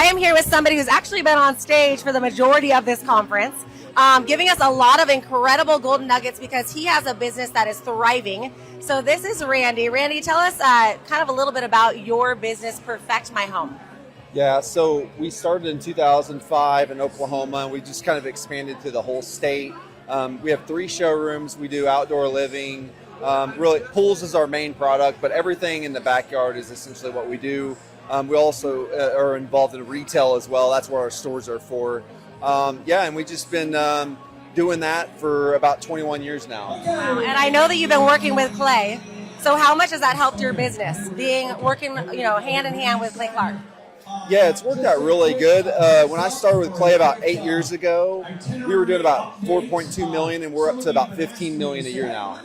I am here with somebody who's actually been on stage for the majority of this conference, giving us a lot of incredible golden nuggets because he has a business that is thriving. So this is Randy. Randy, tell us kind of a little bit about your business, Perfect My Home. Yeah, so we started in 2005 in Oklahoma, and we just kind of expanded to the whole state. We have 3 showrooms. We do outdoor living. Really, pools is our main product, but everything in the backyard is essentially what we do. We also are involved in retail as well. That's what our stores are for. And we've just been doing that for about 21 years now. Wow. And I know that you've been working with clay. So how much has that helped your business, working hand in hand with Clay Clark? Yeah, it's worked out really good. When I started with clay about 8 years ago, we were doing about 4.2 million, and we're up to about 15 million a year now.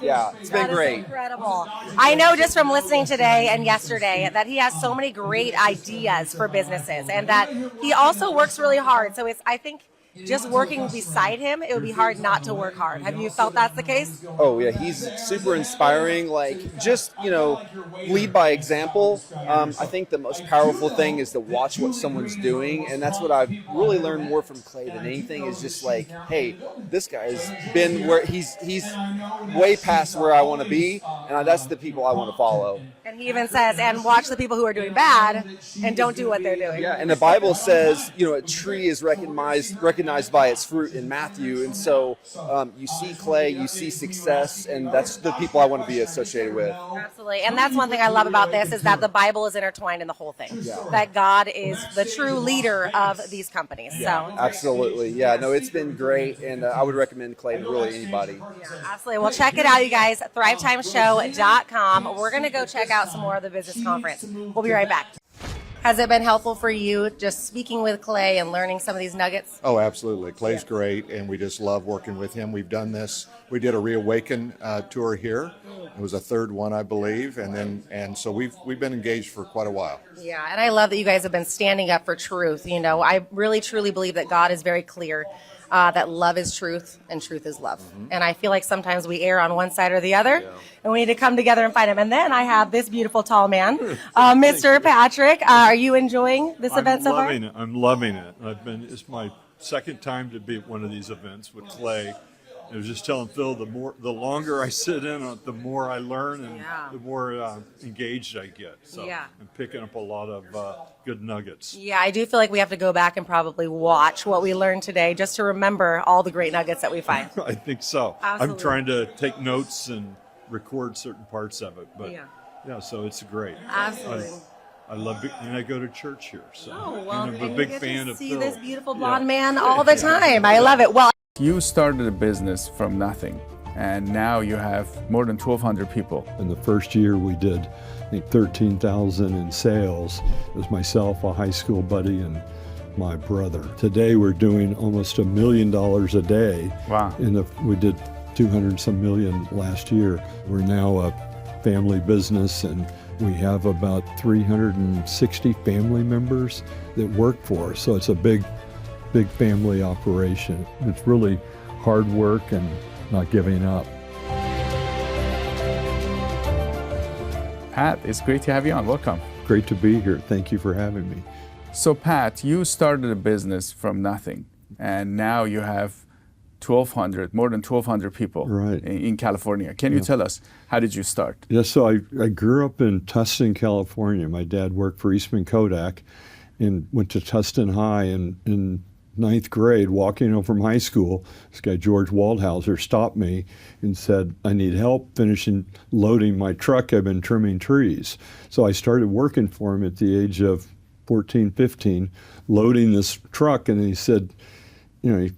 Yeah, it's been great. Incredible. I know just from listening today and yesterday that he has so many great ideas for businesses, and that he also works really hard. So I think just working beside him, it would be hard not to work hard. Have you felt that's the case? Oh yeah, he's super inspiring. Just lead by example. I think the most powerful thing is to watch what someone's doing, and that's what I've really learned more from Clay than anything. Is just hey, this guy's been where he's way past where I want to be, and that's the people I want to follow. And he even says, and watch the people who are doing bad and don't do what they're doing. Yeah, and the Bible says, a tree is recognized by its fruit in Matthew. And so you see clay, you see success, and that's the people I want to be associated with. Absolutely. And that's one thing I love about this is that the Bible is intertwined in the whole thing. Yeah. That God is the true leader of these companies. Yeah, so absolutely. Yeah, no, it's been great, and I would recommend clay to really anybody. Yeah, absolutely. Well, check it out, you guys, thrivetimeshow.com. We're going to go check out some more of the business conference. We'll be right back. Has it been helpful for you just speaking with Clay and learning some of these nuggets? Oh, absolutely. Clay's great, and we just love working with him. We've done this. We did a Reawaken tour here. It was a 3rd one, I believe, and so we've been engaged for quite a while. Yeah, and I love that you guys have been standing up for truth. I really truly believe that God is very clear. That love is truth and truth is love. Mm-hmm. And I feel like sometimes we err on one side or the other, and we need to come together and find him. And then I have this beautiful tall man, Mr. Patrick. Are you enjoying this event so far? I'm loving it. It's my 2nd time to be at one of these events with Clay. I was just telling Phil, the longer I sit in on it, the more I learn and the more engaged I get. So I'm picking up a lot of good nuggets. Yeah, I do feel like we have to go back and probably watch what we learned today just to remember all the great nuggets that we find. I think so. Absolutely. I'm trying to take notes and record certain parts of it. But so it's great. Absolutely. I love it, and I go to church here. So I'm a big fan of see Phil. this beautiful blonde man all the time. I love it. Well, you started a business from nothing, and now you have more than 1,200 people. In the first year we did, I think, 13,000 in sales. It was myself, a high school buddy, and my brother. Today we're doing almost $1 million a day. Wow. We did 200 some million last year. We're now a family business, and we have about 360 family members that work for us. So it's a big family operation. It's really hard work and not giving up. Pat, it's great to have you on. Welcome. Great to be here. Thank you for having me. So Pat, you started a business from nothing, and now you have more than 1,200 people in California. Can you tell us, how did you start? Yeah, so I grew up in Tustin, California. My dad worked for Eastman Kodak and went to Tustin High, and in 9th grade, walking home from high school, this guy George Waldhauser stopped me and said, I need help loading my truck. I've been trimming trees. So I started working for him at the age of 14, 15, loading this truck, and he said, you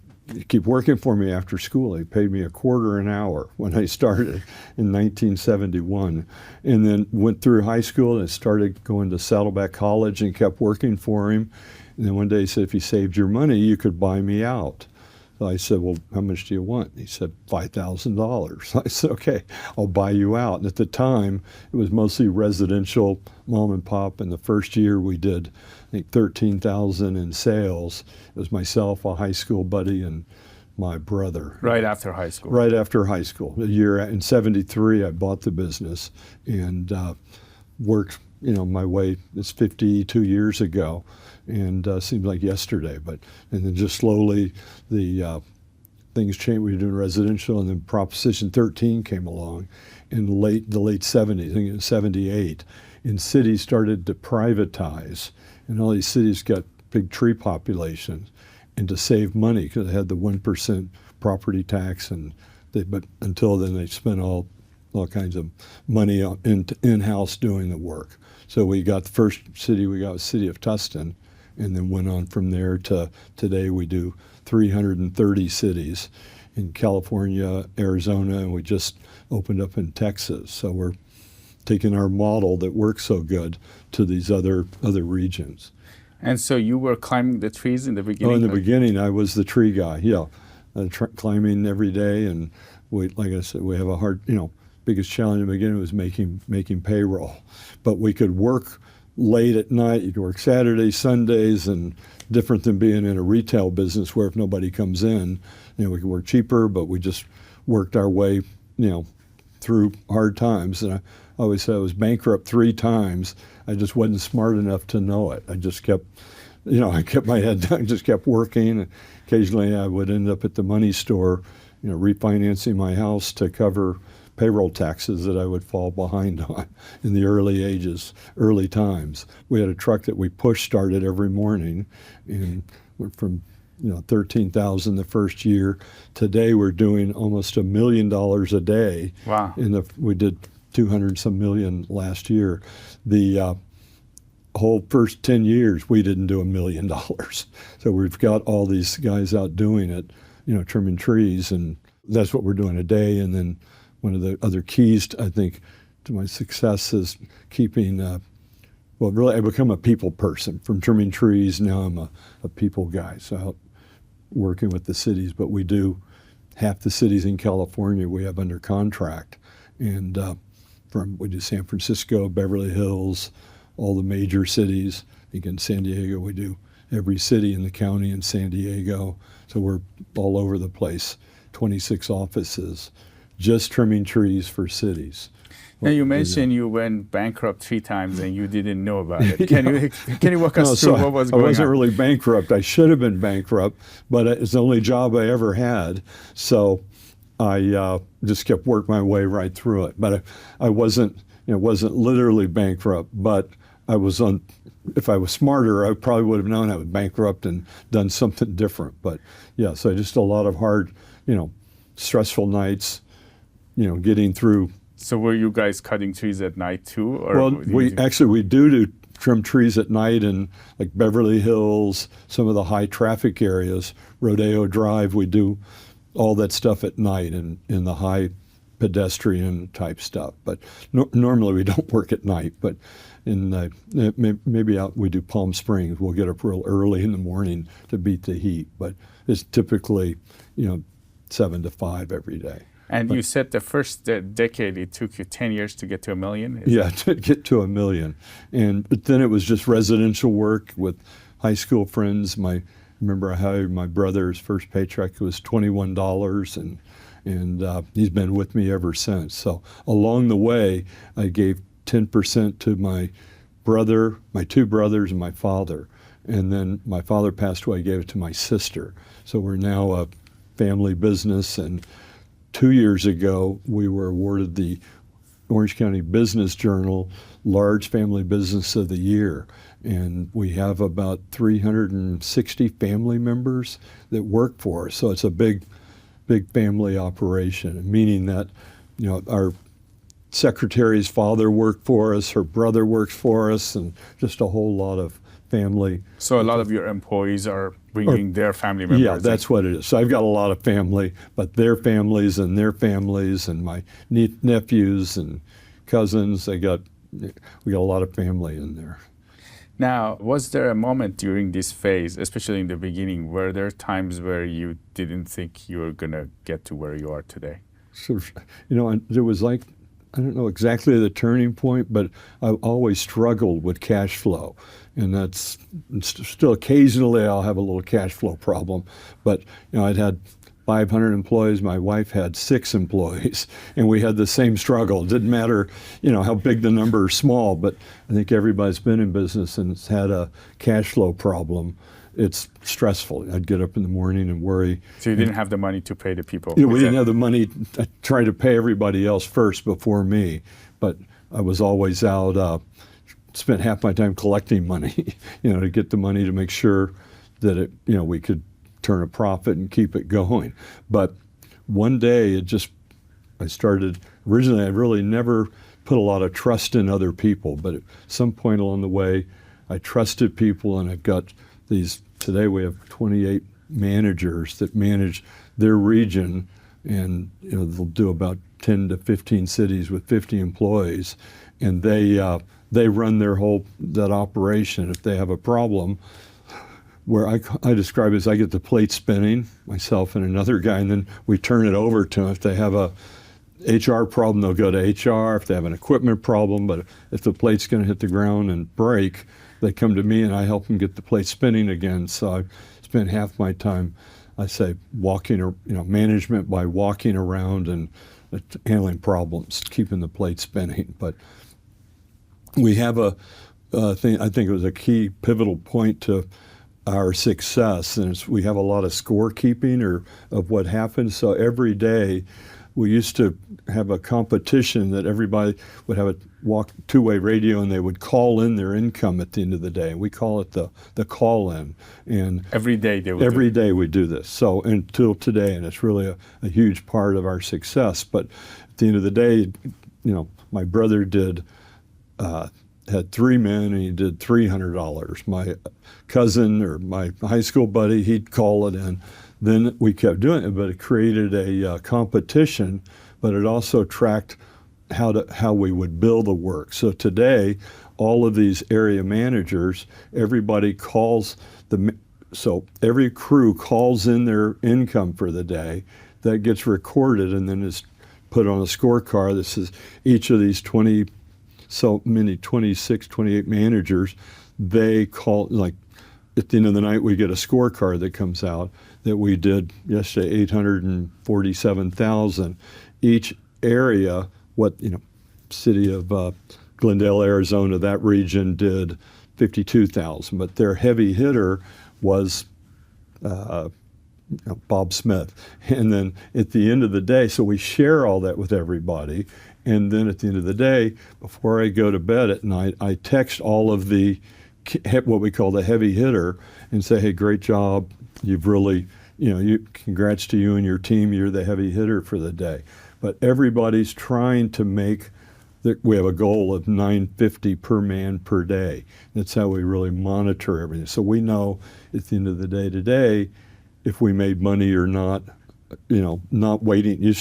keep working for me after school. He paid me $0.25 an hour when I started in 1971, and then went through high school and started going to Saddleback College and kept working for him. And then one day he said, if you saved your money, you could buy me out. So I said, well, how much do you want? He said, $5,000. I said, okay, I'll buy you out. And at the time, it was mostly residential, mom and pop. And the first year we did, I think, 13,000 in sales. It was myself, a high school buddy, and my brother. Right after high school? Right after high school. A year in 73, I bought the business and worked my way. It's 52 years ago, and seems like yesterday. And then just slowly, the things changed. We were doing residential, and then Proposition 13 came along in the late 70s. I think it was 78, and cities started to privatize, and all these cities got big tree populations, and to save money because they had the 1% property tax, but until then they spent all kinds of money in-house doing the work. So we got the first city we got was the city of Tustin, and then went on from there to today we do 330 cities in California, Arizona, and we just opened up in Texas. So we're taking our model that works so good to these other regions. And so you were climbing the trees in the beginning? Oh, in the beginning, I was the tree guy. Yeah, climbing every day, and like I said, we have a hard, biggest challenge in the beginning was making payroll, but we could work late at night. You could work Saturdays, Sundays, and different than being in a retail business where if nobody comes in, we could work cheaper, but we just worked our way, through hard times. And I always said I was bankrupt 3 times. I just wasn't smart enough to know it. I just kept, I kept my head down, just kept working. Occasionally I would end up at the money store, refinancing my house to cover payroll taxes that I would fall behind on in the early times. We had a truck that we push started every morning, and went from 13,000 the first year. Today we're doing almost $1 million a day. Wow. We did 200 some million last year. The whole first 10 years we didn't do $1 million. So we've got all these guys out doing it, trimming trees, and that's what we're doing today. And then one of the other keys, I think, to my success is keeping, really I become a people person. From trimming trees, now I'm a people guy. So out working with the cities, but we do half the cities in California we have under contract. And we do San Francisco, Beverly Hills, all the major cities. I think in San Diego we do every city in the county in San Diego. So we're all over the place, 26 offices, just trimming trees for cities. Now you mentioned you went bankrupt 3 times and you didn't know about it. Can you walk us through what was going on? I wasn't really bankrupt. I should have been bankrupt, but it's the only job I ever had. So I just kept working my way right through it. But I wasn't literally bankrupt, but I was on. If I was smarter, I probably would have known I was bankrupt and done something different. But yeah, so just a lot of hard, stressful nights, getting through. So were you guys cutting trees at night too? Or well, we do trim trees at night in like Beverly Hills, some of the high traffic areas, Rodeo Drive. We do all that stuff at night in the high pedestrian type stuff. But normally we don't work at night. But maybe we do Palm Springs. We'll get up real early in the morning to beat the heat. But it's typically 7 to 5 every day. And you said the first decade it took you 10 years to get to $1 million? To get to $1 million. But then it was just residential work with high school friends. I remember I hired my brother's first paycheck was $21, and he's been with me ever since. So along the way, I gave 10% to my brother, my 2 brothers, and my father. And then my father passed away, I gave it to my sister. So we're now a family business, and 2 years ago, we were awarded the Orange County Business Journal Large Family Business of the Year. And we have about 360 family members that work for us. So it's a big family operation, meaning that, our secretary's father worked for us, her brother works for us, and just a whole lot of family. So a lot of your employees are bringing their family members. Yeah, that's what it is. So I've got a lot of family, but their families and their families and my nephews and cousins, we got a lot of family in there. Now, was there a moment during this phase, especially in the beginning, were there times where you didn't think you were going to get to where you are today? So, there was I don't know exactly the turning point, but I always struggled with cash flow. And that's still occasionally I'll have a little cash flow problem. But, I'd had 500 employees. My wife had 6 employees, and we had the same struggle. It didn't matter, how big the number or small, but I think everybody's been in business and has had a cash flow problem. It's stressful. I'd get up in the morning and worry. So you didn't have the money to pay the people? We didn't have the money. I tried to pay everybody else first before me, but I was always out, spent half my time collecting money, to get the money to make sure that we could turn a profit and keep it going. But one day I started, originally I really never put a lot of trust in other people, but at some point along the way, I trusted people, and I've got today we have 28 managers that manage their region, and they'll do about 10 to 15 cities with 50 employees, and they run that operation. If they have a problem, where I describe it as I get the plate spinning, myself and another guy, and then we turn it over to them. If they have a HR problem, they'll go to HR. If they have an equipment problem, but if the plate's going to hit the ground and break, they come to me and I help them get the plate spinning again. So I spend half my time, I say, walking, management by walking around and handling problems, keeping the plate spinning. But we have a thing, I think it was a key pivotal point to our success, and we have a lot of scorekeeping of what happens. So every day, we used to have a competition that everybody would have a two-way radio, and they would call in their income at the end of the day. We call it the call-in. And every day they would every day we do this. So until today, and it's really a huge part of our success. But at the end of the day, my brother had 3 men, and he did $300. My cousin or my high school buddy, he'd call it in. Then we kept doing it, but it created a competition, but it also tracked how we would bill the work. So today, all of these area managers, everybody calls so every crew calls in their income for the day. That gets recorded and then is put on a scorecard. This is each of these 26, 28 managers, they call, like at the end of the night, we get a scorecard that comes out that we did yesterday, 847,000. Each area, city of Glendale, Arizona, that region did 52,000, but their heavy hitter was Bob Smith. And then at the end of the day, so we share all that with everybody. And then at the end of the day, before I go to bed at night, I text all of what we call the heavy hitter and say, hey, great job. You've really, congrats to you and your team. You're the heavy hitter for the day. But everybody's trying to we have a goal of $950 per man per day. That's how we really monitor everything. So we know at the end of the day today, if we made money or not, not waiting. A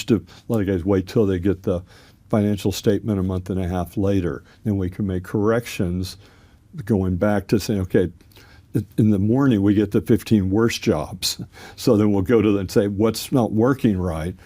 lot of guys wait till they get the financial statement a month and a half later. Then we can make corrections going back to saying, okay, in the morning we get the 15 worst jobs. So then we'll go to them and say, what's not working right?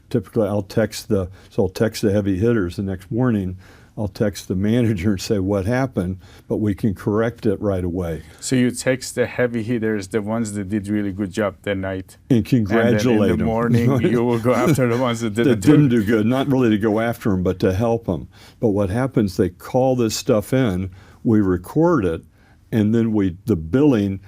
Typically I'll text the heavy hitters the next morning. I'll text the manager and say what happened, but we can correct it right away. So you text the heavy hitters, the ones that did really good job that night, and congratulate them. And then in the morning, you will go after the ones that didn't do good. Not really to go after them, but to help them. But what happens? They call this stuff in, we record it, and then the billing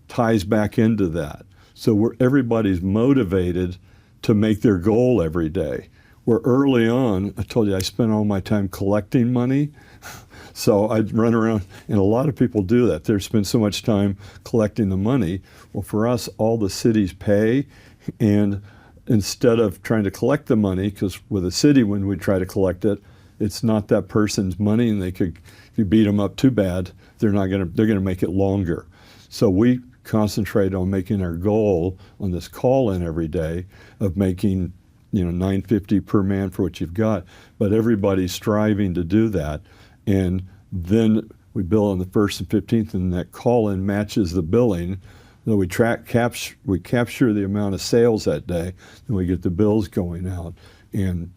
ties back into that. So everybody's motivated to make their goal every day. Where early on, I told you I spent all my time collecting money. So I'd run around, and a lot of people do that. They spend so much time collecting the money. Well, for us, all the cities pay, and instead of trying to collect the money, because with a city, when we try to collect it, it's not that person's money, and if you beat them up too bad, they're going to make it longer. So we concentrate on making our goal on this call-in every day of making $950 per man for what you've got, but everybody's striving to do that. And then we bill on the 1st and 15th, and that call-in matches the billing. Then we capture the amount of sales that day, and we get the bills going out. And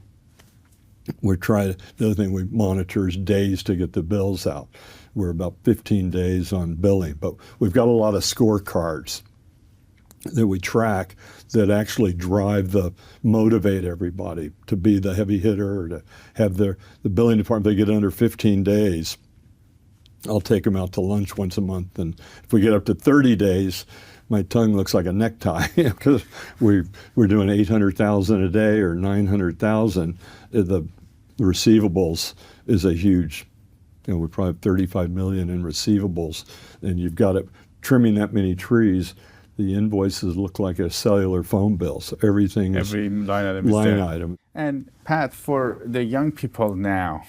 the other thing we monitor is days to get the bills out. We're about 15 days on billing, but we've got a lot of scorecards. that we track that actually motivate everybody to be the heavy hitter or to have the billing department. They get under 15 days. I'll take them out to lunch once a month. And if we get up to 30 days, my tongue looks like a necktie because we're doing 800,000 a day or 900,000. The receivables is a huge, we probably have 35 million in receivables, and you've got it trimming that many trees. The invoices look like a cellular phone bill. So everything is every line item. Line item. And Pat, for the young people now,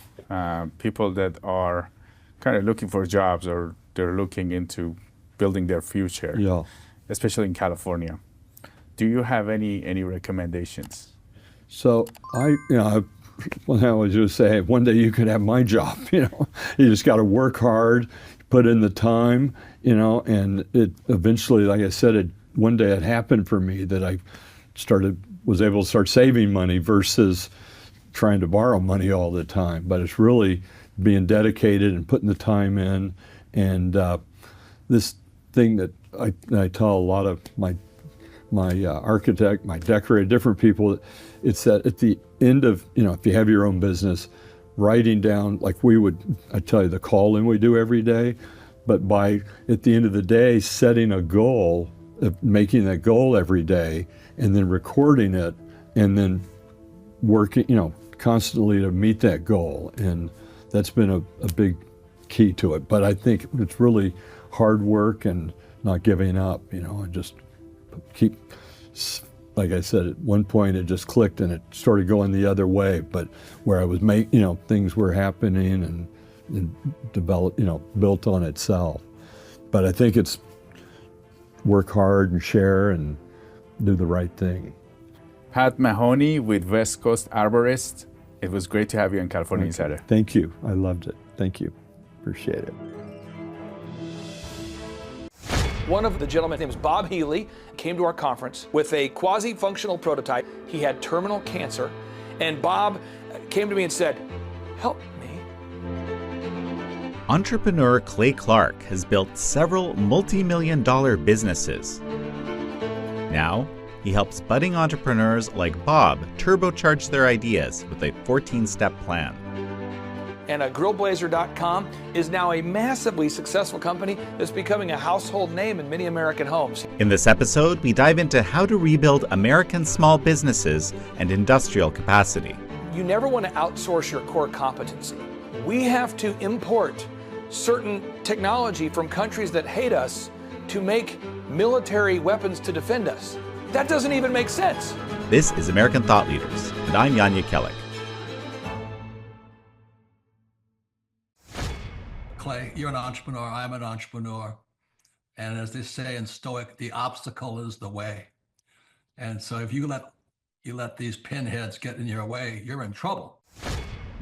people that are kind of looking for jobs or they're looking into building their future, yeah, especially in California, do you have any recommendations? So I was just say, one day you could have my job. You just got to work hard, put in the time. And it eventually, like I said, one day it happened for me that I was able to start saving money versus trying to borrow money all the time. But it's really being dedicated and putting the time in. And this thing that I tell a lot of my architect, my decorator, different people, it's that at the end of, if you have your own business, writing down, like I tell you the call-in we do every day, but at the end of the day, setting a goal, making that goal every day, and then recording it, and then working, constantly to meet that goal. And that's been a big key to it. But I think it's really hard work and not giving up, and just keep, like I said, at one point it just clicked and it started going the other way, but where I was things were happening and developed, built on itself. But I think it's work hard and share and do the right thing. Pat Mahoney with West Coast Arborist. It was great to have you on California Insider. Thank you. I loved it. Thank you. Appreciate it. One of the gentlemen, his name is Bob Healy, came to our conference with a quasi-functional prototype. He had terminal cancer, and Bob came to me and said, "Help me." Entrepreneur Clay Clark has built several multi-million-dollar businesses. Now, he helps budding entrepreneurs like Bob turbocharge their ideas with a 14-step plan. And grillblazer.com is now a massively successful company that's becoming a household name in many American homes. In this episode, we dive into how to rebuild American small businesses and industrial capacity. You never want to outsource your core competency. We have to import certain technology from countries that hate us to make military weapons to defend us. That doesn't even make sense. This is American Thought Leaders, and I'm Yanya Kellick. Clay, you're an entrepreneur, I'm an entrepreneur. And as they say in Stoic, the obstacle is the way. And so if you let these pinheads get in your way, you're in trouble.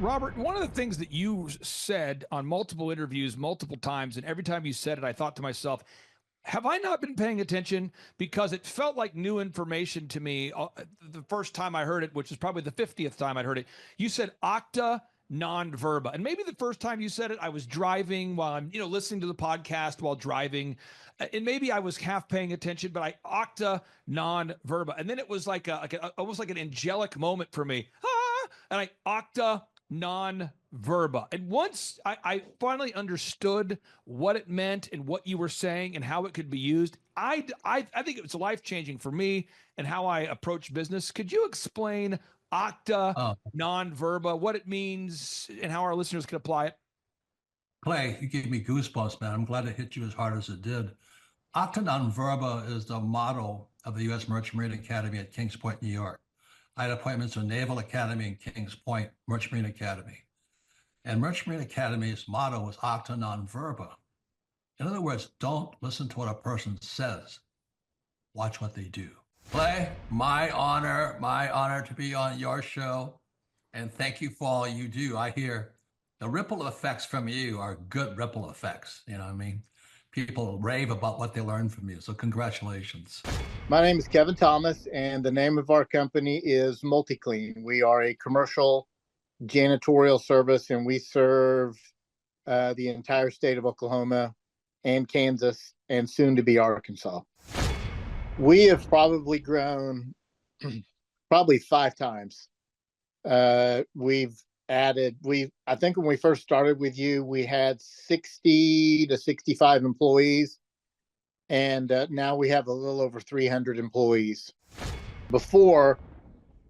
Robert, one of the things that you said on multiple interviews, multiple times, and every time you said it, I thought to myself, have I not been paying attention? Because it felt like new information to me the first time I heard it, which is probably the 50th time I'd heard it. You said octa non verba. And maybe the first time you said it, I was driving while I'm, listening to the podcast while driving. And maybe I was half paying attention, but I octa non verba. And then it was like almost like an angelic moment for me. And I octa non verba. And once I finally understood what it meant and what you were saying and how it could be used, I think it was life-changing for me and how I approach business. Could you explain octa non verba, what it means and how our listeners can apply it? Clay, you gave me goosebumps, man. I'm glad it hit you as hard as it did. Octa non verba is the motto of the U.S. Merchant Marine Academy at Kings Point, New York. I had appointments with Naval Academy and Kings Point Merchant Marine Academy. And Merchant Marine Academy's motto was octa non verba. In other words, don't listen to what a person says. Watch what they do. Clay, my honor to be on your show. And thank you for all you do. I hear the ripple effects from you are good ripple effects. You know what I mean? People rave about what they learned from you. So congratulations. My name is Kevin Thomas, and the name of our company is MultiClean. We are a commercial janitorial service, and we serve the entire state of Oklahoma and Kansas and soon to be Arkansas. We have probably grown probably 5 times. We've added, I think when we first started with you, we had 60 to 65 employees. And now we have a little over 300 employees. Before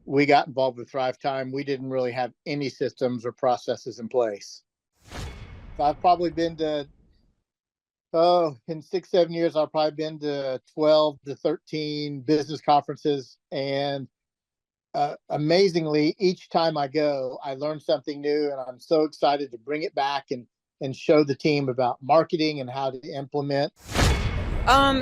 we got involved with Thrivetime, we didn't really have any systems or processes in place. So I've probably been to, in 6, 7 years, I've probably been to 12 to 13 business conferences. And amazingly, each time I go, I learn something new, and I'm so excited to bring it back and show the team about marketing and how to implement.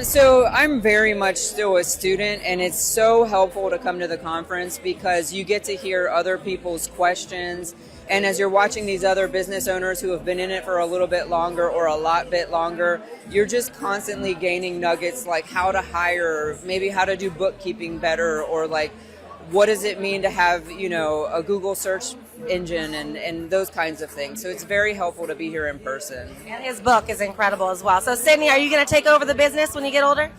So I'm very much still a student, and it's so helpful to come to the conference because you get to hear other people's questions. And as you're watching these other business owners who have been in it for a little bit longer or a lot bit longer, you're just constantly gaining nuggets like how to hire, maybe how to do bookkeeping better, or like what does it mean to have, a Google search engine and those kinds of things. So it's very helpful to be here in person. And his book is incredible as well. So Sydney, are you going to take over the business when you get older?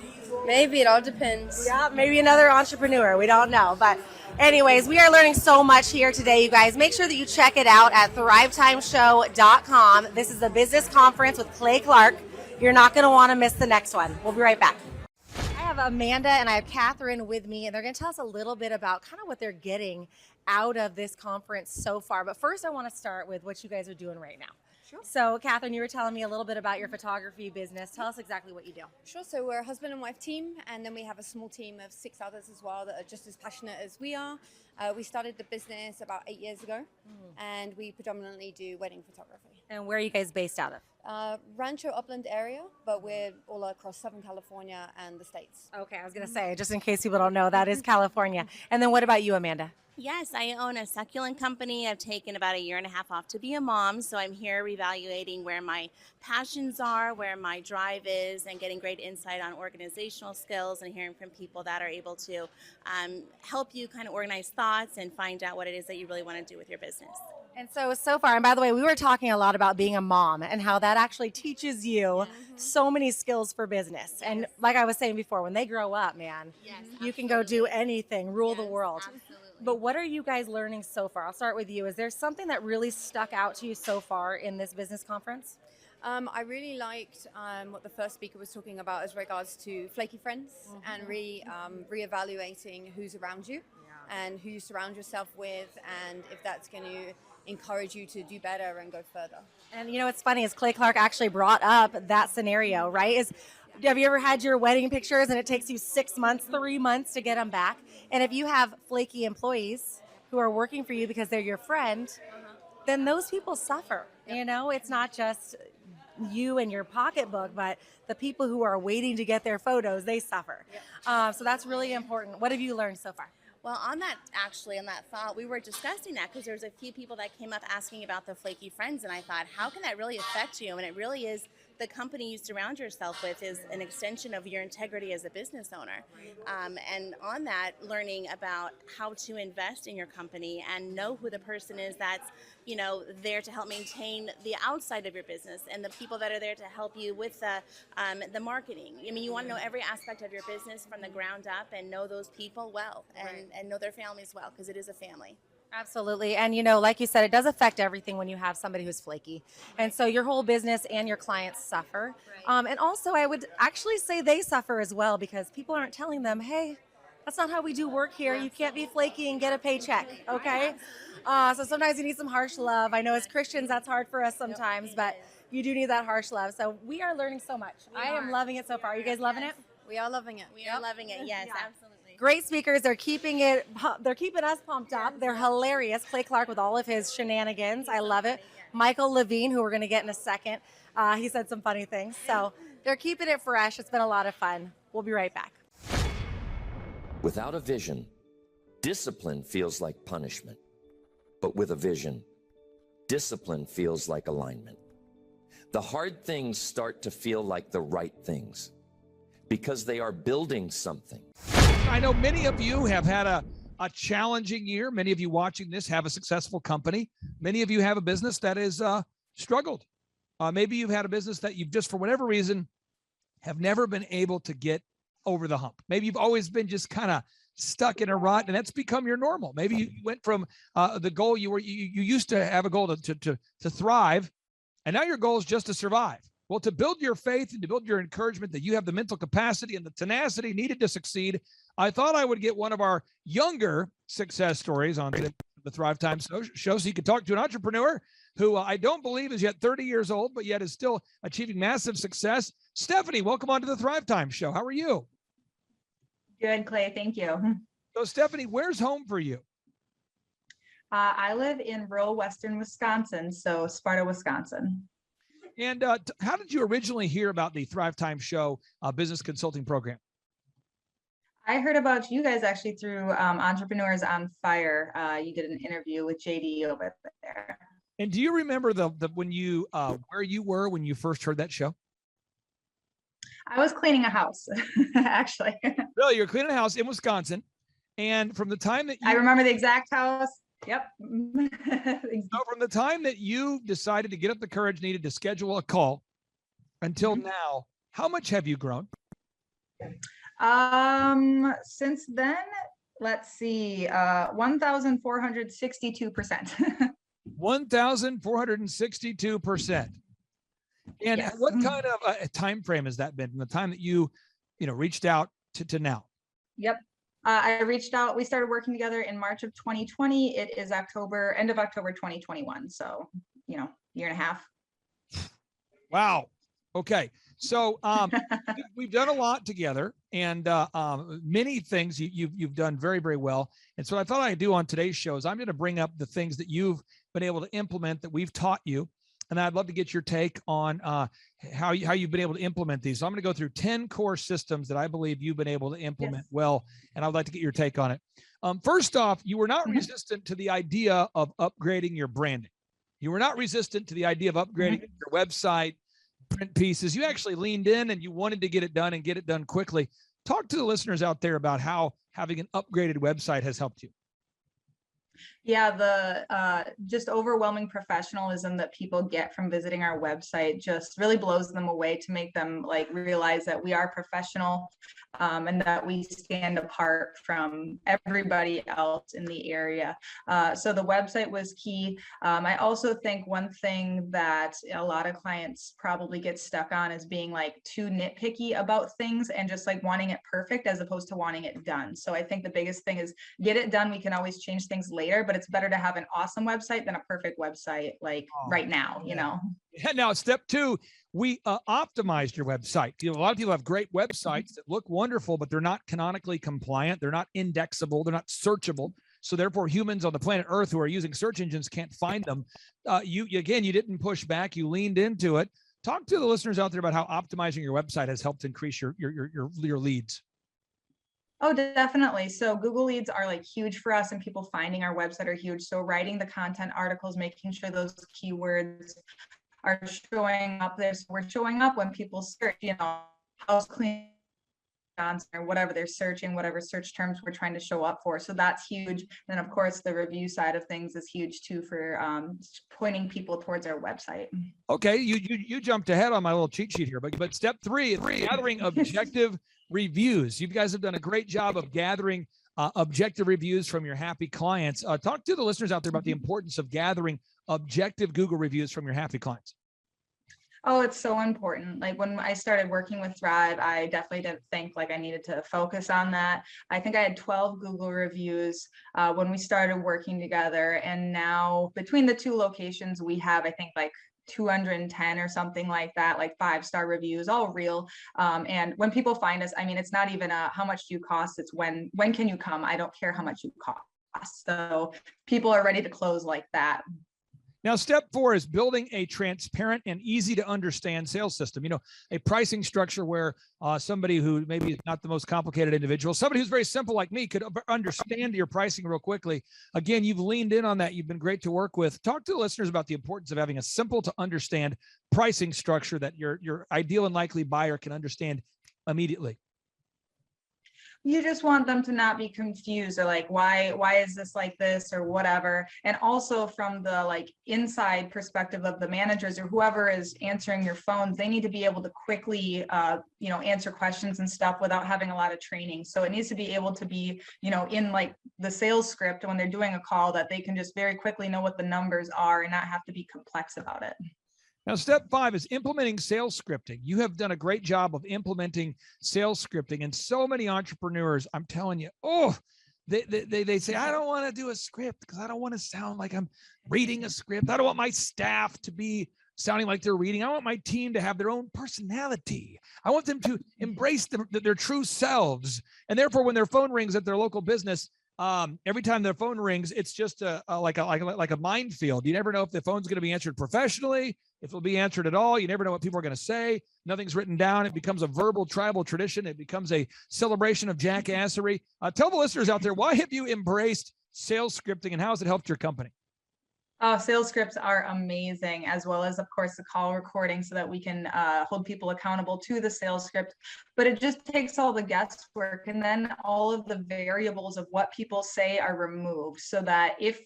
Maybe, it all depends. Yeah, maybe another entrepreneur. We don't know. But anyways, we are learning so much here today, you guys. Make sure that you check it out at thrivetimeshow.com. This is the business conference with Clay Clark. You're not going to want to miss the next one. We'll be right back. I have Amanda and I have Catherine with me, and they're going to tell us a little bit about kind of what they're getting out of this conference so far. But first, I want to start with what you guys are doing right now. Sure. So, Catherine, you were telling me a little bit about your photography business. Tell us exactly what you do. Sure. So we're a husband and wife team, and then we have a small team of 6 others as well that are just as passionate as we are. We started the business about 8 years ago, and we predominantly do wedding photography. And where are you guys based out of? Rancho Upland area, but we're all across Southern California and the States. Okay, I was going to say, just in case people don't know, that is California. And then what about you, Amanda? Yes, I own a succulent company. I've taken about 1.5 years off to be a mom, so I'm here reevaluating where my passions are, where my drive is, and getting great insight on organizational skills and hearing from people that are able to help you kind of organize thoughts and find out what it is that you really want to do with your business. And so far, and by the way, we were talking a lot about being a mom and how that actually teaches you so many skills for business. Yes. And like I was saying before, when they grow up, man, you can go do anything, rule the world. Absolutely. But what are you guys learning so far? I'll start with you. Is there something that really stuck out to you so far in this business conference? I really liked what the first speaker was talking about as regards to flaky friends and reevaluating who's around you and who you surround yourself with, and if that's going to encourage you to do better and go further. And it's funny, is Clay Clark actually brought up that scenario, right? Have you ever had your wedding pictures and it takes you 6 months, 3 months to get them back? And if you have flaky employees who are working for you because they're your friend, then those people suffer. It's not just you and your pocketbook, but the people who are waiting to get their photos, they suffer. So that's really important. What have you learned so far? Well, on that thought, we were discussing that because there's a few people that came up asking about the flaky friends, and I thought, how can that really affect you? And it really is, the company you surround yourself with is an extension of your integrity as a business owner. And on that, learning about how to invest in your company and know who the person is that's there to help maintain the outside of your business, and the people that are there to help you with the marketing. I mean, you want to know every aspect of your business from the ground up and know those people well, and know their families well, because it is a family. Absolutely. And like you said, it does affect everything when you have somebody who's flaky. And so your whole business and your clients suffer. And also I would actually say they suffer as well, because people aren't telling them, hey, that's not how we do work here. You can't be flaky and get a paycheck. Okay. So sometimes you need some harsh love. I know as Christians, that's hard for us sometimes, but you do need that harsh love. So we are learning so much. I am loving it so far. Are you guys loving it? We are loving it. We are loving it. Yes, absolutely. Great speakers. They're keeping us pumped up. They're hilarious. Clay Clark with all of his shenanigans. I love it. Michael Levine, who we're going to get in a second. He said some funny things. So they're keeping it fresh. It's been a lot of fun. We'll be right back. Without a vision, discipline feels like punishment. But with a vision, discipline feels like alignment. The hard things start to feel like the right things because they are building something. I know many of you have had a challenging year. Many of you watching this have a successful company. Many of you have a business that is struggled. Maybe you've had a business that you've just, for whatever reason, have never been able to get over the hump. Maybe you've always been just kind of stuck in a rut, and that's become your normal. Maybe you went from the goal you used to have a goal to thrive, and now your goal is just to survive. Well, to build your faith and to build your encouragement that you have the mental capacity and the tenacity needed to succeed, I thought I would get one of our younger success stories on the Thrivetime show so you could talk to an entrepreneur who I don't believe is yet 30 years old, but yet is still achieving massive success. Stephanie, welcome on to the Thrivetime show. How are you? Good, Clay. Thank you. So, Stephanie, where's home for you? I live in rural western Wisconsin, so Sparta, Wisconsin. And how did you originally hear about the Thrivetime show business consulting program? I heard about you guys actually through Entrepreneurs on Fire. You did an interview with JD over there. And do you remember the when you where you were when you first heard that show? I was cleaning a house, actually. Really, you're cleaning a house in Wisconsin, and from the time that I remember the exact house. Yep. So from the time that you decided to get up the courage needed to schedule a call until now, how much have you grown? Since then, let's see, 1,462%. 1,462%. And Yes. what kind of a time frame has that been from the time that you reached out to now? Yep. I reached out. We started working together in March of 2020. It is end of October 2021. So, year and a half. Wow. Okay. So we've done a lot together, and many things you've done very, very well. And so what I thought I'd do on today's show is I'm going to bring up the things that you've been able to implement that we've taught you. And I'd love to get your take on how you've been able to implement these. So I'm going to go through 10 core systems that I believe you've been able to implement well, and I'd like to get your take on it. First off, you were not resistant to the idea of upgrading your branding. You were not resistant to the idea of upgrading your website, print pieces. You actually leaned in and you wanted to get it done and get it done quickly. Talk to the listeners out there about how having an upgraded website has helped you. Yeah, the just overwhelming professionalism that people get from visiting our website just really blows them away to make them realize that we are professional and that we stand apart from everybody else in the area. So the website was key. I also think one thing that a lot of clients probably get stuck on is being too nitpicky about things and just wanting it perfect as opposed to wanting it done. So I think the biggest thing is get it done. We can always change things later, but it's better to have an awesome website than a perfect website right now, Yeah, now step two, we optimized your website. A lot of people have great websites that look wonderful, but they're not canonically compliant. They're not indexable. They're not searchable. So therefore humans on the planet Earth who are using search engines can't find them. You didn't push back. You leaned into it. Talk to the listeners out there about how optimizing your website has helped increase your leads. Oh, definitely. So Google leads are huge for us, and people finding our website are huge. So writing the content articles, making sure those keywords are showing up there. So we're showing up when people search, house cleaning or whatever they're searching, whatever search terms we're trying to show up for. So that's huge. And of course, the review side of things is huge too for pointing people towards our website. Okay, you jumped ahead on my little cheat sheet here, but step three is gathering objective reviews. You guys have done a great job of gathering objective reviews from your happy clients. Talk to the listeners out there about the importance of gathering objective Google reviews from your happy clients. Oh, it's so important. When I started working with Thrive, I definitely didn't think I needed to focus on that. I think I had 12 Google reviews when we started working together. And now between the two locations, we have, I think 210 or something like that, 5-star reviews, all real. And when people find us, it's not even how much do you cost, it's when can you come? I don't care how much you cost. So people are ready to close like that. Now, step 4 is building a transparent and easy to understand sales system. A pricing structure where somebody who maybe is not the most complicated individual, somebody who's very simple like me could understand your pricing real quickly. Again, you've leaned in on that. You've been great to work with. Talk to the listeners about the importance of having a simple to understand pricing structure that your ideal and likely buyer can understand immediately. you just want them to not be confused or like, why is this like this or whatever. And also from the like inside perspective of the managers or whoever is answering your phones, they need to be able to quickly, answer questions and stuff without having a lot of training. So it needs to be able to be, in like the sales script when they're doing a call, that they can just very quickly know what the numbers are and not have to be complex about it. Now, step 5 is implementing sales scripting. You have done a great job of implementing sales scripting, and so many entrepreneurs, I'm telling you, they say, I don't want to do a script because I don't want to sound like I'm reading a script. I don't want my staff to be sounding like they're reading. I want my team to have their own personality. I want them to embrace their true selves. And therefore, when their phone rings at their local business, every time their phone rings, it's just like a minefield. You never know if the phone's going to be answered professionally, if it'll be answered at all. You never know what people are going to say. Nothing's written down. It becomes a verbal tribal tradition. It becomes a celebration of jackassery. Tell the listeners out there, why have you embraced sales scripting and how has it helped your company? Sales scripts are amazing, as well as, of course, the call recording so that we can hold people accountable to the sales script. But it just takes all the guesswork, and then all of the variables of what people say are removed so that if,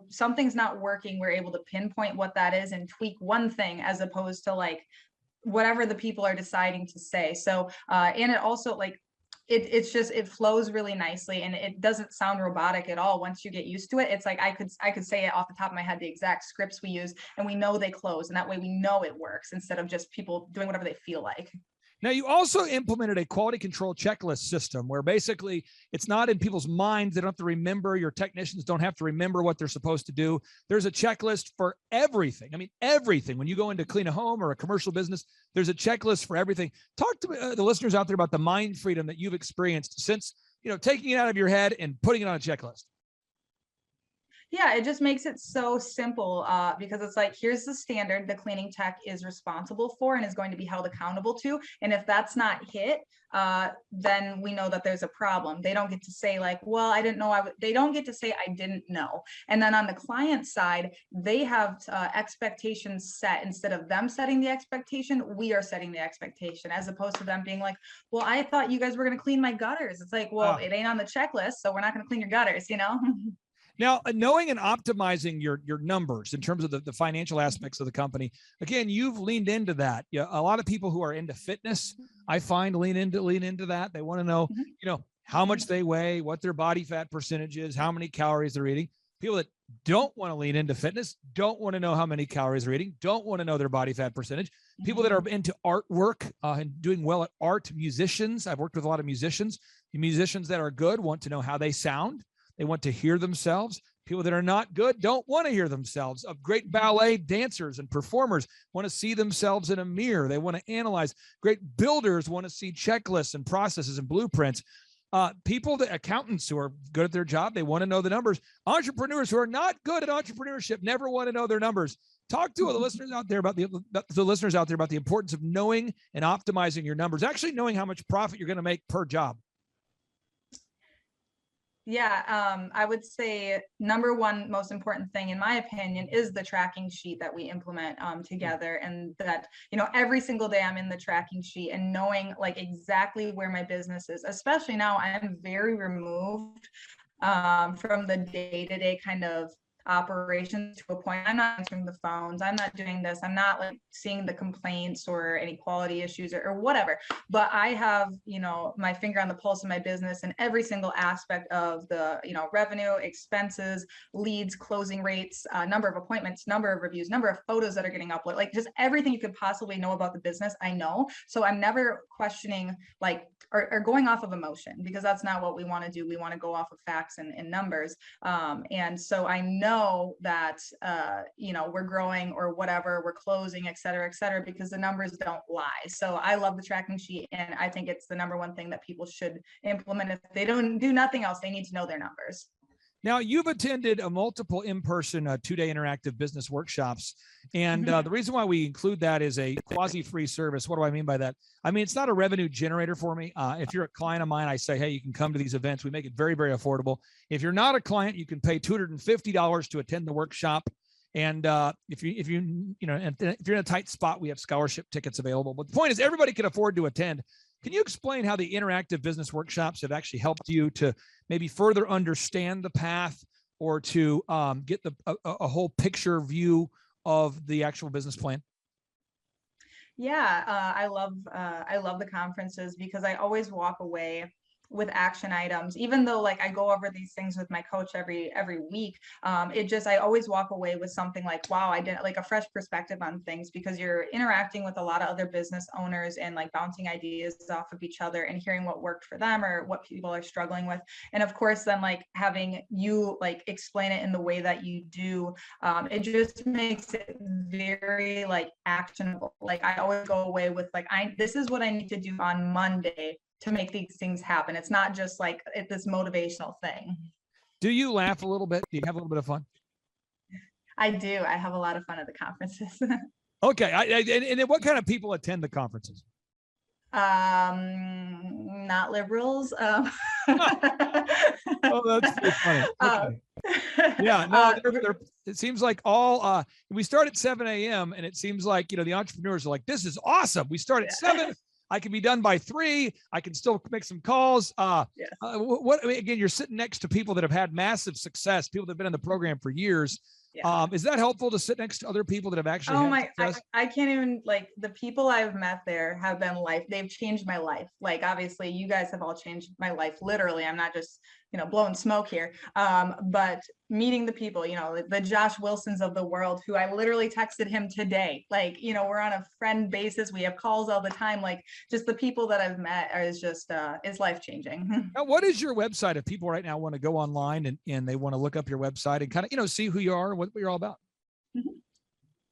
something's not working, we're able to pinpoint what that is and tweak one thing as opposed to like whatever the people are deciding to say. So, and it also like, it flows really nicely and it doesn't sound robotic at all. Once you get used to it, it's like I could say it off the top of my head, the exact scripts we use, and we know they close, and that way we know it works instead of just people doing whatever they feel like. Now, you also implemented a quality control checklist system where basically it's not in people's minds. They don't have to remember. Your technicians don't have to remember what they're supposed to do. There's a checklist for everything. I mean, everything. When you go in to clean a home or a commercial business, there's a checklist for everything. Talk to the listeners out there about the mind freedom that you've experienced since, taking it out of your head and putting it on a checklist. Yeah, it just makes it so simple because it's like, here's the standard the cleaning tech is responsible for and is going to be held accountable to. And if that's not hit, then we know that there's a problem. They don't get to say like, well, I didn't know. They don't get to say, I didn't know. And then on the client side, they have expectations set. Instead of them setting the expectation, we are setting the expectation, as opposed to them being like, well, I thought you guys were going to clean my gutters. It's like, well, it ain't on the checklist, so we're not going to clean your gutters, Now, knowing and optimizing your numbers in terms of the financial aspects of the company, again, you've leaned into that. Yeah, a lot of people who are into fitness, I find lean into that. They want to know, how much they weigh, what their body fat percentage is, how many calories they're eating. People that don't want to lean into fitness, don't want to know how many calories they're eating, don't want to know their body fat percentage. People that are into artwork and doing well at art, musicians. I've worked with a lot of musicians. The musicians that are good want to know how they sound. They want to hear themselves. People that are not good don't want to hear themselves. Great ballet dancers and performers want to see themselves in a mirror. They want to analyze. Great builders want to see checklists and processes and blueprints. Accountants who are good at their job, they want to know the numbers. Entrepreneurs who are not good at entrepreneurship never want to know their numbers. Talk to the listeners out there about the importance of knowing and optimizing your numbers, actually knowing how much profit you're going to make per job. Yeah, I would say number one most important thing, in my opinion, is the tracking sheet that we implement together. And that, every single day I'm in the tracking sheet and knowing like exactly where my business is, especially now I'm very removed from the day-to-day kind of operations to a point. I'm not answering the phones. I'm not doing this. I'm not like seeing the complaints or any quality issues or whatever. But I have, my finger on the pulse of my business and every single aspect of the, revenue, expenses, leads, closing rates, number of appointments, number of reviews, number of photos that are getting uploaded, like just everything you could possibly know about the business, I know. So I'm never questioning like, or going off of emotion, because that's not what we want to do. We want to go off of facts and numbers. And so I know that, we're growing or whatever, we're closing, et cetera, because the numbers don't lie. So I love the tracking sheet. And I think it's the number one thing that people should implement. If they don't do nothing else, they need to know their numbers. Now, you've attended a multiple in-person 2-day interactive business workshops. And the reason why we include that is a quasi-free service. What do I mean by that? I mean, it's not a revenue generator for me. If you're a client of mine, I say, hey, you can come to these events. We make it very, very affordable. If you're not a client, you can pay $250 to attend the workshop. And if you're in a tight spot, we have scholarship tickets available. But the point is, everybody can afford to attend. Can you explain how the interactive business workshops have actually helped you to maybe further understand the path or to get a whole picture view of the actual business plan? Yeah, I love the conferences because I always walk away with action items, even though like I go over these things with my coach every week. I always walk away with something like, wow, I did like a fresh perspective on things, because you're interacting with a lot of other business owners and like bouncing ideas off of each other and hearing what worked for them or what people are struggling with. And of course, then like having you like explain it in the way that you do, it just makes it very like actionable. Like I always go away with like, this is what I need to do on Monday to make these things happen. It's not just like this motivational thing. Do you laugh a little bit? Do you have a little bit of fun? I do. I have a lot of fun at the conferences. Okay. And then what kind of people attend the conferences? Not liberals. Oh, that's funny. Okay. Yeah, no, it seems like all we start at 7 a.m. and it seems like, the entrepreneurs are like, this is awesome. We start at 7. I can be done by 3. I can still make some calls. Again, you're sitting next to people that have had massive success, people that have been in the program for years. Yeah. Is that helpful to sit next to other people that have actually had success? I can't even, like, the people I've met there have been they've changed my life. Like, obviously you guys have all changed my life. Literally. I'm not just, blowing smoke here. But meeting the people, the Josh Wilsons of the world, who I literally texted him today. Like, we're on a friend basis. We have calls all the time. Like, just the people that I've met is just, is life-changing. Now, what is your website if people right now want to go online and they want to look up your website and kind of, see who you are and what you're all about?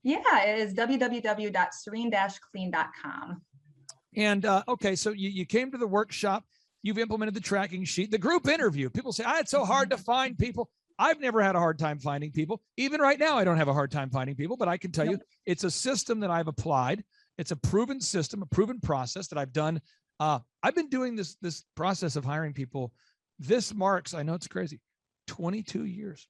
Yeah, it is www.serene-clean.com. And okay, so you came to the workshop, you've implemented the tracking sheet, the group interview. People say, it's so hard to find people. I've never had a hard time finding people. Even right now, I don't have a hard time finding people, but I can tell you it's a system that I've applied. It's a proven system, a proven process that I've done. I've been doing this process of hiring people. This marks, I know it's crazy, 22 years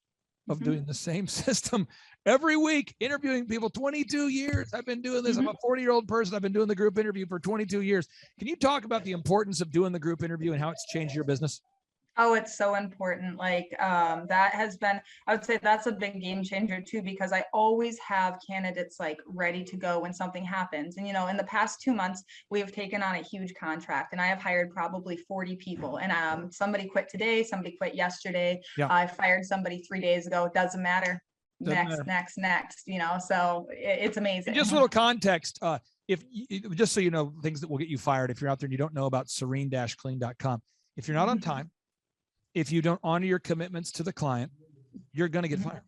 of doing the same system every week, interviewing people. 22 years I've been doing this. I'm a 40-year-old person. I've been doing the group interview for 22 years. Can you talk about the importance of doing the group interview and how it's changed your business? Oh, it's so important. Like that has been, I would say that's a big game changer too, because I always have candidates like ready to go when something happens. And, in the past 2 months, we've taken on a huge contract and I have hired probably 40 people, and somebody quit today. Somebody quit yesterday. Yeah. I fired somebody 3 days ago. It doesn't matter. Next, so it's amazing. And just a little context. Just so you know, things that will get you fired if you're out there and you don't know about serene-clean.com. If you're not on time, if you don't honor your commitments to the client, you're going to get fired.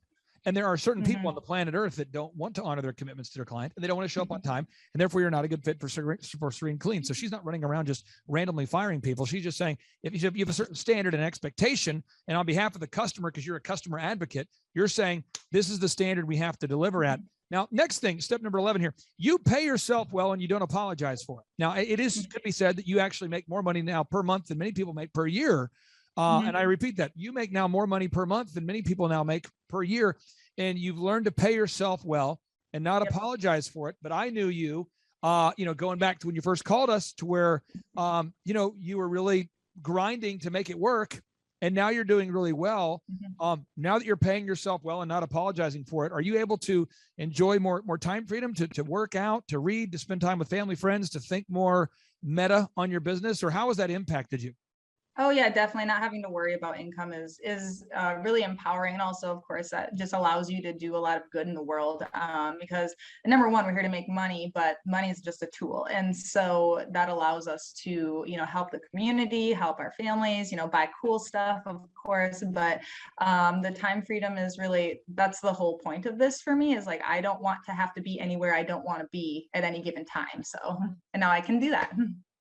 And there are certain people on the planet Earth that don't want to honor their commitments to their client, and they don't want to show up on time. And therefore you're not a good fit for Serene Clean. So she's not running around just randomly firing people. She's just saying, if you have a certain standard and expectation, and on behalf of the customer, because you're a customer advocate, you're saying, this is the standard we have to deliver at. Now, next thing, step number 11 here, you pay yourself well and you don't apologize for it. Now, could be said that you actually make more money now per month than many people make per year. And I repeat that you make now more money per month than many people now make per year. And you've learned to pay yourself well and not apologize for it. But I knew you, going back to when you first called us, to where, you were really grinding to make it work. And now you're doing really well. Now that you're paying yourself well and not apologizing for it, are you able to enjoy more time freedom to work out, to read, to spend time with family, friends, to think more meta on your business? Or how has that impacted you? Oh yeah, definitely. Not having to worry about income is really empowering. And also, of course, that just allows you to do a lot of good in the world, because number one, we're here to make money, but money is just a tool. And so that allows us to, help the community, help our families, buy cool stuff, of course. But the time freedom is really, that's the whole point of this for me, is like, I don't want to have to be anywhere I don't want to be at any given time. So, and now I can do that.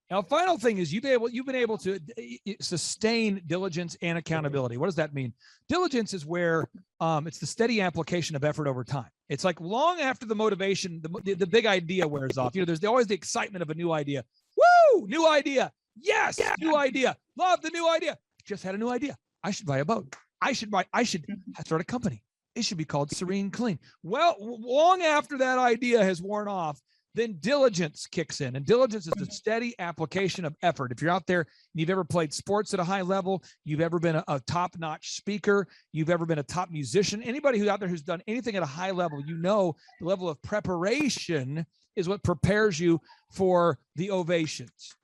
Now, final thing is you've been able to sustain diligence and accountability. What does that mean? Diligence is where it's the steady application of effort over time. It's like long after the motivation, the big idea wears off. There's always the excitement of a new idea. Woo! New idea. Yes, new idea. Love the new idea. Just had a new idea. I should buy a boat. I should start a company. It should be called Serene Clean. Well, long after that idea has worn off, then diligence kicks in. And diligence is the steady application of effort. If you're out there and you've ever played sports at a high level, you've ever been a top-notch speaker, you've ever been a top musician, anybody who's out there who's done anything at a high level, you know the level of preparation is what prepares you for the ovations.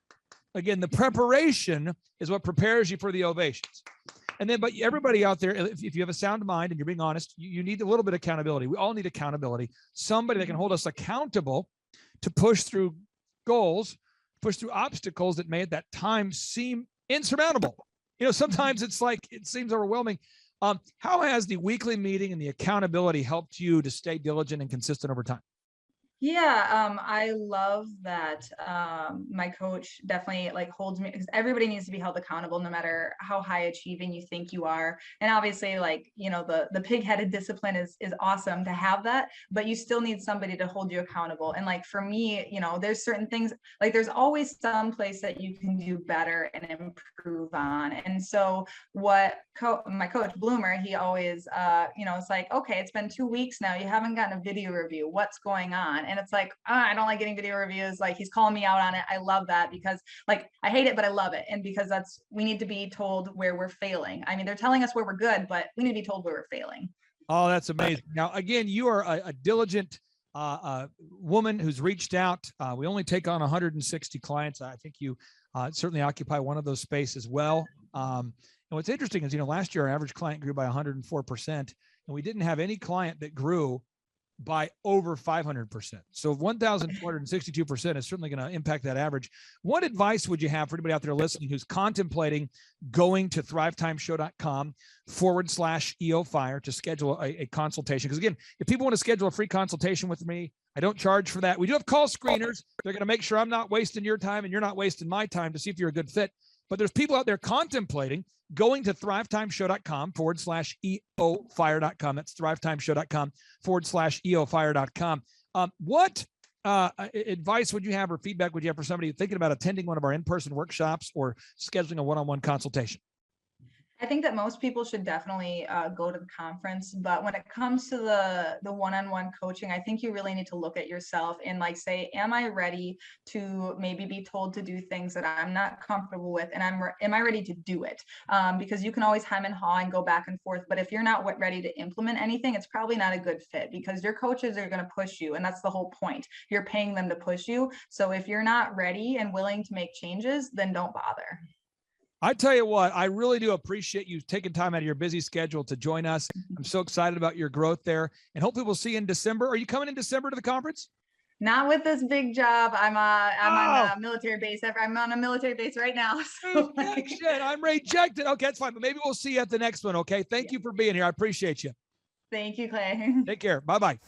Again, the preparation is what prepares you for the ovations. And then, but everybody out there, if you have a sound mind and you're being honest, you need a little bit of accountability. We all need accountability. Somebody that can hold us accountable to push through goals, push through obstacles that may at that time seem insurmountable. You know, sometimes it's like, it seems overwhelming. How has the weekly meeting and the accountability helped you to stay diligent and consistent over time? Yeah, I love that my coach definitely like holds me, because everybody needs to be held accountable no matter how high achieving you think you are. And obviously, like, you know, the pig-headed discipline is awesome to have that, but you still need somebody to hold you accountable. And like for me, you know, there's certain things, like there's always some place that you can do better and improve on. And so what my coach Bloomer, he always you know, it's like, okay, it's been 2 weeks now, you haven't gotten a video review, what's going on? And it's like, I don't like getting video reviews. Like he's calling me out on it. I love that, because like I hate it, but I love it. And because we need to be told where we're failing. I mean, they're telling us where we're good, but we need to be told where we're failing. Oh, that's amazing. Now, again, you are a diligent woman who's reached out. We only take on 160 clients. I think you certainly occupy one of those spaces well. And what's interesting is, you know, last year our average client grew by 104%, and we didn't have any client that grew by over 500%. So 1,462% is certainly going to impact that average. What advice would you have for anybody out there listening who's contemplating going to thrivetimeshow.com/EOFire to schedule a consultation? Because again, if people want to schedule a free consultation with me, I don't charge for that. We do have call screeners. They're going to make sure I'm not wasting your time and you're not wasting my time to see if you're a good fit. But there's people out there contemplating going to thrivetimeshow.com/EOFire.com. That's thrivetimeshow.com/EOFire.com. What advice would you have or feedback would you have for somebody thinking about attending one of our in-person workshops or scheduling a one-on-one consultation? I think that most people should definitely go to the conference, but when it comes to the one-on-one coaching, I think you really need to look at yourself and like say, am I ready to maybe be told to do things that I'm not comfortable with, and am I ready to do it? Because you can always hem and haw and go back and forth, but if you're not ready to implement anything, it's probably not a good fit, because your coaches are going to push you, and that's the whole point. You're paying them to push you. So if you're not ready and willing to make changes, then don't bother. I tell you what, I really do appreciate you taking time out of your busy schedule to join us. I'm so excited about your growth there, and hopefully we'll see you in December. Are you coming in December to the conference? Not with this big job. I'm on a military base. I'm on a military base right now. So I'm rejected. Okay, that's fine. But maybe we'll see you at the next one. Okay. Thank you for being here. I appreciate you. Thank you, Clay. Take care. Bye-bye.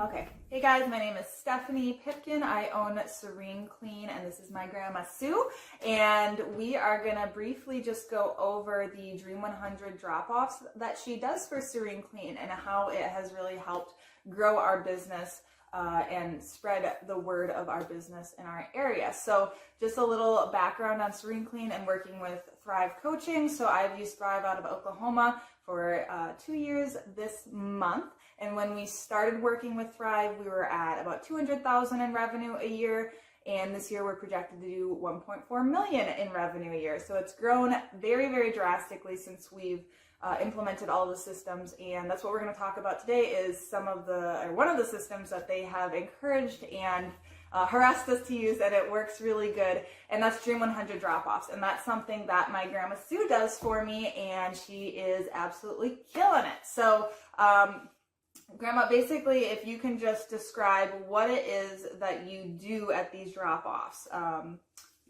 Okay. Hey guys, my name is Stephanie Pipkin. I own Serene Clean, and this is my grandma Sue. And we are gonna briefly just go over the Dream 100 drop-offs that she does for Serene Clean and how it has really helped grow our business and spread the word of our business in our area. So just a little background on Serene Clean and working with Thrive Coaching. So I've used Thrive out of Oklahoma for 2 years this month. And when we started working with Thrive, we were at about $200,000 in revenue a year. And this year we're projected to do $1.4 million in revenue a year. So it's grown very, very drastically since we've implemented all the systems. And that's what we're going to talk about today is one of the systems that they have encouraged and harassed us to use, and it works really good. And that's Dream 100 drop-offs. And that's something that my grandma Sue does for me, and she is absolutely killing it. So, Grandma, basically, if you can just describe what it is that you do at these drop-offs.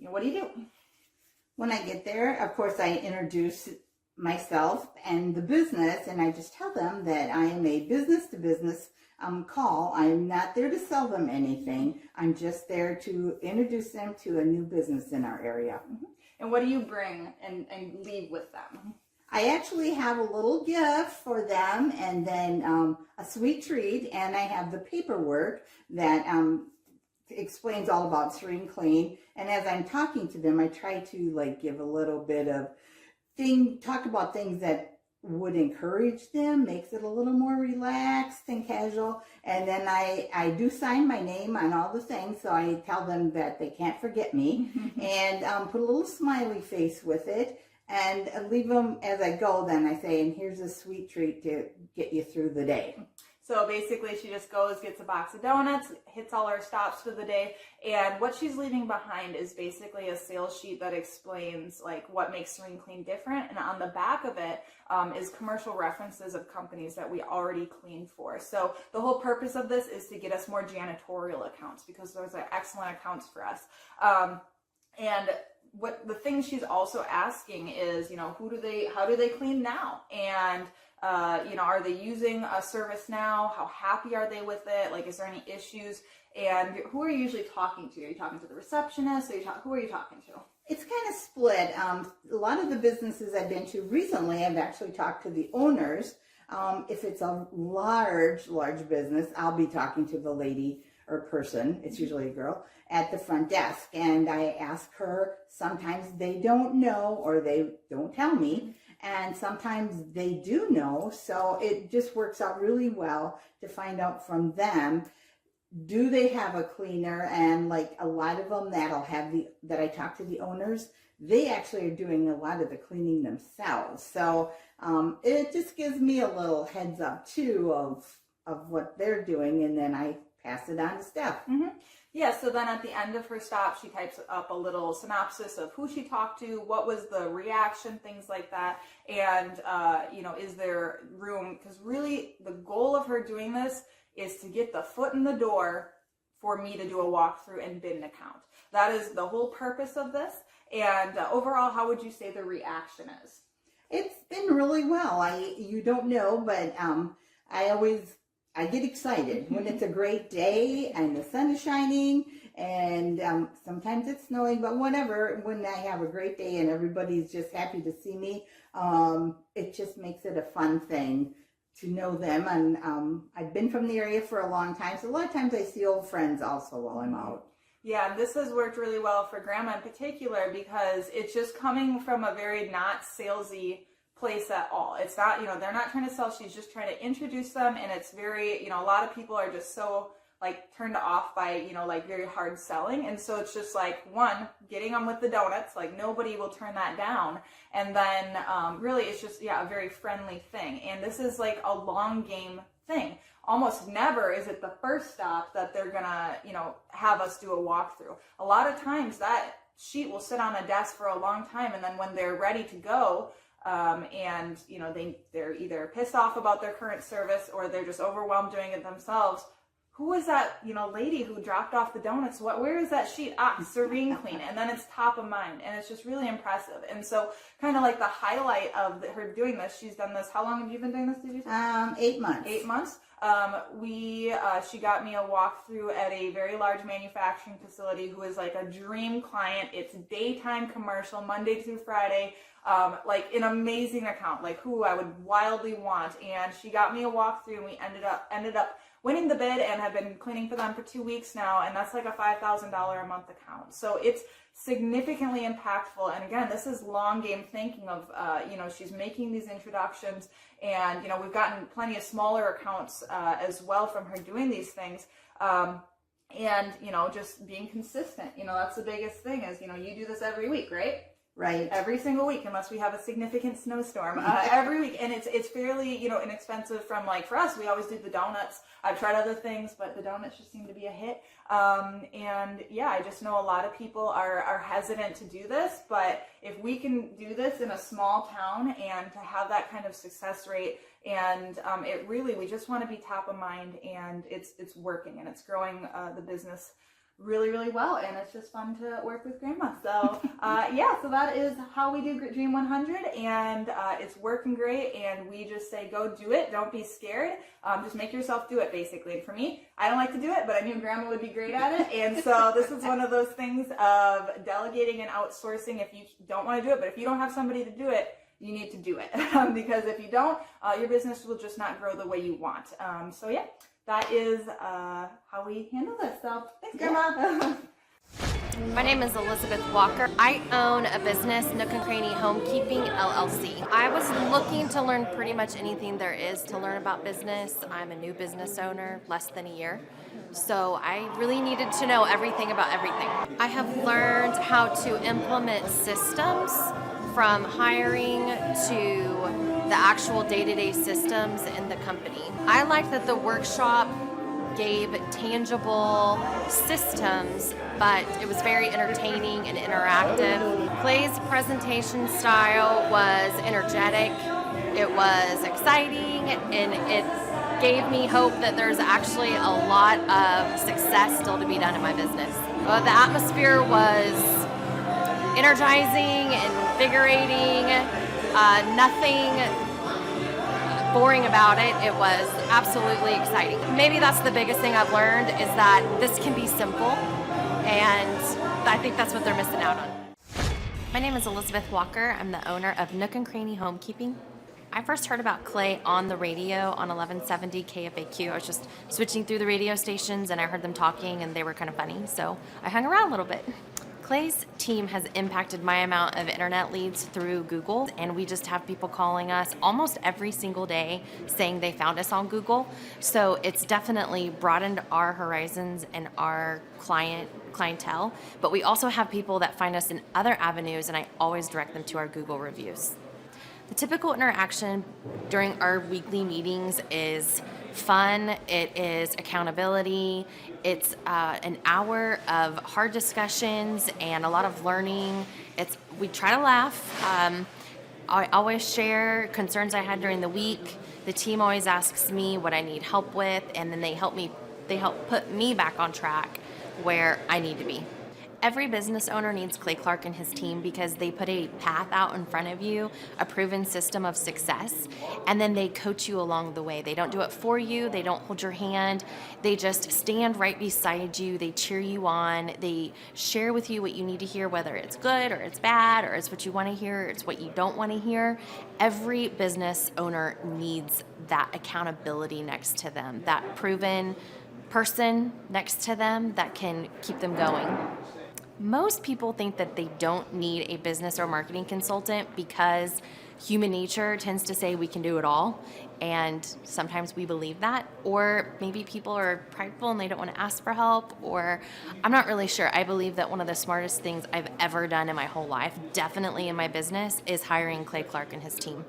What do you do? When I get there, of course, I introduce myself and the business, and I just tell them that I am a business-to-business call. I'm not there to sell them anything. I'm just there to introduce them to a new business in our area. Mm-hmm. And what do you bring and leave with them? I actually have a little gift for them, and then a sweet treat, and I have the paperwork that explains all about Serene Clean. And as I'm talking to them, I try to like give a little bit of talk about things that would encourage them, makes it a little more relaxed and casual. And then I do sign my name on all the things, so I tell them that they can't forget me, and put a little smiley face with it, and leave them as I go. Then I say, and here's a sweet treat to get you through the day. So basically she just goes, gets a box of donuts, hits all her stops for the day, and what she's leaving behind is basically a sales sheet that explains like what makes Serene Clean different, and on the back of it is commercial references of companies that we already cleaned for. So the whole purpose of this is to get us more janitorial accounts, because those are excellent accounts for us. And what the thing she's also asking is, how do they clean now? And are they using a service now? How happy are they with it? Like, is there any issues? And who are you usually talking to? Are you talking to the receptionist? Who are you talking to? It's kind of split. A lot of the businesses I've been to recently, I've actually talked to the owners. If it's a large business, I'll be talking to the lady or person, it's usually a girl, at the front desk. And I ask her, sometimes they don't know or they don't tell me. And sometimes they do know, so it just works out really well to find out from them, do they have a cleaner? And like a lot of them that I talk to the owners, they actually are doing a lot of the cleaning themselves. So it just gives me a little heads up too of what they're doing, and then I pass it on to Steph. Mm-hmm. Yeah, so then at the end of her stop, she types up a little synopsis of who she talked to, what was the reaction, things like that, and, is there room? Because really, the goal of her doing this is to get the foot in the door for me to do a walkthrough and bid an account. That is the whole purpose of this. And overall, how would you say the reaction is? It's been really well. You don't know, but I get excited when it's a great day and the sun is shining, and sometimes it's snowing, but whatever, when I have a great day and everybody's just happy to see me, it just makes it a fun thing to know them. And I've been from the area for a long time, so a lot of times I see old friends also while I'm out. Yeah, this has worked really well for Grandma in particular, because it's just coming from a very not salesy place at all. It's not, they're not trying to sell. She's just trying to introduce them, and it's very, a lot of people are just so like turned off by, very hard selling. And so it's just like, one, getting them with the donuts, like nobody will turn that down. And then really it's just, a very friendly thing. And this is like a long game thing. Almost never is it the first stop that they're gonna, have us do a walkthrough. A lot of times that sheet will sit on a desk for a long time, and then when they're ready to go, they're either pissed off about their current service or they're just overwhelmed doing it themselves. Who was that, lady who dropped off the donuts? Where is that sheet? Serene Clean. And then it's top of mind, and it's just really impressive. And so kind of like the highlight of her doing this, she's done this. How long have you been doing this, did you say? 8 months. 8 months. She got me a walkthrough at a very large manufacturing facility who is like a dream client. It's daytime commercial, Monday through Friday. Like an amazing account, like who I would wildly want. And she got me a walkthrough, and we ended up winning the bid, and have been cleaning for them for 2 weeks now. And that's like a $5,000 a month account. So it's significantly impactful. And again, this is long game thinking of, she's making these introductions, and, we've gotten plenty of smaller accounts, as well from her doing these things. And, just being consistent, that's the biggest thing is, you do this every week, right? Right. Every single week, unless we have a significant snowstorm, every week. And it's fairly, inexpensive from, like, for us, we always do the donuts. I've tried other things, but the donuts just seem to be a hit. I just know a lot of people are hesitant to do this, but if we can do this in a small town and to have that kind of success rate, and we just want to be top of mind, and it's working, and it's growing the business really, really well, and it's just fun to work with Grandma. So so that is how we do Dream 100, and it's working great, and we just say go do it, don't be scared, just make yourself do it, basically. And for me, I don't like to do it, but I knew Grandma would be great at it, and so this is one of those things of delegating and outsourcing if you don't want to do it. But if you don't have somebody to do it, you need to do it, because if you don't, your business will just not grow the way you want. That is how we handle this. So thanks, Grandma. My name is Elizabeth Walker. I own a business, Nook and Cranny Homekeeping LLC. I was looking to learn pretty much anything there is to learn about business. I'm a new business owner, less than a year. So I really needed to know everything about everything. I have learned how to implement systems from hiring to the actual day-to-day systems in the company. I like that the workshop gave tangible systems, but it was very entertaining and interactive. Clay's presentation style was energetic, it was exciting, and it gave me hope that there's actually a lot of success still to be done in my business. The atmosphere was energizing, invigorating, nothing boring about it. It was absolutely exciting. Maybe that's the biggest thing I've learned is that this can be simple, and I think that's what they're missing out on. My name is Elizabeth Walker. I'm the owner of Nook and Cranny Homekeeping. I first heard about Clay on the radio on 1170 KFAQ. I was just switching through the radio stations and I heard them talking and they were kind of funny, so I hung around a little bit. Clay's team has impacted my amount of internet leads through Google, and we just have people calling us almost every single day saying they found us on Google. So it's definitely broadened our horizons and our clientele, but we also have people that find us in other avenues, and I always direct them to our Google reviews. The typical interaction during our weekly meetings is fun, it is accountability, it's an hour of hard discussions and a lot of learning. We try to laugh. I always share concerns I had during the week. The team always asks me what I need help with, and then they help put me back on track where I need to be. Every business owner needs Clay Clark and his team because they put a path out in front of you, a proven system of success, and then they coach you along the way. They don't do it for you. They don't hold your hand. They just stand right beside you. They cheer you on. They share with you what you need to hear, whether it's good or it's bad or it's what you want to hear or it's what you don't want to hear. Every business owner needs that accountability next to them, that proven person next to them that can keep them going. Most people think that they don't need a business or marketing consultant because human nature tends to say we can do it all, and sometimes we believe that, or maybe people are prideful and they don't want to ask for help, or I'm not really sure. I believe that one of the smartest things I've ever done in my whole life, definitely in my business, is hiring Clay Clark and his team.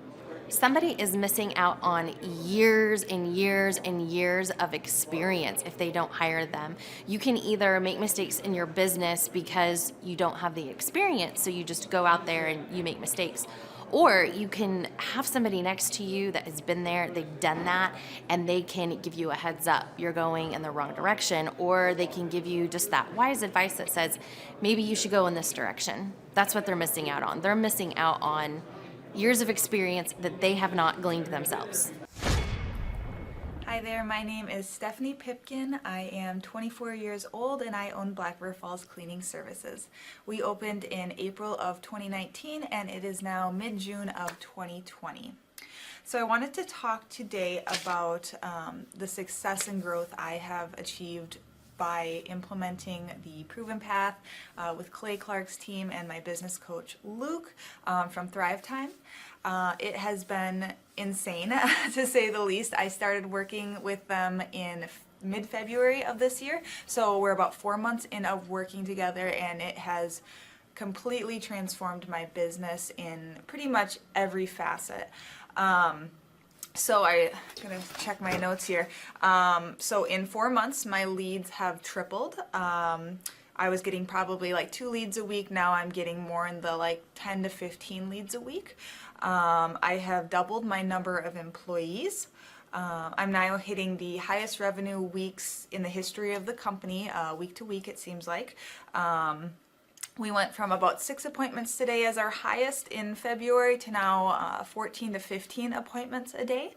Somebody is missing out on years and years and years of experience if they don't hire them. You can either make mistakes in your business because you don't have the experience, so you just go out there and you make mistakes. Or you can have somebody next to you that has been there, they've done that, and they can give you a heads up, you're going in the wrong direction, or they can give you just that wise advice that says, maybe you should go in this direction. That's what they're missing out on. They're missing out on years of experience that they have not gleaned themselves. Hi there, my name is Stephanie Pipkin. I am 24 years old and I own Black River Falls Cleaning Services. We opened in April of 2019 and it is now mid-June of 2020. So I wanted to talk today about the success and growth I have achieved by implementing the Proven Path with Clay Clark's team and my business coach Luke from Thrivetime. It has been insane to say the least. I started working with them in mid-February of this year, so we're about 4 months in of working together, and it has completely transformed my business in pretty much every facet. So I'm gonna check my notes here. So in 4 months, my leads have tripled. I was getting probably like 2 leads a week. Now I'm getting more in the like 10 to 15 leads a week. I have doubled my number of employees. I'm now hitting the highest revenue weeks in the history of the company, week to week it seems like. We went from about 6 appointments today as our highest in February to now 14 to 15 appointments a day.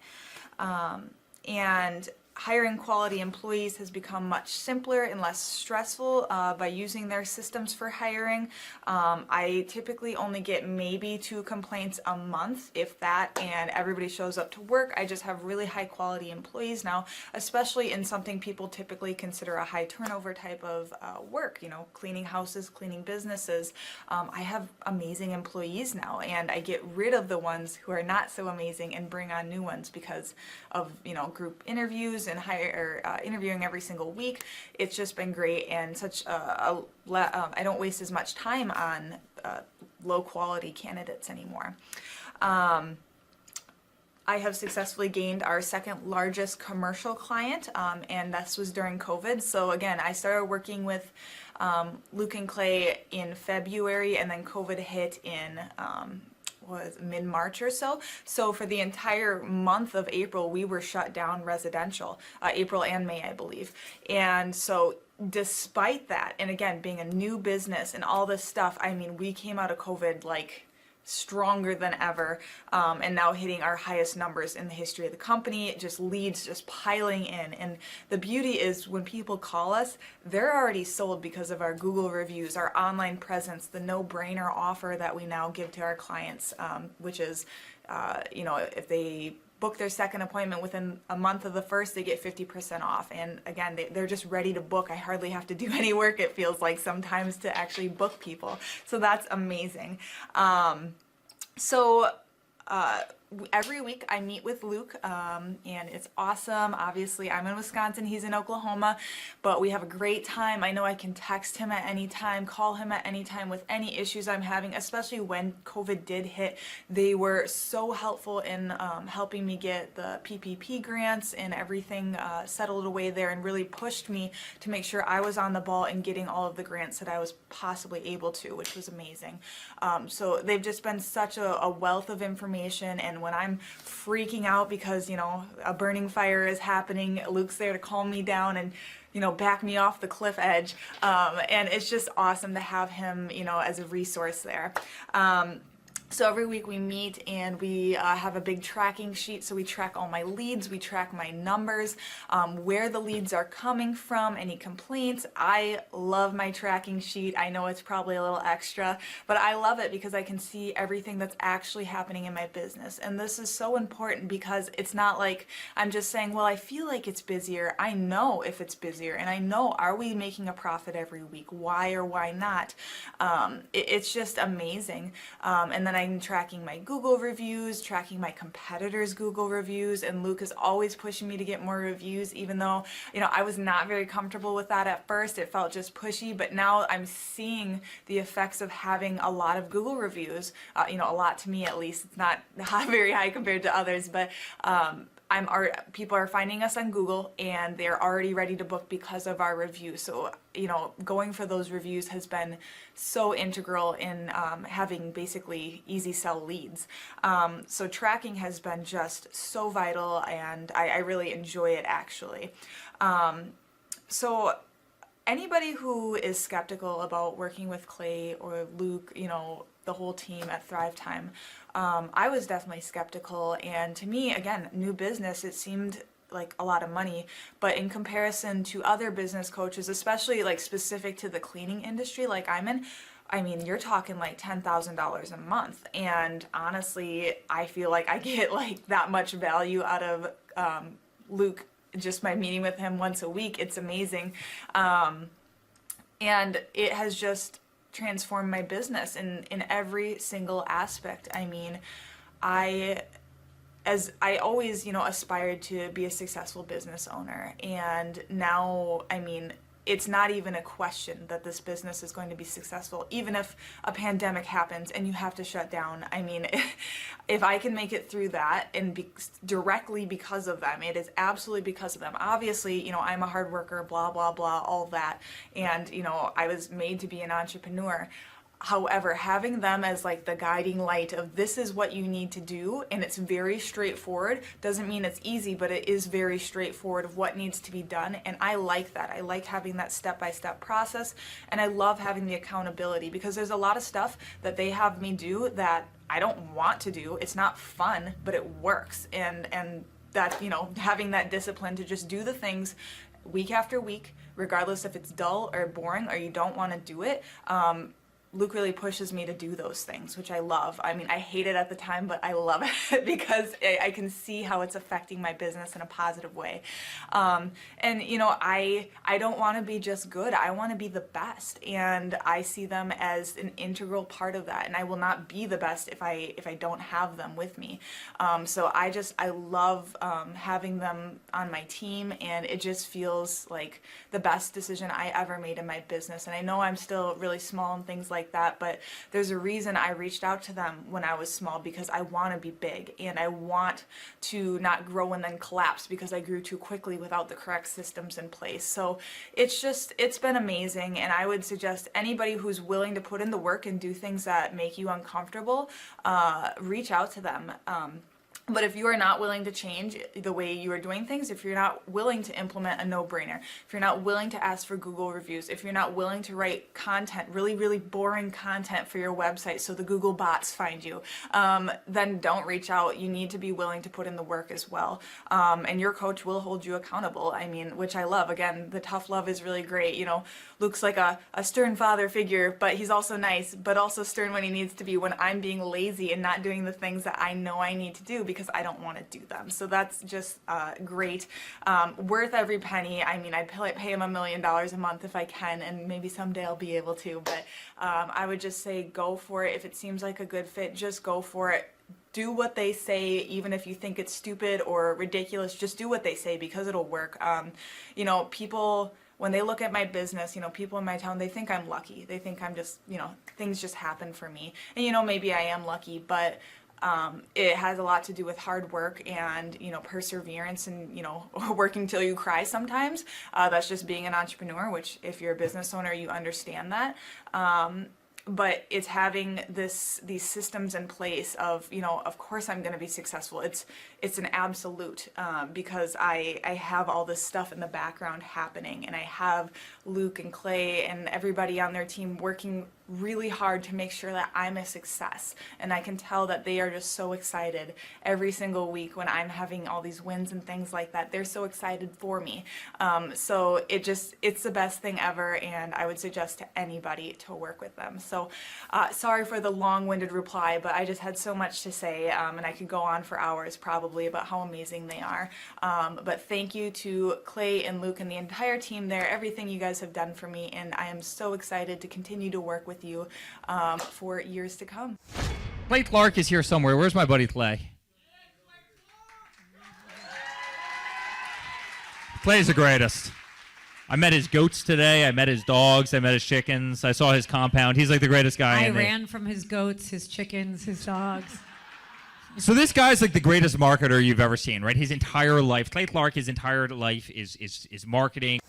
And hiring quality employees has become much simpler and less stressful by using their systems for hiring. I typically only get maybe 2 complaints a month, if that, and everybody shows up to work. I just have really high quality employees now, especially in something people typically consider a high turnover type of work, you know, cleaning houses, cleaning businesses. I have amazing employees now, and I get rid of the ones who are not so amazing and bring on new ones because of, you know, group interviews and interviewing every single week. It's just been great, and such I don't waste as much time on low quality candidates anymore. I have successfully gained our second largest commercial client, and this was during COVID. So again, I started working with Luke and Clay in February, and then COVID hit in was mid-March or so. So for the entire month of April, we were shut down residential, April and May, I believe. And so despite that, and again, being a new business and all this stuff, I mean, we came out of COVID like stronger than ever, and now hitting our highest numbers in the history of the company. Just leads just piling in, and the beauty is when people call us, they're already sold because of our Google reviews, our online presence, the no-brainer offer that we now give to our clients, which is, you know, if they book their second appointment within a month of the first, they get 50% off. And again, they're just ready to book. I hardly have to do any work, it feels like sometimes, to actually book people. So that's amazing. Every week I meet with Luke, and it's awesome. Obviously, I'm in Wisconsin, he's in Oklahoma, but we have a great time. I know I can text him at any time, call him at any time with any issues I'm having, especially when COVID did hit. They were so helpful in helping me get the PPP grants and everything settled away there, and really pushed me to make sure I was on the ball and getting all of the grants that I was possibly able to, which was amazing. So they've just been such a wealth of information, and when I'm freaking out because, you know, a burning fire is happening, Luke's there to calm me down and, you know, back me off the cliff edge. And it's just awesome to have him, you know, as a resource there. So every week we meet and we have a big tracking sheet. So we track all my leads, we track my numbers, where the leads are coming from, any complaints. I love my tracking sheet. I know it's probably a little extra, but I love it because I can see everything that's actually happening in my business. And this is so important because it's not like I'm just saying, well, I feel like it's busier. I know if it's busier, and I know, are we making a profit every week? Why or why not? It's just amazing. And then I'm tracking my Google reviews, tracking my competitors' Google reviews, and Luke is always pushing me to get more reviews, even though, you know, I was not very comfortable with that at first. It felt just pushy, but now I'm seeing the effects of having a lot of Google reviews, you know, a lot to me at least. It's not very high compared to others, but people are finding us on Google and they're already ready to book because of our reviews. So, you know, going for those reviews has been so integral in having basically easy sell leads. So tracking has been just so vital, and I really enjoy it, actually. So anybody who is skeptical about working with Clay or Luke, you know, the whole team at Thrivetime, I was definitely skeptical, and to me, again, new business, it seemed like a lot of money, but in comparison to other business coaches, especially like specific to the cleaning industry like I'm in, I mean, you're talking like $10,000 a month, and honestly, I feel like I get like that much value out of Luke just by meeting with him once a week. It's amazing, and it has just transformed my business in every single aspect. I mean, as I always, you know, aspired to be a successful business owner, and now, I mean, it's not even a question that this business is going to be successful, even if a pandemic happens and you have to shut down. I mean, if I can make it through that and directly because of them, it is absolutely because of them. Obviously, you know, I'm a hard worker, blah, blah, blah, all that. And, you know, I was made to be an entrepreneur. However, having them as like the guiding light of this is what you need to do, and it's very straightforward, doesn't mean it's easy, but it is very straightforward of what needs to be done. And I like that. I like having that step-by-step process, and I love having the accountability, because there's a lot of stuff that they have me do that I don't want to do. It's not fun, but it works. And that, having that discipline to just do the things week after week, regardless if it's dull or boring or you don't want to do it. Luke really pushes me to do those things, which I love. I mean, I hate it at the time, but I love it because I can see how it's affecting my business in a positive way. And I don't want to be just good. I want to be the best, and I see them as an integral part of that. And I will not be the best if I don't have them with me. So I love having them on my team, and it just feels like the best decision I ever made in my business. And I know I'm still really small and things like that, but there's a reason I reached out to them when I was small, because I want to be big and I want to not grow and then collapse because I grew too quickly without the correct systems in place. So it's been amazing, and I would suggest anybody who's willing to put in the work and do things that make you uncomfortable, reach out to them. But if you are not willing to change the way you are doing things, if you're not willing to implement a no-brainer, if you're not willing to ask for Google reviews, if you're not willing to write content, really, really boring content for your website so the Google bots find you, then don't reach out. You need to be willing to put in the work as well. And your coach will hold you accountable. I mean, which I love. Again, the tough love is really great. Luke's like a stern father figure, but he's also nice, but also stern when he needs to be, when I'm being lazy and not doing the things that I know I need to do because I don't want to do them. So that's just great. Worth every penny. I mean, I'd pay him $1 million a month if I can, and maybe someday I'll be able to, but I would just say go for it. If it seems like a good fit, just go for it. Do what they say, even if you think it's stupid or ridiculous, just do what they say because it'll work. People, when they look at my business, people in my town, they think I'm lucky. They think I'm just, things just happen for me. And, maybe I am lucky, but it has a lot to do with hard work and, perseverance and, working till you cry sometimes. That's just being an entrepreneur, which if you're a business owner, you understand that. But it's having these systems in place of, of course I'm going to be successful. It's an absolute, because I have all this stuff in the background happening, and I have Luke and Clay and everybody on their team working really hard to make sure that I'm a success. And I can tell that they are just so excited every single week when I'm having all these wins and things like that. They're so excited for me. So it's the best thing ever, and I would suggest to anybody to work with them. So sorry for the long-winded reply, but I just had so much to say, and I could go on for hours probably about how amazing they are. But thank you to Clay and Luke and the entire team there, everything you guys have done for me, and I am so excited to continue to work with you for years to come. Clay Clark is here somewhere. Where's my buddy Clay? Clay's the greatest. I met his goats today. I met his dogs. I met his chickens. I saw his compound. He's like the greatest guy. I ran from his goats, his chickens, his dogs. So this guy's like the greatest marketer you've ever seen, right? His entire life, Clay Clark, his entire life is marketing.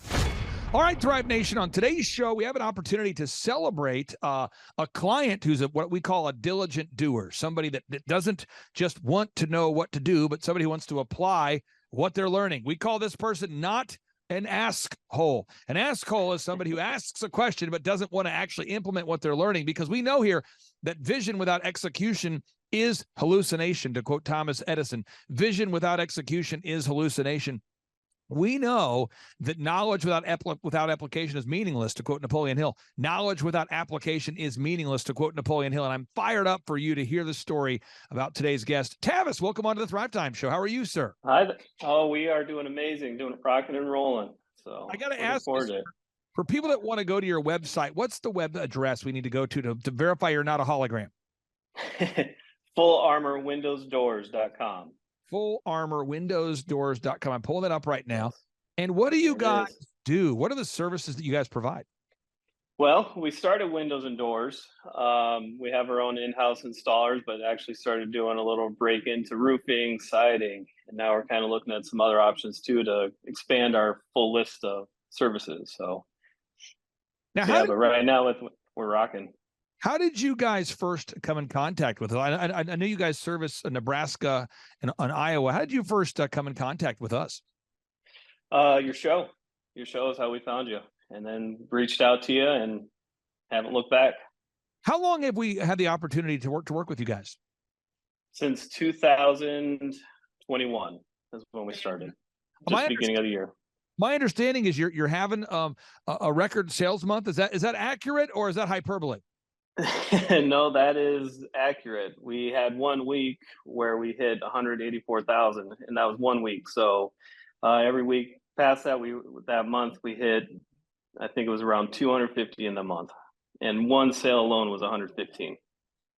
All right, Thrive Nation, on today's show, we have an opportunity to celebrate a client who's what we call a diligent doer, somebody that doesn't just want to know what to do, but somebody who wants to apply what they're learning. We call this person not an ask hole. An ask hole is somebody who asks a question but doesn't want to actually implement what they're learning, because we know here that vision without execution is hallucination, to quote Thomas Edison. Vision without execution is hallucination. We know that knowledge without application is meaningless, to quote Napoleon Hill. Knowledge without application is meaningless, to quote Napoleon Hill. And I'm fired up for you to hear the story about today's guest. Tavis, welcome on to the Thrivetime Show. How are you, sir? Hi. Oh, we are doing amazing, doing it rocking and rolling. So I got to ask you, for people that want to go to your website, what's the web address we need to go to verify you're not a hologram? FullArmorWindowsDoors.com. FullArmorWindowsDoors.com. I'm pulling that up right now. And what do you guys do? What are the services that you guys provide? Well, we started windows and doors. We have our own in-house installers, but actually started doing a little break into roofing, siding, and now we're kind of looking at some other options too to expand our full list of services. So, now, yeah, but right now we're rocking. How did you guys first come in contact with us? I know you guys service Nebraska and Iowa. How did you first come in contact with us? Your show is how we found you, and then reached out to you and haven't looked back. How long have we had the opportunity to work with you guys? Since 2021. is when we started, My just beginning of the year. My understanding is you're having a record sales month. Is that accurate, or is that hyperbole? No, that is accurate. We had 1 week where we hit 184,000, and that was 1 week. So every week past that, that month we hit, I think it was around 250 in the month, and one sale alone was 115.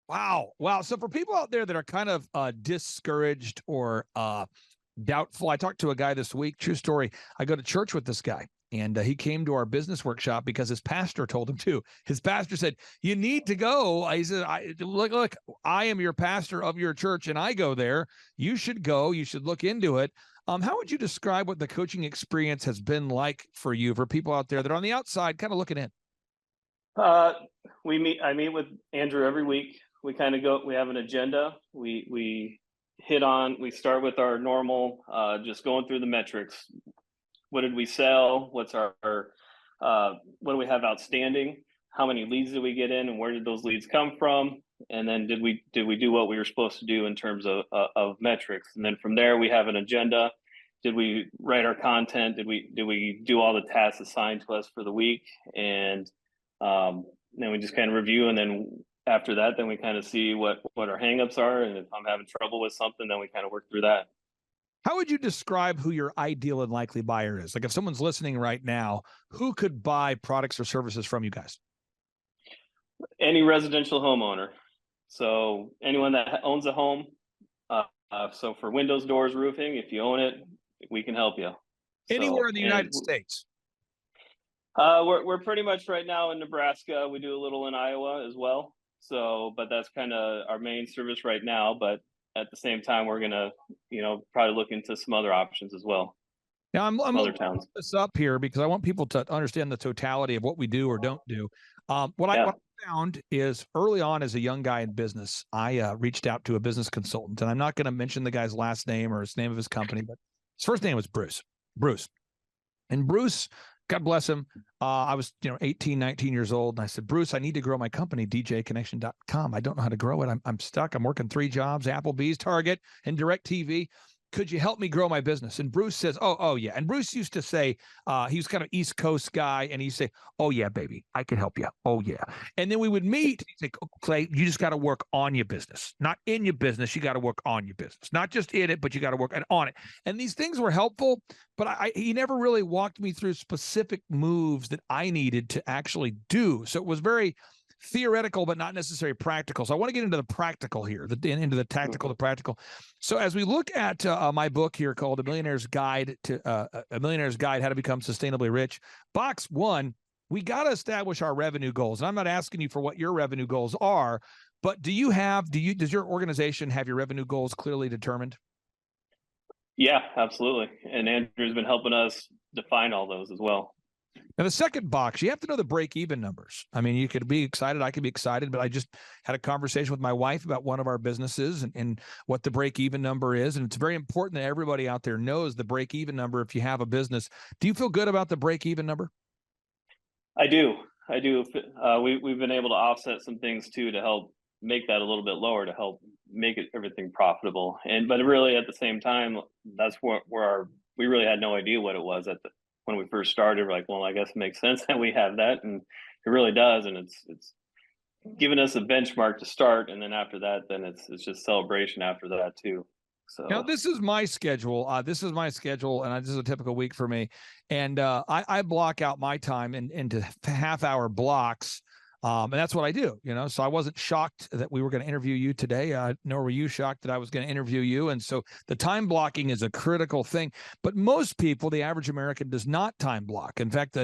Wow. So for people out there that are kind of discouraged or doubtful, I talked to a guy this week. True story. I go to church with this guy. And he came to our business workshop because his pastor told him to. His pastor said, "You need to go." He said, look, I am your pastor of your church, and I go there. You should go. You should look into it. How would you describe what the coaching experience has been like for you, for people out there that are on the outside kind of looking in? I meet with Andrew every week. We kind of go, we have an agenda. We start with our normal, just going through the metrics. What did we sell? What's our what do we have outstanding? How many leads did we get in, and where did those leads come from? And then did we do what we were supposed to do in terms of metrics? And then from there, we have an agenda. Did we write our content? Did we do all the tasks assigned to us for the week? And then we just kind of review, and then after that, then we kind of see what our hangups are, and if I'm having trouble with something, then we kind of work through that. How would you describe who your ideal and likely buyer is? Like if someone's listening right now, who could buy products or services from you guys? Any residential homeowner. So anyone that owns a home. So for windows, doors, roofing, if you own it, we can help you. Anywhere in the United States? We're pretty much right now in Nebraska. We do a little in Iowa as well. So, but that's kind of our main service right now. But at the same time, we're gonna, probably look into some other options as well. Now I'm other looking towns. this up here because I want people to understand the totality of what we do or don't do. What I found is early on as a young guy in business, I reached out to a business consultant, and I'm not going to mention the guy's last name or his name of his company, but his first name was Bruce. And Bruce, God bless him. I was, 18, 19 years old. And I said, Bruce, I need to grow my company, djconnection.com. I don't know how to grow it. I'm stuck. I'm working 3 jobs, Applebee's, Target, and DirecTV. Could you help me grow my business? And Bruce says, oh yeah. And Bruce used to say, he was kind of East Coast guy. And he'd say, oh yeah, baby, I can help you. Oh yeah. And then we would meet. He'd say, Clay, you just got to work on your business, not in your business. You got to work on your business, not just in it, but you got to work on it. And these things were helpful, but he never really walked me through specific moves that I needed to actually do. So it was very theoretical, but not necessarily practical. So I want to get into the practical here, into the tactical, the practical. So as we look at my book here called A Millionaire's Guide How to Become Sustainably Rich, box 1, we got to establish our revenue goals. And I'm not asking you for what your revenue goals are, but does your organization have your revenue goals clearly determined? Yeah, absolutely. And Andrew's been helping us define all those as well. Now, the second box, you have to know the break-even numbers. I mean, you could be excited. I could be excited, but I just had a conversation with my wife about one of our businesses and what the break-even number is. And it's very important that everybody out there knows the break-even number if you have a business. Do you feel good about the break-even number? I do. We've been able to offset some things too to help make that a little bit lower, to help make everything profitable. But really at the same time, that's where we really had no idea what it was when we first started. We're like, well, I guess it makes sense that we have that, and it really does. And it's given us a benchmark to start, and then after that, then it's just celebration after that too. So now this is my schedule. And this is a typical week for me. And I block out my time into half-hour blocks. And that's what I do, so I wasn't shocked that we were going to interview you today, nor were you shocked that I was going to interview you. And so the time blocking is a critical thing. But most people, the average American, does not time block. In fact,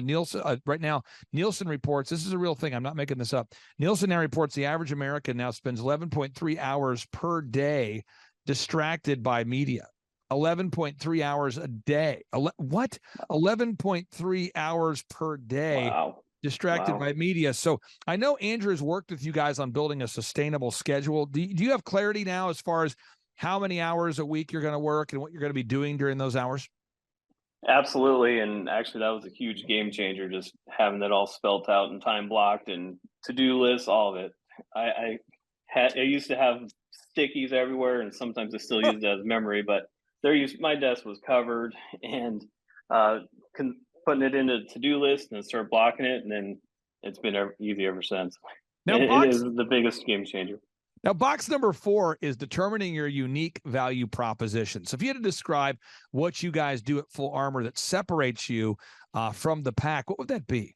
right now, Nielsen reports, this is a real thing, I'm not making this up. Nielsen now reports the average American now spends 11.3 hours per day distracted by media. 11.3 hours a day. What? 11.3 hours per day. Wow. Distracted by media. So I know Andrew has worked with you guys on building a sustainable schedule. Do you have clarity now as far as how many hours a week you're going to work and what you're going to be doing during those hours? Absolutely. And actually, that was a huge game changer, just having that all spelt out and time blocked and to-do lists, all of it. I used to have stickies everywhere, and sometimes I still use it as memory, but my desk was covered, and putting it into to-do list and start blocking it, and then it's been easy ever since. Now, It is the biggest game changer. Now, box number 4 is determining your unique value proposition. So if you had to describe what you guys do at Full Armor that separates you from the pack, what would that be?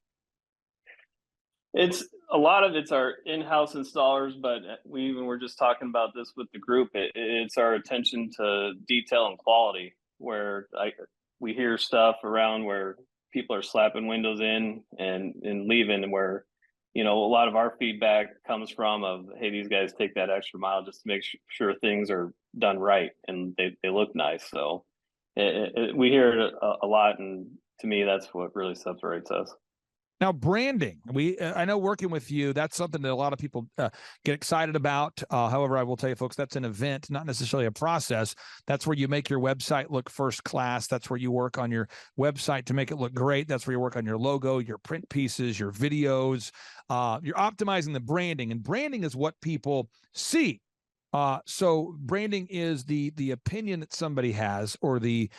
It's a lot of it's our in-house installers, but we even were just talking about this with the group. It's our attention to detail and quality, where we hear stuff around where people are slapping windows in and leaving, and where, you know, a lot of our feedback comes from of, hey, these guys take that extra mile just to make sure things are done right and they look nice. So we hear it a lot, and to me, that's what really separates us. Now, branding. I know working with you, that's something that a lot of people get excited about. However, I will tell you, folks, that's an event, not necessarily a process. That's where you make your website look first class. That's where you work on your website to make it look great. That's where you work on your logo, your print pieces, your videos. You're optimizing the branding, and branding is what people see. So branding is the opinion that somebody has, or the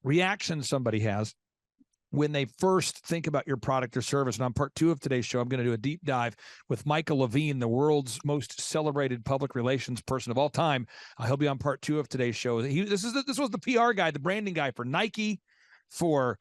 reaction somebody has when they first think about your product or service. And on part 2 of today's show, I'm going to do a deep dive with Michael Levine, the world's most celebrated public relations person of all time. He'll be on part 2 of today's show. This was the PR guy, the branding guy for Nike, for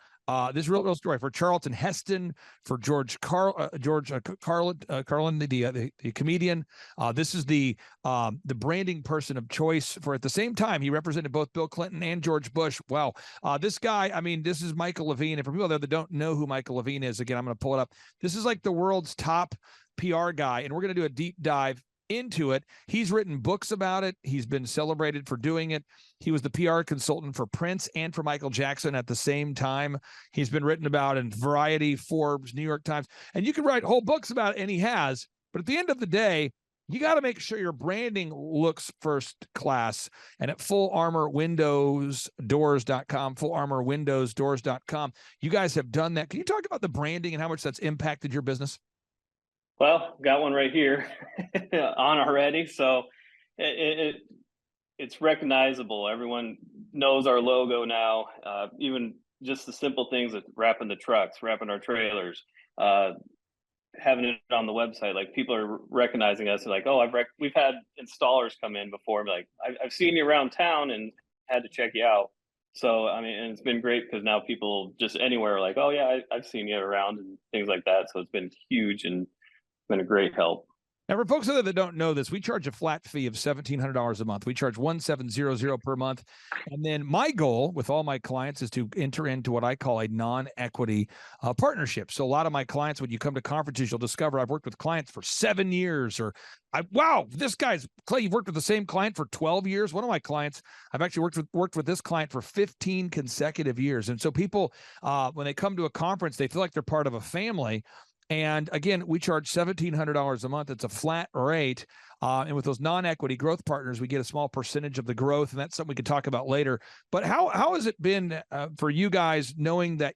this real story, for Charlton Heston, for George Carlin, the comedian. This is the branding person of choice for, at the same time, he represented both Bill Clinton and George Bush. Wow. This guy, I mean, this is Michael Levine. And for people there that don't know who Michael Levine is, again, I'm going to pull it up. This is like the world's top PR guy, and we're going to do a deep dive into it. He's written books about it. He's been celebrated for doing it. He was the PR consultant for Prince and for Michael Jackson at the same time. He's been written about in Variety, Forbes, New York Times, and you can write whole books about it, and he has. But at the end of the day, you got to make sure your branding looks first class. And at fullarmorwindowsdoors.com, fullarmorwindowsdoors.com, you guys have done that. Can you talk about the branding and how much that's impacted your business? Well, got one right here on already. So it's recognizable. Everyone knows our logo now. Even just the simple things of wrapping the trucks, wrapping our trailers, having it on the website. Like, people are recognizing us. Like, oh, we've had installers come in before. Like, I've seen you around town and had to check you out. So, I mean, and it's been great because now people just anywhere are like, oh yeah, I've seen you around and things like that. So it's been huge and been a great help. Now, for folks that don't know this, we charge a flat fee of $1,700 a month. We charge $1,700 per month. And then my goal with all my clients is to enter into what I call a non-equity partnership. So a lot of my clients, when you come to conferences, you'll discover I've worked with clients for 7 years, or wow, this guy's, Clay, you've worked with the same client for 12 years. One of my clients, I've actually worked with this client for 15 consecutive years. And so people, when they come to a conference, they feel like they're part of a family. And again, we charge $1,700 a month. It's a flat rate. And with those non-equity growth partners, we get a small percentage of the growth. And that's something we could talk about later. But how has it been for you guys, knowing that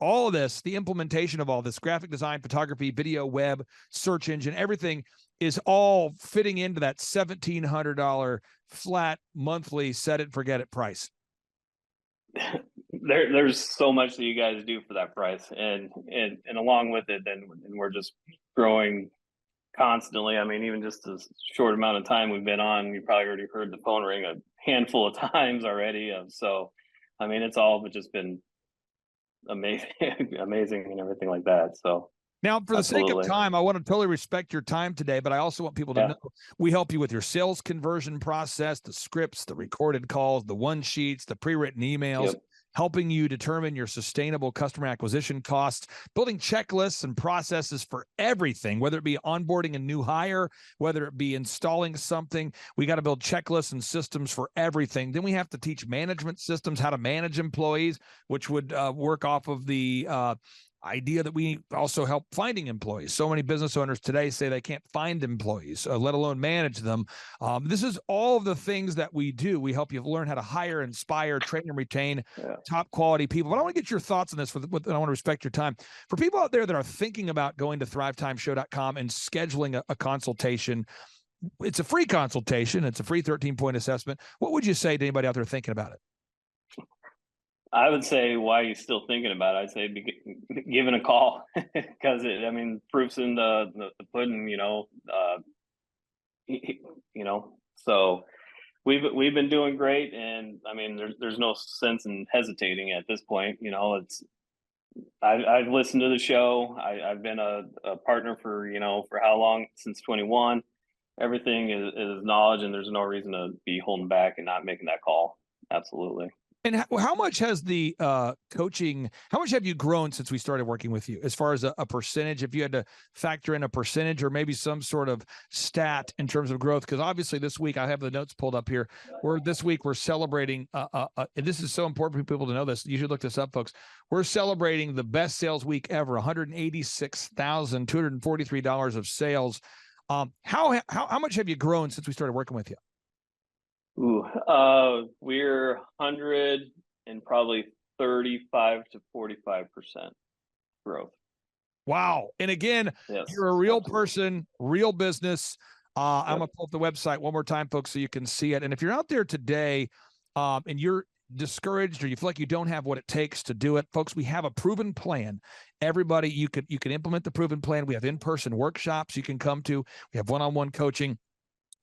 all of this, the implementation of all this, graphic design, photography, video, web, search engine, everything is all fitting into that $1,700 flat monthly set it, forget it price? There's so much that you guys do for that price, and along with it, then we're just growing constantly. I mean, even just a short amount of time we've been on, you probably already heard the phone ring a handful of times already. So, I mean, it's all just been amazing, amazing, and everything like that. So. Now, for the sake of time, I want to totally respect your time today, but I also want people to know we help you with your sales conversion process, the scripts, the recorded calls, the one sheets, the pre-written emails, helping you determine your sustainable customer acquisition costs, building checklists and processes for everything, whether it be onboarding a new hire, whether it be installing something. We got to build checklists and systems for everything. Then we have to teach management systems, how to manage employees, which would work off of the idea that we also help finding employees. So many business owners today say they can't find employees, let alone manage them. This is all of the things that we do. We help you learn how to hire, inspire, train, and retain top quality people. But I want to get your thoughts on this, and I want to respect your time. For people out there that are thinking about going to thrivetimeshow.com and scheduling a consultation, it's a free consultation. It's a free 13-point assessment. What would you say to anybody out there thinking about it? I would say, why are you still thinking about it? I'd say giving a call, because proof's in the pudding, so we've been doing great, and there's no sense in hesitating at this point. I've listened to the show. I've been a partner for how long? Since 21. Everything is knowledge, and there's no reason to be holding back and not making that call. Absolutely. And how much has the coaching, how much have you grown since we started working with you, as far as a percentage, if you had to factor in a percentage or maybe some sort of stat in terms of growth? Because obviously this week, I have the notes pulled up here, this week we're celebrating, and this is so important for people to know this. You should look this up, folks. We're celebrating the best sales week ever, $186,243 of sales. How much have you grown since we started working with you? We're 100 and probably 35 to 45% growth. Wow. And again, yes, you're a real person, real business. I'm going to pull up the website one more time, folks, so you can see it. And if you're out there today and you're discouraged or you feel like you don't have what it takes to do it, folks, we have a proven plan. Everybody, you can implement the proven plan. We have in-person workshops you can come to. We have one-on-one coaching.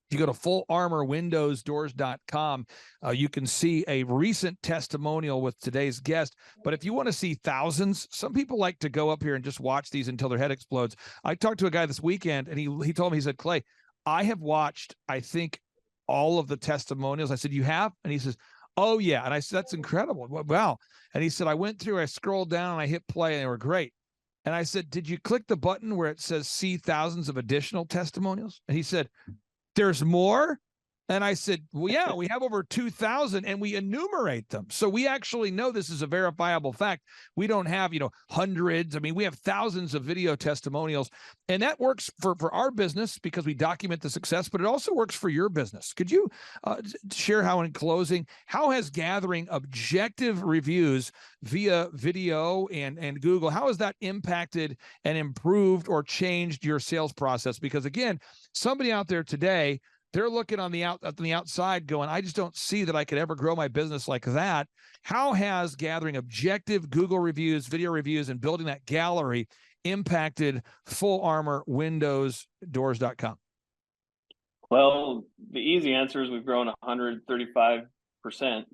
If you go to fullarmorwindowsdoors.com, you can see a recent testimonial with today's guest. But if you want to see thousands, some people like to go up here and just watch these until their head explodes. I talked to a guy this weekend, and he told me, he said, Clay, I have watched, I think, all of the testimonials. I said, you have? And he says, oh, yeah. And I said, that's incredible. Wow. And he said, I went through, I scrolled down, and I hit play, and they were great. And I said, did you click the button where it says see thousands of additional testimonials? And he said, there's more? And I said, well, yeah, we have over 2,000 and we enumerate them. So we actually know this is a verifiable fact. We don't have, hundreds. We have thousands of video testimonials, and that works for our business because we document the success, but it also works for your business. Could you share how, in closing, how has gathering objective reviews via video and Google, how has that impacted and improved or changed your sales process? Because again, somebody out there today, they're looking on the outside going, I just don't see that I could ever grow my business like that. How has gathering objective Google reviews, video reviews, and building that gallery impacted fullarmorwindowsdoors.com? Well, the easy answer is we've grown 135%.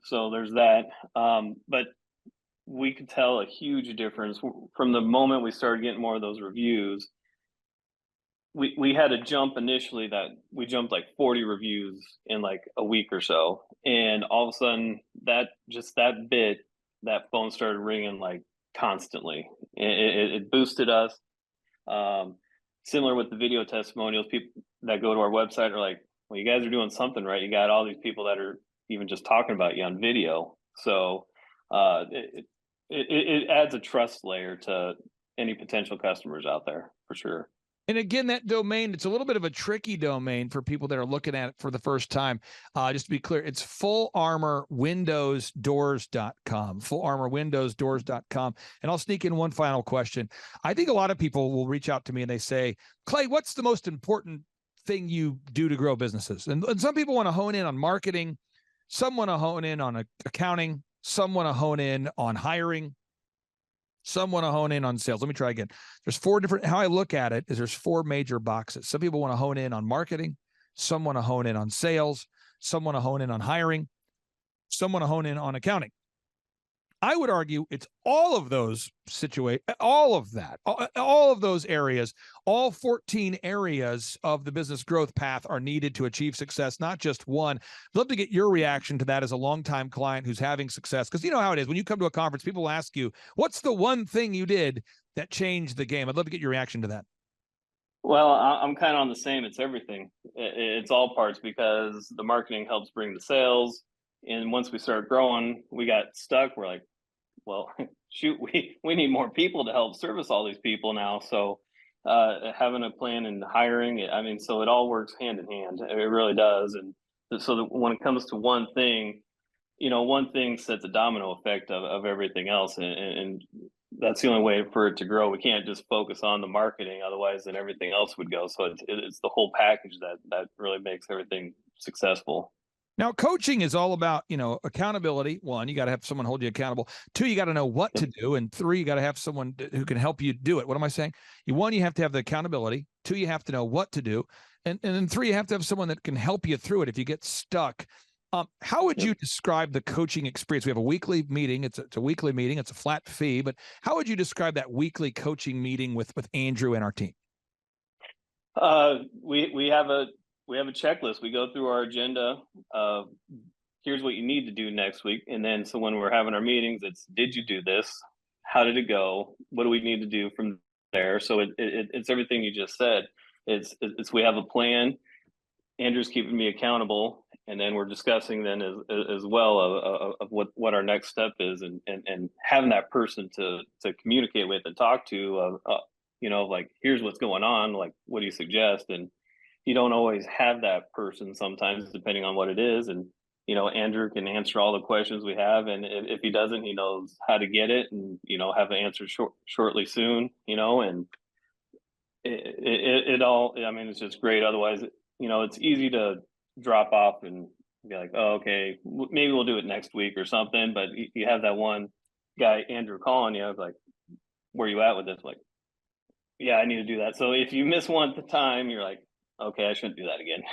So there's that. But we could tell a huge difference from the moment we started getting more of those reviews. We had a jump initially that we jumped like 40 reviews in like a week or so. And all of a sudden that phone started ringing like constantly. It boosted us. Similar with the video testimonials, people that go to our website are like, well, you guys are doing something right. You got all these people that are even just talking about you on video. So it adds a trust layer to any potential customers out there for sure. And again, that domain, it's a little bit of a tricky domain for people that are looking at it for the first time. Just to be clear, it's fullarmorwindowsdoors.com, fullarmorwindowsdoors.com. And I'll sneak in one final question. I think a lot of people will reach out to me and they say, Clay, what's the most important thing you do to grow businesses? And some people want to hone in on marketing. Some want to hone in on accounting. Some want to hone in on hiring. Some want to hone in on sales. Let me try again. There's how I look at it is there's four major boxes. Some people want to hone in on marketing. Some want to hone in on sales. Some want to hone in on hiring. Some want to hone in on accounting. I would argue it's all of those all of those areas, all 14 areas of the business growth path are needed to achieve success, not just one. I'd love to get your reaction to that as a longtime client who's having success. Because you know how it is. When you come to a conference, people will ask you, what's the one thing you did that changed the game? I'd love to get your reaction to that. Well, I'm kind of on the same. It's everything. It's all parts, because the marketing helps bring the sales. And once we started growing, we got stuck. We're like, well, shoot, we need more people to help service all these people now. So having a plan and hiring, so it all works hand in hand. It really does. And so when it comes to one thing, one thing sets a domino effect of everything else. And that's the only way for it to grow. We can't just focus on the marketing, otherwise then everything else would go. So it's the whole package that really makes everything successful. Now, coaching is all about, accountability. One, you got to have someone hold you accountable. Two, you got to know what to do. And three, you got to have someone who can help you do it. What am I saying? One, you have to have the accountability. Two, you have to know what to do. And then three, you have to have someone that can help you through it if you get stuck. How would you describe the coaching experience? We have a weekly meeting. It's a weekly meeting. It's a flat fee. But how would you describe that weekly coaching meeting with Andrew and our team? We have a checklist. We go through our agenda. Here's what you need to do next week. And then, so when we're having our meetings, it's, did you do this? How did it go? What do we need to do from there? So it's everything you just said. It's we have a plan. Andrew's keeping me accountable. And then we're discussing then as well of what our next step is, and having that person to communicate with and talk to, like, here's what's going on. Like, what do you suggest? And you don't always have that person sometimes, depending on what it is. And, Andrew can answer all the questions we have. And if he doesn't, he knows how to get it and, have an answer shortly soon, and it all, it's just great. Otherwise, it's easy to drop off and be like, oh, okay, maybe we'll do it next week or something. But you have that one guy, Andrew, calling you, like, where you at with this? Like, yeah, I need to do that. So if you miss one at the time, you're like, okay, I shouldn't do that again.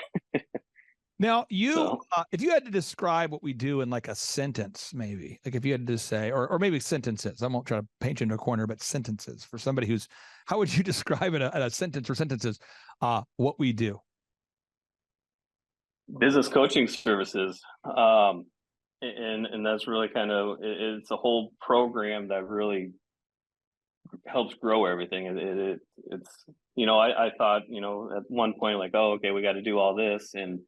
Now, if you had to describe what we do in like a sentence, maybe, like if you had to say, or maybe sentences, I won't try to paint you into a corner, but sentences for somebody how would you describe in a sentence or sentences what we do? Business coaching services. And that's really it's a whole program that really helps grow everything. It's I thought, at one point, like, oh, okay, we got to do all this. And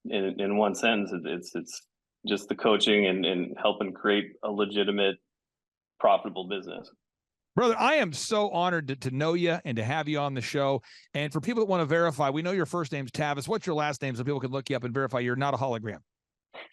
in one sentence, it's just the coaching and helping create a legitimate, profitable business. Brother, I am so honored to know you and to have you on the show. And for people that want to verify, we know your first name's Tavis. What's your last name so people can look you up and verify you're not a hologram?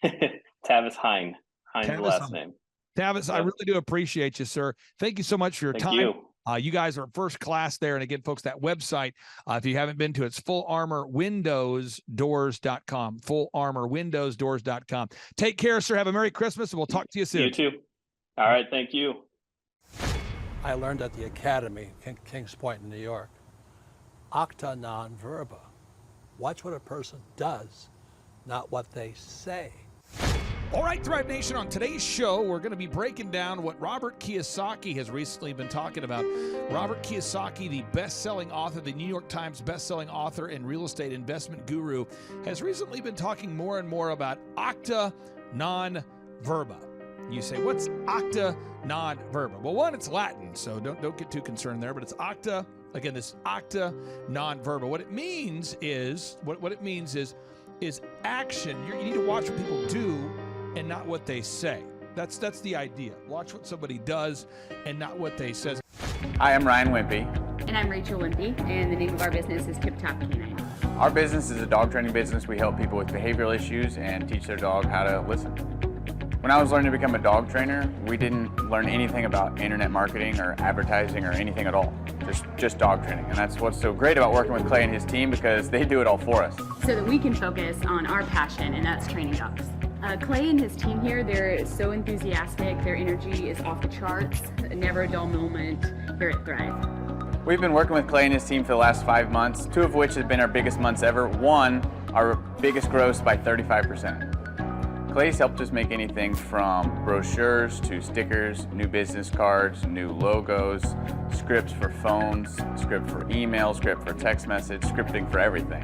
Tavis Hine. Hine's the last name. Tavis, I really do appreciate you, sir. Thank you so much for your time. You. You guys are first class there. And again, folks, that website, if you haven't been to it, it's fullarmorwindowsdoors.com, fullarmorwindowsdoors.com. Take care, sir. Have a Merry Christmas, and we'll talk to you soon. You too. All right. Thank you. I learned at the Academy, Kings Point in New York, acta non verba. Watch what a person does, not what they say. All right, Thrive Nation, on today's show, we're going to be breaking down what Robert Kiyosaki has recently been talking about. Robert Kiyosaki, the best-selling author, the New York Times best-selling author and real estate investment guru, has recently been talking more and more about acta non verba. You say, what's acta non verba? Well, one, it's Latin, so don't get too concerned there, but it's acta. Again, this acta non verba. What it means is action. You need to watch what people do and not what they say. That's the idea. Watch what somebody does and not what they say. Hi, I'm Ryan Wimpy. And I'm Rachel Wimpy, and the name of our business is Tip Top Canine. Our business is a dog training business. We help people with behavioral issues and teach their dog how to listen. When I was learning to become a dog trainer, we didn't learn anything about internet marketing or advertising or anything at all. Just dog training. And that's what's so great about working with Clay and his team, because they do it all for us. So that we can focus on our passion, and that's training dogs. Clay and his team here, they're so enthusiastic. Their energy is off the charts. Never a dull moment here at Thrive. We've been working with Clay and his team for the last 5 months, 2 of which have been our biggest months ever. 1, our biggest gross by 35%. Clay's helped us make anything from brochures to stickers, new business cards, new logos, scripts for phones, script for email, script for text message, scripting for everything.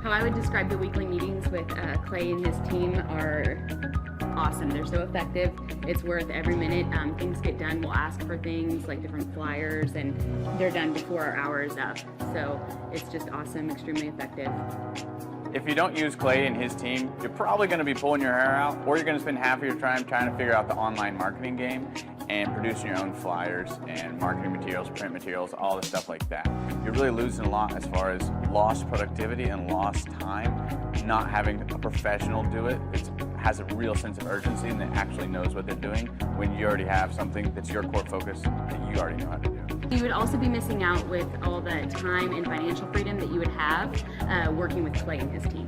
How I would describe the weekly meetings with Clay and his team are awesome. They're so effective. It's worth every minute. Things get done. We'll ask for things like different flyers, and they're done before our hour's up. So it's just awesome, extremely effective. If you don't use Clay and his team, you're probably going to be pulling your hair out, or you're going to spend half of your time trying to figure out the online marketing game and producing your own flyers and marketing materials, print materials, all the stuff like that. You're really losing a lot as far as lost productivity and lost time, not having a professional do it. It's has a real sense of urgency and that actually knows what they're doing when you already have something that's your core focus that you already know how to do. You would also be missing out with all the time and financial freedom that you would have working with Clay and his team.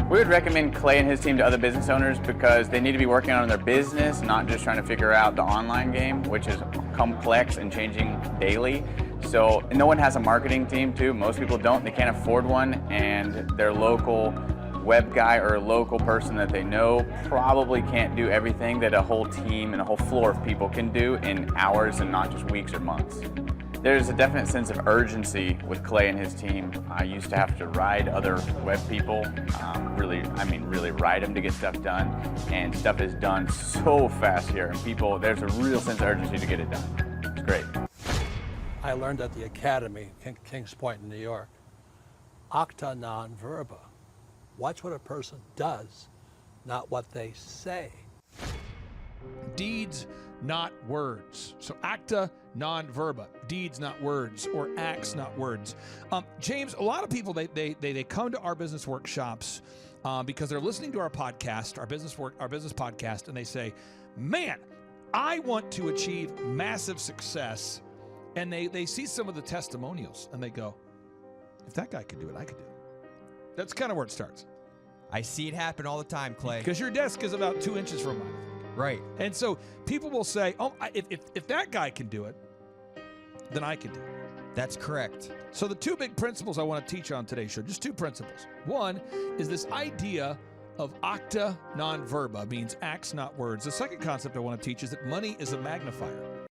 We would recommend Clay and his team to other business owners because they need to be working on their business, not just trying to figure out the online game, which is complex and changing daily. So no one has a marketing team too. Most people don't. They can't afford one, and their local web guy or a local person that they know probably can't do everything that a whole team and a whole floor of people can do in hours and not just weeks or months. There's a definite sense of urgency with Clay and his team. I used to have to ride other web people, really ride them to get stuff done, and stuff is done so fast here. And there's a real sense of urgency to get it done. It's great. I learned at the Academy, Kings Point in New York, acta non verba. Watch what a person does, not what they say. Deeds, not words. So acta non verba, deeds, not words, or acts, not words. James, a lot of people, they come to our business workshops because they're listening to our podcast, our business podcast, and they say, man, I want to achieve massive success. And they see some of the testimonials and they go, if that guy could do it, I could do it. That's kind of where it starts. I see it happen all the time, Clay. Because your desk is about 2 inches from mine, I think. Right. And so people will say, oh, if that guy can do it, then I can do it. That's correct. So the two big principles I want to teach on today's show, just two principles. One is this idea of acta non verba, means acts, not words. The second concept I want to teach is that money is a magnifier.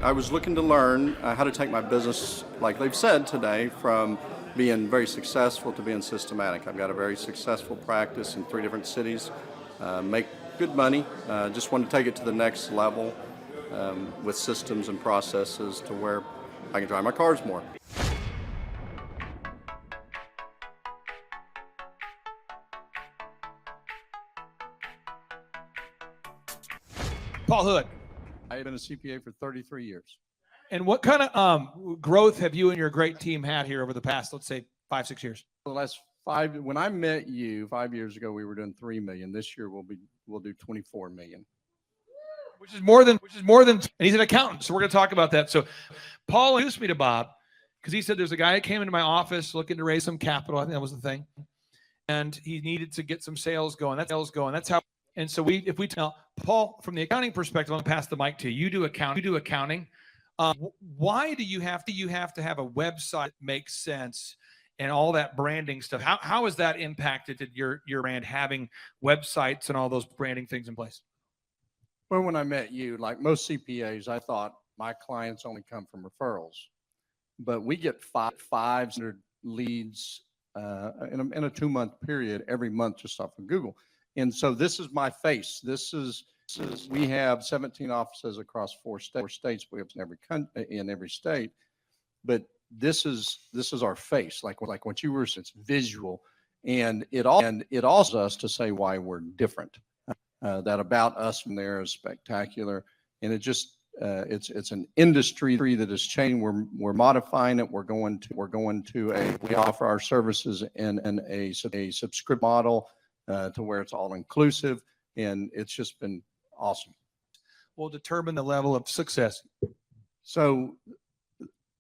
I was looking to learn how to take my business, like they've said today, from being very successful to being systematic. I've got a very successful practice in 3 different cities, make good money, just want to take it to the next level with systems and processes to where I can drive my cars more. Paul Hood. I've been a CPA for 33 years. And what kind of growth have you and your great team had here over the past, let's say, 5-6 years? The last 5, when I met you 5 years ago, we were doing 3 million. This year we'll do 24 million. Which is more than, and he's an accountant. So we're going to talk about that. So Paul introduced me to Bob because he said there's a guy that came into my office looking to raise some capital. I think that was the thing. And he needed to get some sales going. That's how. And so if we tell Paul, from the accounting perspective, I'm going to pass the mic to you. You do accounting. Why do you have to have a website that makes sense and all that branding stuff? How has that impacted your brand, having websites and all those branding things in place? Well, when I met you, like most CPAs, I thought my clients only come from referrals, but we get 500 leads in a 2-month period every month just off of Google. And so this is my face. We have 17 offices across 4 states. We have in every state, but this is our face. Like what you were saying, it's visual, and it also us to say why we're different. That about us from there is spectacular, and it just it's an industry that is changing. We're modifying it. We offer our services in a subscription model. To where it's all inclusive, and it's just been awesome. Will determine the level of success. So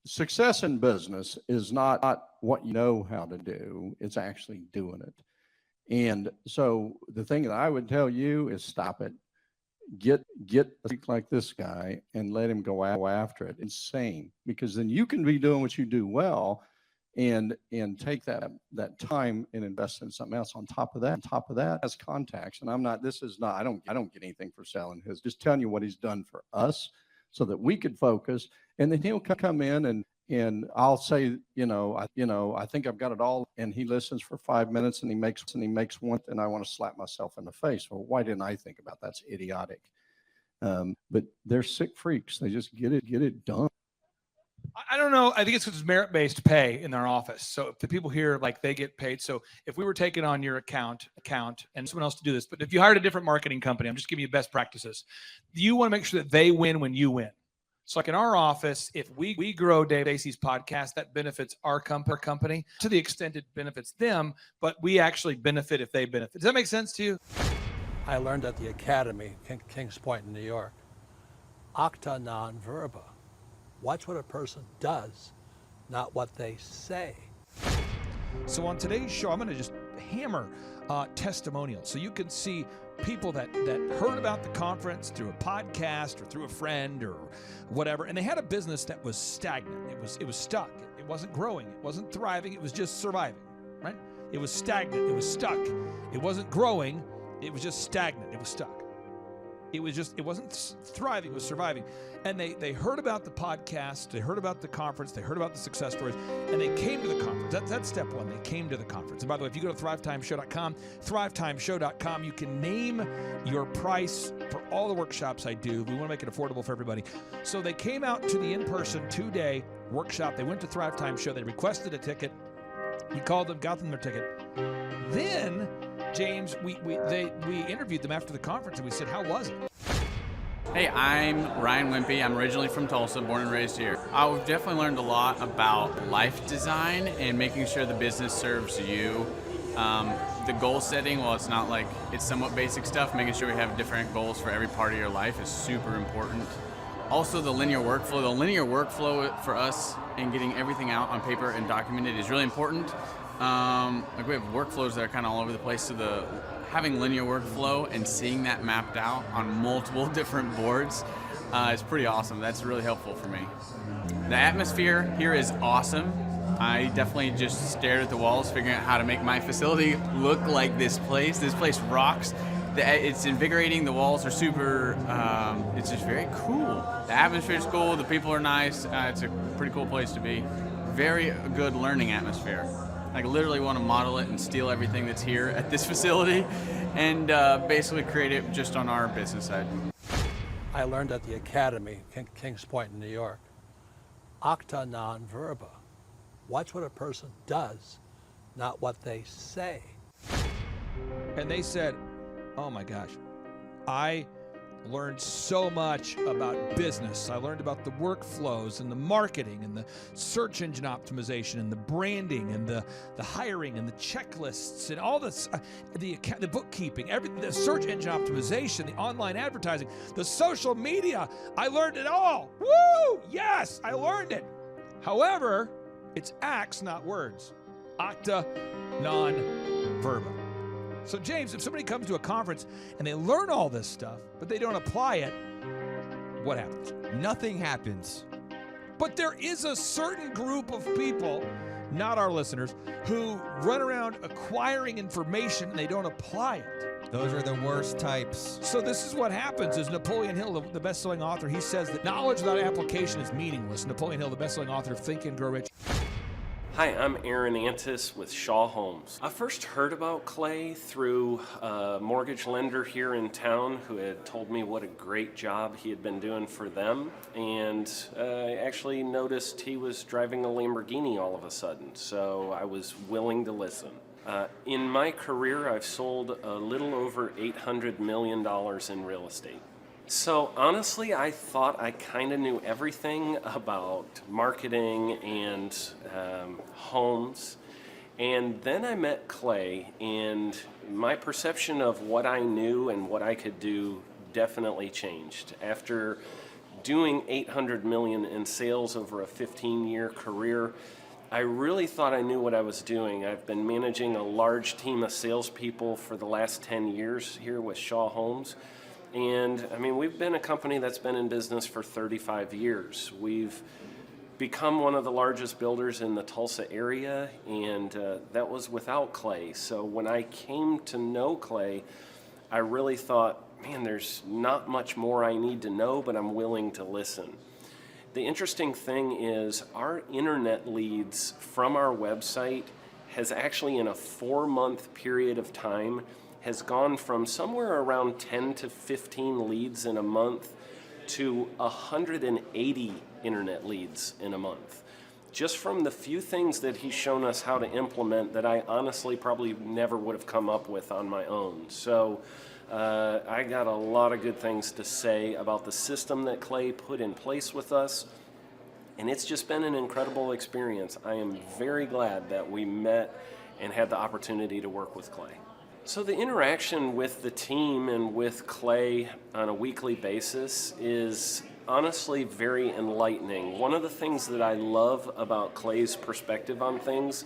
success in business is not what you know how to do, it's actually doing it. And so the thing that I would tell you is stop it. Get a freak like this guy and let him go after it. Insane, because then you can be doing what you do well, and take that time and invest in something else on top of that has contacts. And I don't get anything for selling his, just telling you what he's done for us so that we could focus. And then he'll come in and I'll say, I think I've got it all. And he listens for 5 minutes and he makes one, and I want to slap myself in the face. Well, why didn't I think about that? That's idiotic. But they're sick freaks. They just get it done. I don't know. I think it's because it's merit-based pay in our office. So if the people here, like, they get paid. So if we were taking on your account and someone else to do this, but if you hired a different marketing company, I'm just giving you best practices. You want to make sure that they win when you win. So like in our office, if we grow Dave Asey's podcast, that benefits our company to the extent it benefits them, but we actually benefit if they benefit. Does that make sense to you? I learned at the Academy, Kings Point in New York. Acta non verba. Watch what a person does, not what they say. So on today's show, I'm going to just hammer testimonials. So you can see people that heard about the conference through a podcast or through a friend or whatever, and they had a business that was stagnant. It was stuck. It wasn't growing. It wasn't thriving. It was just surviving, right? It was stagnant. It was stuck. It wasn't growing. It was just stagnant. It was stuck. It wasn't thriving. It was surviving. And they heard about the podcast. They heard about the conference. They heard about the success stories. And they came to the conference. That's step one. They came to the conference. And by the way, if you go to thrivetimeshow.com, thrivetimeshow.com, you can name your price for all the workshops I do. We want to make it affordable for everybody. So they came out to the in-person 2-day workshop. They went to Thrivetime Show. They requested a ticket. We called them, got them their ticket. Then, James, we interviewed them after the conference, and we said, how was it? Hey, I'm Ryan Wimpy. I'm originally from Tulsa, born and raised here. I've definitely learned a lot about life design and making sure the business serves you. The goal setting, well, it's not like it's somewhat basic stuff. Making sure we have different goals for every part of your life is super important. Also, the linear workflow. The linear workflow for us and getting everything out on paper and documented is really important. Like we have workflows that are kind of all over the place, so having linear workflow and seeing that mapped out on multiple different boards is pretty awesome. That's really helpful for me. The atmosphere here is awesome. I definitely just stared at the walls, figuring out how to make my facility look like this place. This place rocks. It's invigorating. The walls are super, it's just very cool. The atmosphere is cool. The people are nice. It's a pretty cool place to be. Very good learning atmosphere. I literally want to model it and steal everything that's here at this facility and basically create it just on our business side. I learned at the Academy, Kings Point in New York. Acta non verba. Watch what a person does, not what they say. And they said, oh my gosh, I learned so much about business. I learned about the workflows and the marketing and the search engine optimization and the branding and the hiring and the checklists and all this, the bookkeeping, the search engine optimization, the online advertising, the social media. I learned it all. Woo! Yes, I learned it. However, it's acts, not words. Acta non verba. So, James, if somebody comes to a conference and they learn all this stuff, but they don't apply it, what happens? Nothing happens. But there is a certain group of people, not our listeners, who run around acquiring information and they don't apply it. Those are the worst types. So this is what happens is Napoleon Hill, the best-selling author, he says that knowledge without application is meaningless. Napoleon Hill, the best-selling author of Think and Grow Rich. Hi, I'm Aaron Antis with Shaw Homes. I first heard about Clay through a mortgage lender here in town who had told me what a great job he had been doing for them, and I actually noticed he was driving a Lamborghini all of a sudden, so I was willing to listen. In my career, I've sold a little over $800 million in real estate. So honestly, I thought I kind of knew everything about marketing and homes. And then I met Clay, and my perception of what I knew and what I could do definitely changed. After doing $800 million in sales over a 15-year career, I really thought I knew what I was doing. I've been managing a large team of salespeople for the last 10 years here with Shaw Homes. And I mean, we've been a company that's been in business for 35 years. We've become one of the largest builders in the Tulsa area, and that was without Clay. So when I came to know Clay, I really thought, man, there's not much more I need to know, but I'm willing to listen. The interesting thing is our internet leads from our website has actually, in a 4-month period of time, has gone from somewhere around 10 to 15 leads in a month to 180 internet leads in a month. Just from the few things that he's shown us how to implement that I honestly probably never would have come up with on my own. So I got a lot of good things to say about the system that Clay put in place with us. And it's just been an incredible experience. I am very glad that we met and had the opportunity to work with Clay. So the interaction with the team and with Clay on a weekly basis is honestly very enlightening. One of the things that I love about Clay's perspective on things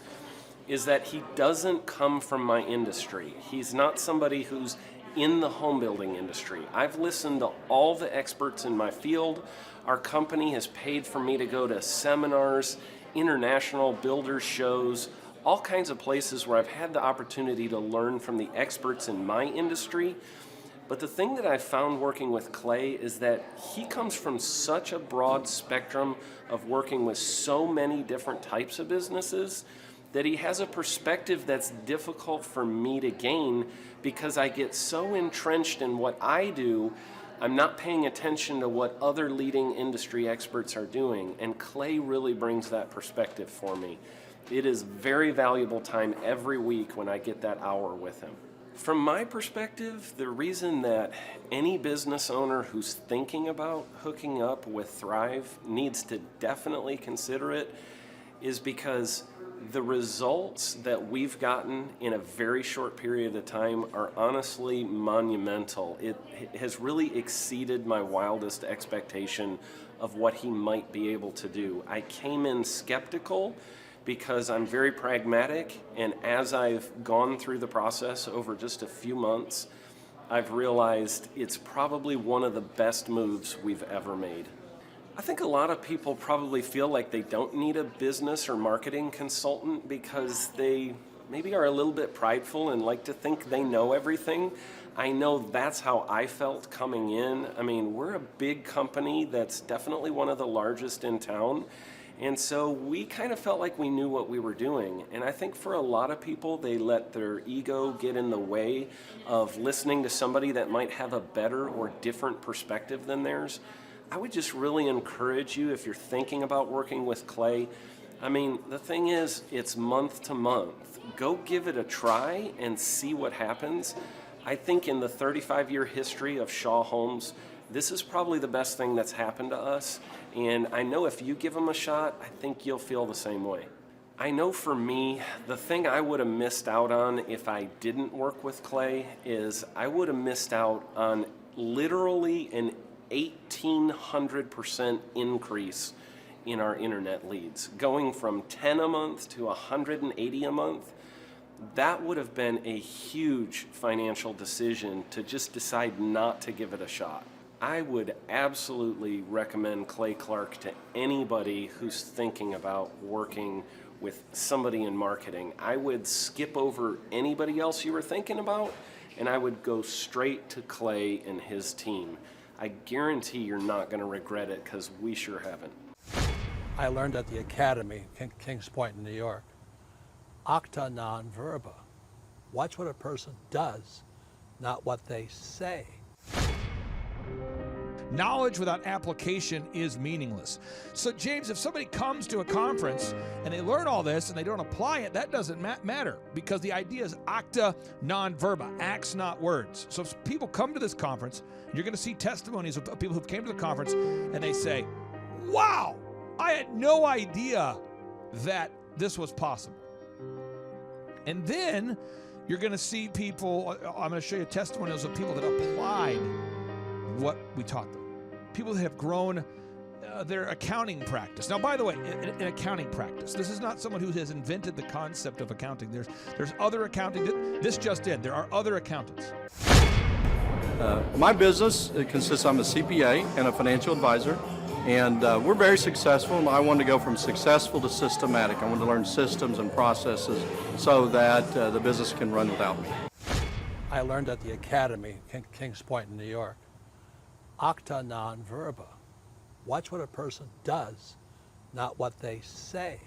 is that he doesn't come from my industry. He's not somebody who's in the home building industry. I've listened to all the experts in my field. Our company has paid for me to go to seminars, international builder shows, all kinds of places where I've had the opportunity to learn from the experts in my industry. But the thing that I've found working with Clay is that he comes from such a broad spectrum of working with so many different types of businesses that he has a perspective that's difficult for me to gain because I get so entrenched in what I do, I'm not paying attention to what other leading industry experts are doing. And Clay really brings that perspective for me. It is very valuable time every week when I get that hour with him. From my perspective, the reason that any business owner who's thinking about hooking up with Thrive needs to definitely consider it is because the results that we've gotten in a very short period of time are honestly monumental. It has really exceeded my wildest expectation of what he might be able to do. I came in skeptical because I'm very pragmatic, and as I've gone through the process over just a few months, I've realized it's probably one of the best moves we've ever made. I think a lot of people probably feel like they don't need a business or marketing consultant because they maybe are a little bit prideful and like to think they know everything. I know that's how I felt coming in. I mean, we're a big company that's definitely one of the largest in town. And so we kind of felt like we knew what we were doing. And I think for a lot of people, they let their ego get in the way of listening to somebody that might have a better or different perspective than theirs. I would just really encourage you if you're thinking about working with Clay. I mean, the thing is, it's month to month. Go give it a try and see what happens. I think in the 35-year history of Shaw Homes, this is probably the best thing that's happened to us. And I know if you give them a shot, I think you'll feel the same way. I know for me, the thing I would have missed out on if I didn't work with Clay is I would have missed out on literally an 1,800% increase in our internet leads. Going from 10 a month to 180 a month, that would have been a huge financial decision to just decide not to give it a shot. I would absolutely recommend Clay Clark to anybody who's thinking about working with somebody in marketing. I would skip over anybody else you were thinking about, and I would go straight to Clay and his team. I guarantee you're not going to regret it because we sure haven't. I learned at the Academy, Kings Point in New York, acta non verba. Watch what a person does, not what they say. Knowledge without application is meaningless. So, James, if somebody comes to a conference and they learn all this and they don't apply it, that doesn't matter because the idea is acta non verba, acts not words. So if people come to this conference, you're going to see testimonies of people who came to the conference and they say, wow, I had no idea that this was possible. And then you're going to see people, I'm going to show you testimonials of people that applied what we taught them. People that have grown their accounting practice. Now, by the way, in accounting practice, this is not someone who has invented the concept of accounting. There's other accounting. This just in. There are other accountants. My business consists, I'm a CPA and a financial advisor, and we're very successful, and I wanted to go from successful to systematic. I wanted to learn systems and processes so that the business can run without me. I learned at the Academy, Kings Point in New York, acta non verba. Watch what a person does, not what they say.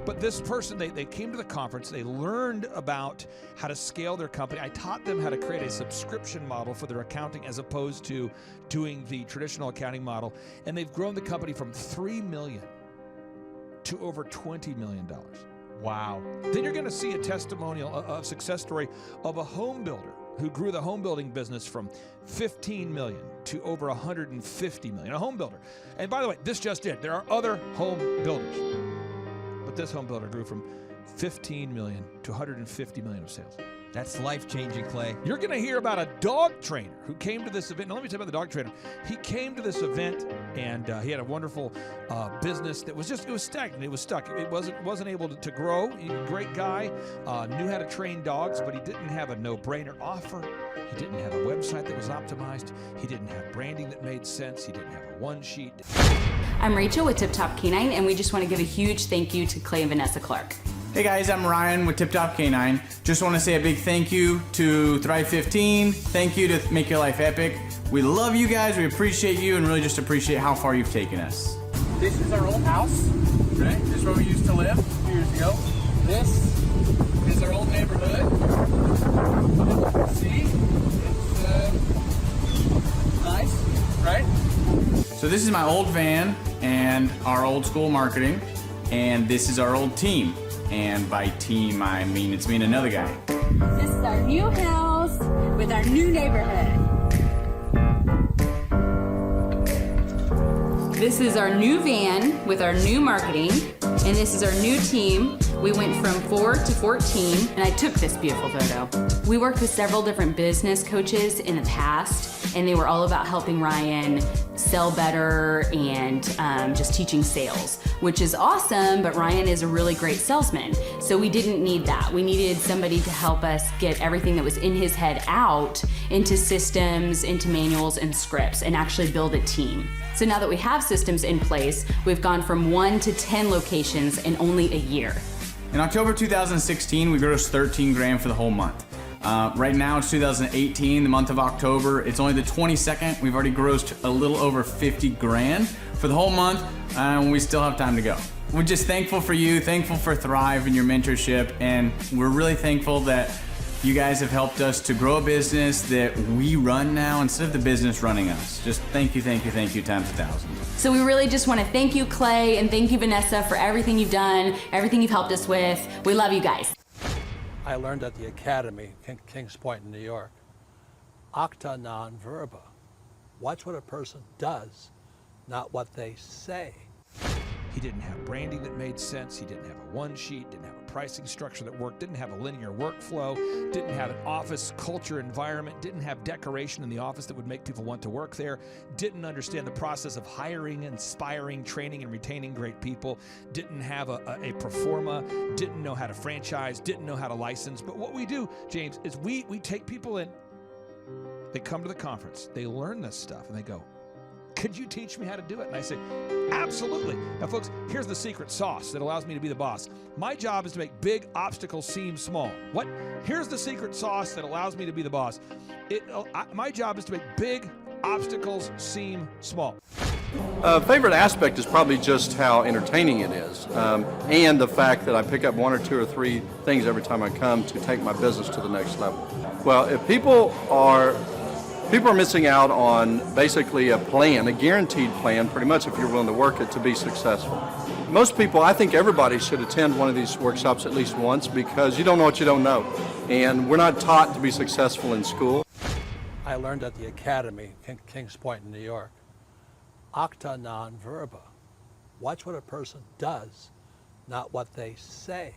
But this person, they came to the conference, they learned about how to scale their company. I taught them how to create a subscription model for their accounting as opposed to doing the traditional accounting model. And they've grown the company from $3 million to over $20 million. Wow. Then you're going to see a testimonial, a success story of a home builder who grew the home building business from 15 million to over 150 million, a home builder. And by the way, this just in, there are other home builders. But this home builder grew from $15 million to $150 million of sales. That's life-changing, Clay. You're going to hear about a dog trainer who came to this event. Now, let me tell you about the dog trainer. He came to this event, and he had a wonderful business that was it was stagnant. It was stuck. It wasn't able to grow. He was a great guy, knew how to train dogs, but he didn't have a no-brainer offer. He didn't have a website that was optimized. He didn't have branding that made sense. He didn't have a one-sheet. I'm Rachel with Tip Top Canine, and we just want to give a huge thank you to Clay and Vanessa Clark. Hey guys, I'm Ryan with Tip Top Canine. Just want to say a big thank you to Thrive 15. Thank you to Make Your Life Epic. We love you guys, we appreciate you, and really just appreciate how far you've taken us. This is our old house, right? This is where we used to live a few years ago. This is our old neighborhood. See? It's nice, right? So this is my old van and our old school marketing, and this is our old team. And by team, I mean it's me and another guy. This is our new house with our new neighborhood. This is our new van with our new marketing, and this is our new team. We went from 4 to 14, and I took this beautiful photo. We worked with several different business coaches in the past, and they were all about helping Ryan sell better and just teaching sales, which is awesome, but Ryan is a really great salesman. So we didn't need that. We needed somebody to help us get everything that was in his head out into systems, into manuals and scripts, and actually build a team. So now that we have systems in place, we've gone from 1 to 10 locations in only a year. In October 2016, we grossed 13 grand for the whole month. Right now it's 2018, the month of October. It's only the 22nd. We've already grossed a little over 50 grand for the whole month, and we still have time to go. We're just thankful for you, thankful for Thrive and your mentorship, and we're really thankful that you guys have helped us to grow a business that we run now instead of the business running us. Just thank you times 1,000. So we really just want to thank you, Clay, and thank you, Vanessa, for everything you've done, everything you've helped us with. We love you guys. I learned at the Academy, Kings Point in New York, acta non verba. Watch what a person does, not what they say. He didn't have branding that made sense. He didn't have a one sheet, didn't have a pricing structure that worked, didn't have a linear workflow, didn't have an office culture environment, didn't have decoration in the office that would make people want to work there, didn't understand the process of hiring, inspiring, training, and retaining great people, didn't have a pro forma, didn't know how to franchise, didn't know how to license. But what we do, James, is we take people in, they come to the conference, they learn this stuff, and they go, could you teach me how to do it? And I say, absolutely. Now, folks, here's the secret sauce that allows me to be the boss. My job is to make big obstacles seem small. What? Here's the secret sauce that allows me to be the boss. My job is to make big obstacles seem small. Favorite aspect is probably just how entertaining it is, and the fact that I pick up 1 or 2 or 3 things every time I come to take my business to the next level. Well, if people are missing out on basically a plan, a guaranteed plan, pretty much if you're willing to work it to be successful. Most people, I think everybody should attend one of these workshops at least once because you don't know what you don't know. And we're not taught to be successful in school. I learned at the Academy, Kings Point in New York, acta non verba. Watch what a person does, not what they say.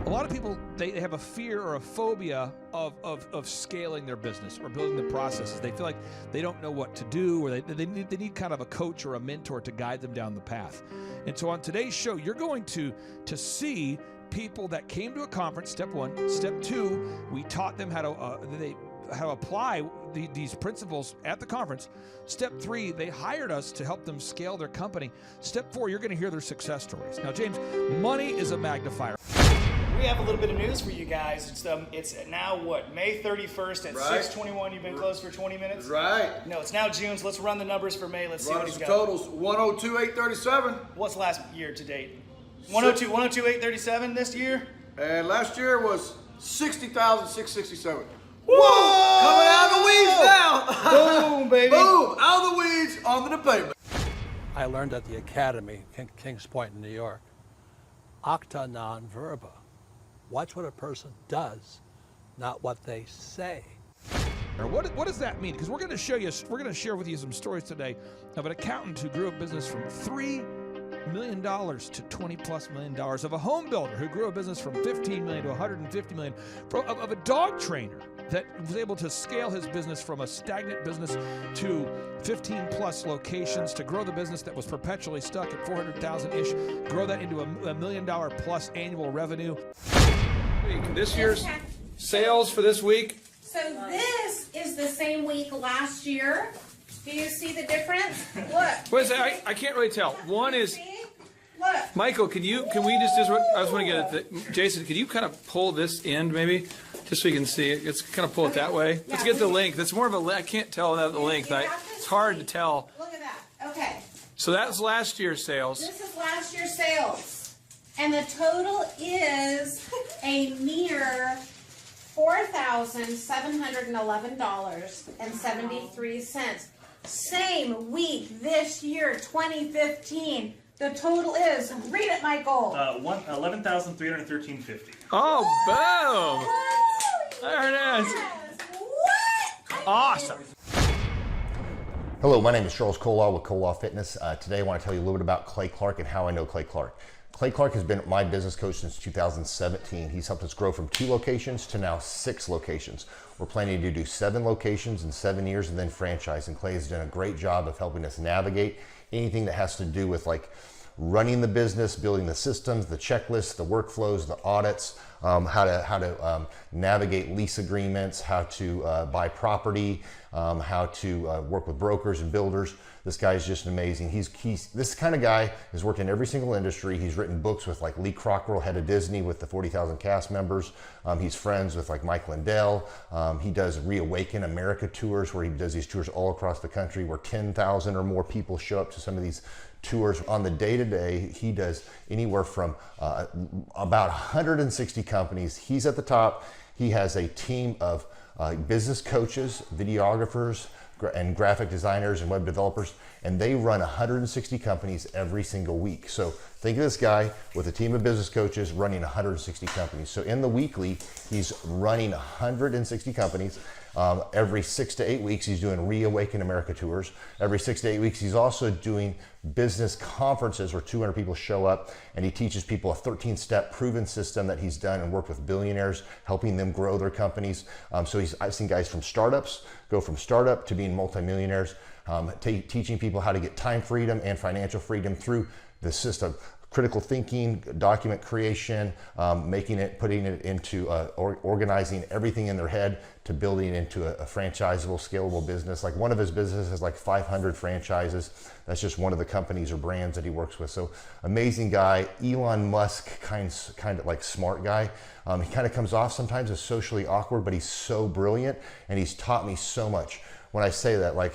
A lot of people, they have a fear or a phobia of scaling their business or building the processes. They feel like they don't know what to do, or they need kind of a coach or a mentor to guide them down the path. And so on today's show, you're going to see people that came to a conference, step 1. Step 2, we taught them how to apply these principles at the conference. Step 3, they hired us to help them scale their company. Step 4, you're going to hear their success stories. Now, James, money is a magnifier. We have a little bit of news for you guys. It's now what, May 31st at 6:21. You've been closed for 20 minutes? Right. No, it's now June, so let's run the numbers for May. Let's see what he's got. Totals 102,837. What's last year to date? 102,837 this year? And last year was 60,667. Whoa! Coming out of the weeds now. Boom, baby. Boom, out of the weeds, onto the pavement. I learned at the Academy, Kings Point in New York, acta non verba. Watch what a person does, not what they say. What does that mean? Because we're going to share with you some stories today of an accountant who grew a business from 3 million to $20+ million, of a home builder who grew a business from 15 million to 150 million, of a dog trainer that was able to scale his business from a stagnant business to 15+ locations, to grow the business that was perpetually stuck at 400,000-ish, grow that into a $1 million+ annual revenue. This year's sales for this week. So this is the same week last year. Do you see the difference? Look. What is that? I can't really tell. One is, Look. Michael, can we just I just want to get it. Jason, can you kind of pull this end maybe, just so you can see it? Let's kind of pull it that way. Let's get the link. That's more of a, I can't tell that the link. It's hard to tell. Look at that. Okay. So that's last year's sales. This is last year's sales. And the total is a mere $4,711.73. Same week this year, 2015. The total is, read it, Michael. $11,313.50. Oh, boom! There it is. What? Awesome. Hello, my name is Charles Colaw with Colaw Fitness. Today I want to tell you a little bit about Clay Clark and how I know Clay Clark. Clay Clark has been my business coach since 2017. He's helped us grow from 2 locations to now 6 locations. We're planning to do 7 locations in 7 years and then franchise. And Clay has done a great job of helping us navigate anything that has to do with like running the business, building the systems, the checklists, the workflows, the audits, how to navigate lease agreements, how to buy property, how to work with brokers and builders. This guy is just amazing. He's this kind of guy has worked in every single industry. He's written books with like Lee Crockrell, head of Disney, with the 40,000 cast members. He's friends with like Mike Lindell. He does Reawaken America tours, where he does these tours all across the country, where 10,000 or more people show up to some of these tours. On the day-to-day, he does anywhere from about 160 companies. He's at the top. He has a team of business coaches, videographers, and graphic designers and web developers, and they run 160 companies every single week. So think of this guy with a team of business coaches running 160 companies. So in the weekly, he's running 160 companies. Every 6 to 8 weeks, he's doing Reawaken America tours. Every 6 to 8 weeks, he's also doing business conferences where 200 people show up, and he teaches people a 13-step proven system that he's done and worked with billionaires, helping them grow their companies. So I've seen guys from startups go from startup to being multimillionaires, teaching people how to get time freedom and financial freedom through the system. Critical thinking, document creation, putting it into organizing everything in their head to building it into a franchisable, scalable business. Like one of his businesses has like 500 franchises. That's just one of the companies or brands that he works with. So amazing guy, Elon Musk kind of like smart guy. He kind of comes off sometimes as socially awkward, but he's so brilliant, and he's taught me so much. When I say that, like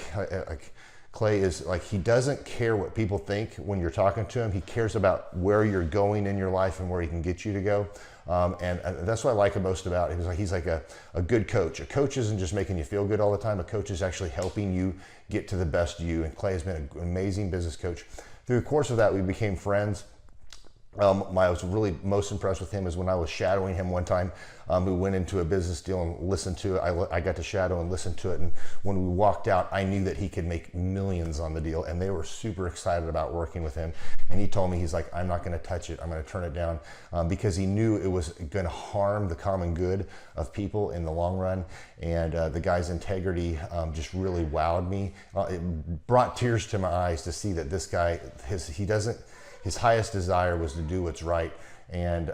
Clay is like, he doesn't care what people think when you're talking to him. He cares about where you're going in your life and where he can get you to go. And that's what I like most about him. He's like a good coach. A coach isn't just making you feel good all the time. A coach is actually helping you get to the best you. And Clay has been an amazing business coach. Through the course of that, we became friends. I was really most impressed with him is when I was shadowing him one time. We went into a business deal and listened to it. I got to shadow and listen to it. And when we walked out, I knew that he could make millions on the deal. And they were super excited about working with him. And he told me, he's like, I'm not going to touch it. I'm going to turn it down, because he knew it was going to harm the common good of people in the long run. And the guy's integrity just really wowed me. It brought tears to my eyes to see that this guy, his highest desire was to do what's right. And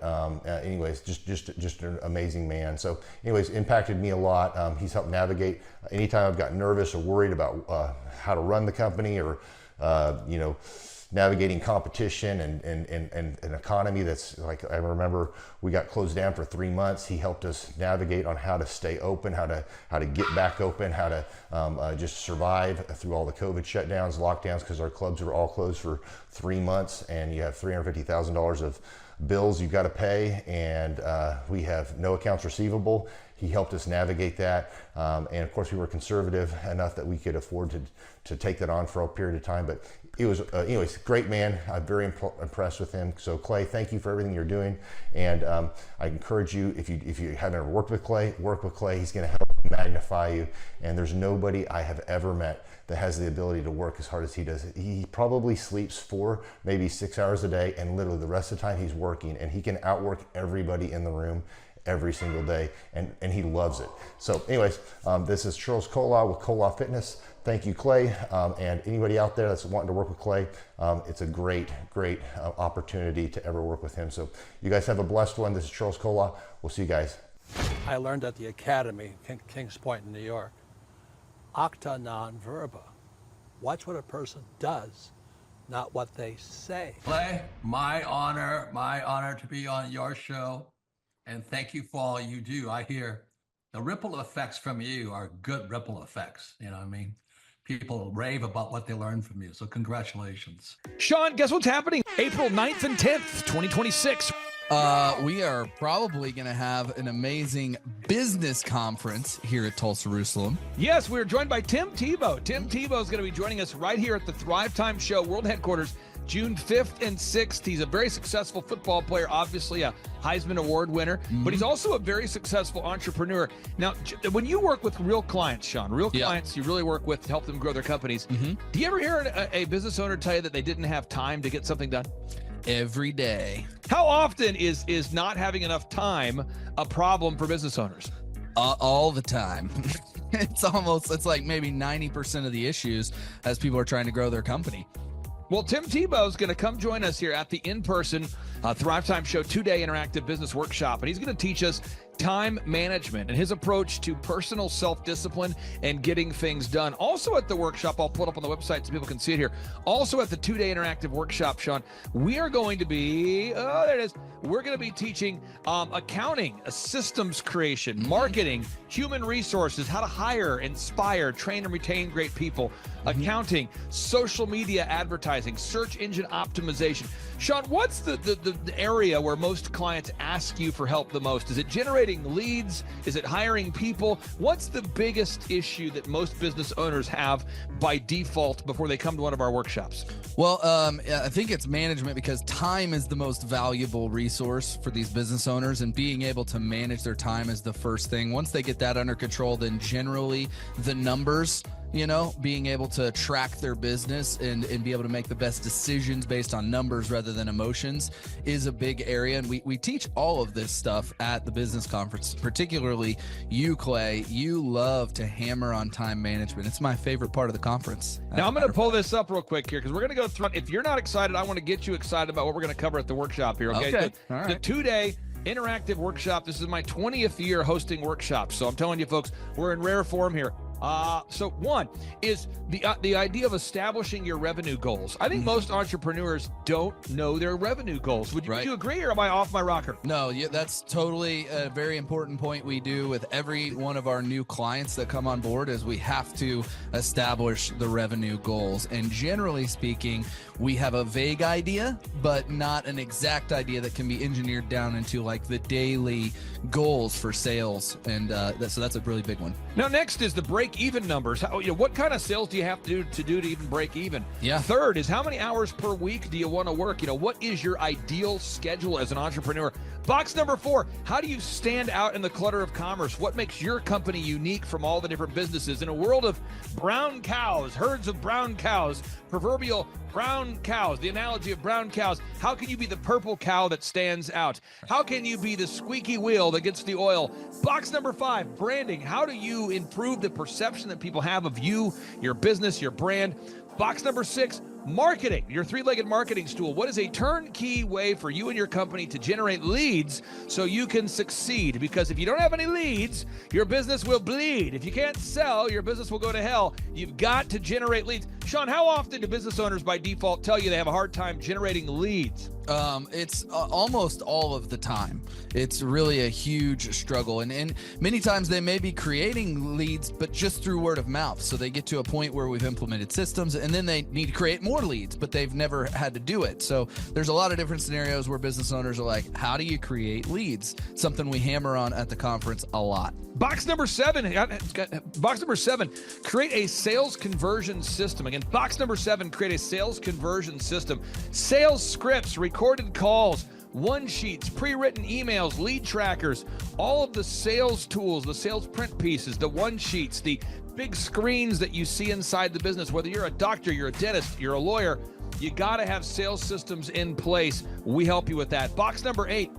anyways, just an amazing man. So anyways, impacted me a lot. He's helped navigate anytime I've got nervous or worried about how to run the company, or navigating competition and an economy that's like, I remember we got closed down for 3 months. He helped us navigate on how to stay open, how to get back open, how to just survive through all the COVID shutdowns, lockdowns, because our clubs were all closed for 3 months, and you have $350,000 of bills you've got to pay, and we have no accounts receivable. He helped us navigate that, and of course we were conservative enough that we could afford to take that on for a period of time. But he was, anyways, great man. I'm very impressed with him. So Clay, thank you for everything you're doing. And I encourage you, if you haven't ever worked with Clay, work with Clay. He's going to help magnify you. And there's nobody I have ever met that has the ability to work as hard as he does. He probably sleeps 4, maybe 6 hours a day, and literally the rest of the time he's working, and he can outwork everybody in the room every single day, and he loves it. So anyways, this is Charles Cola with Cola Fitness. Thank you, Clay. And anybody out there that's wanting to work with Clay, it's a great opportunity to ever work with him. So you guys have a blessed one. This is Charles Cola. We'll see you guys. I learned at the Academy, Kings Point in New York, acta non verba. Watch what a person does, not what they say. Clay, my honor to be on your show. And thank you for all you do. I hear the ripple effects from you are good ripple effects. You know what I mean? People rave about what they learned from you. So congratulations. Sean, guess what's happening? April 9th and 10th, 2026. We are probably going to have an amazing business conference here at Tulsa Jerusalem. Yes, we're joined by Tim Tebow. Tim Tebow is going to be joining us right here at the Thrivetime Show World Headquarters, June 5th and 6th. He's a very successful football player, obviously a Heisman Award winner, but he's also a very successful entrepreneur. Now, when you work with real clients, Sean, clients you really work with to help them grow their companies, do you ever hear a business owner tell you that they didn't have time to get something done? Every day. How often is not having enough time a problem for business owners? All the time. It's like maybe 90% of the issues as people are trying to grow their company. Well, Tim Tebow is going to come join us here at the in-person Thrivetime Show 2-day interactive business workshop, and he's going to teach us time management and his approach to personal self-discipline and getting things done. Also at the workshop, I'll put it up on the website so people can see it here. Also at the 2-day interactive workshop, Sean, we are going to be, there it is. We're going to be teaching accounting, systems creation, marketing, human resources, how to hire, inspire, train, and retain great people, accounting, social media advertising, search engine optimization. Sean, what's the area where most clients ask you for help the most? Is it generating leads? Is it hiring people? What's the biggest issue that most business owners have by default before they come to one of our workshops? Well, I think it's management, because time is the most valuable resource for these business owners, and being able to manage their time is the first thing. Once they get that under control, then generally the numbers, being able to track their business and be able to make the best decisions based on numbers rather than emotions is a big area. And we teach all of this stuff at the business conference, particularly you, Clay. You love to hammer on time management. It's my favorite part of the conference. Now, I'm going to pull this up real quick here because we're going to go through. If you're not excited, I want to get you excited about what we're going to cover at the workshop here. Okay. All right. The 2-day interactive workshop. This is my 20th year hosting workshops. So I'm telling you, folks, we're in rare form here. So one is the idea of establishing your revenue goals. I think most entrepreneurs don't know their revenue goals. Would you agree, or am I off my rocker? No, that's totally a very important point we do with every one of our new clients that come on board, is we have to establish the revenue goals. And generally speaking, we have a vague idea, but not an exact idea that can be engineered down into like the daily goals for sales. And so that's a really big one. Now, next is the break-even numbers. What kind of sales do you have to do to even break even? Yeah. Third is, how many hours per week do you want to work? What is your ideal schedule as an entrepreneur? Box number 4, how do you stand out in the clutter of commerce? What makes your company unique from all the different businesses? In a world of brown cows, herds of brown cows, proverbial brown cows, the analogy of brown cows, how can you be the purple cow that stands out? How can you be the squeaky wheel that gets the oil? Box number 5, branding. How do you improve the perception that people have of you, your business, your brand? Box number 6, marketing, your 3-legged marketing stool. What is a turnkey way for you and your company to generate leads so you can succeed? Because if you don't have any leads, your business will bleed. If you can't sell, your business will go to hell. You've got to generate leads. Sean, how often do business owners by default tell you they have a hard time generating leads? It's almost all of the time. It's really a huge struggle. And many times they may be creating leads, but just through word of mouth. So they get to a point where we've implemented systems and then they need to create more leads, but they've never had to do it. So there's a lot of different scenarios where business owners are like, how do you create leads? Something we hammer on at the conference a lot. Box number 7, box number 7, create a sales conversion system. Again, box number 7, create a sales conversion system. Sales scripts, recorded calls, one sheets, pre-written emails, lead trackers, all of the sales tools, the sales print pieces, the one sheets, the big screens that you see inside the business. Whether you're a doctor, you're a dentist, you're a lawyer, you got to have sales systems in place. We help you with that. Box number 8.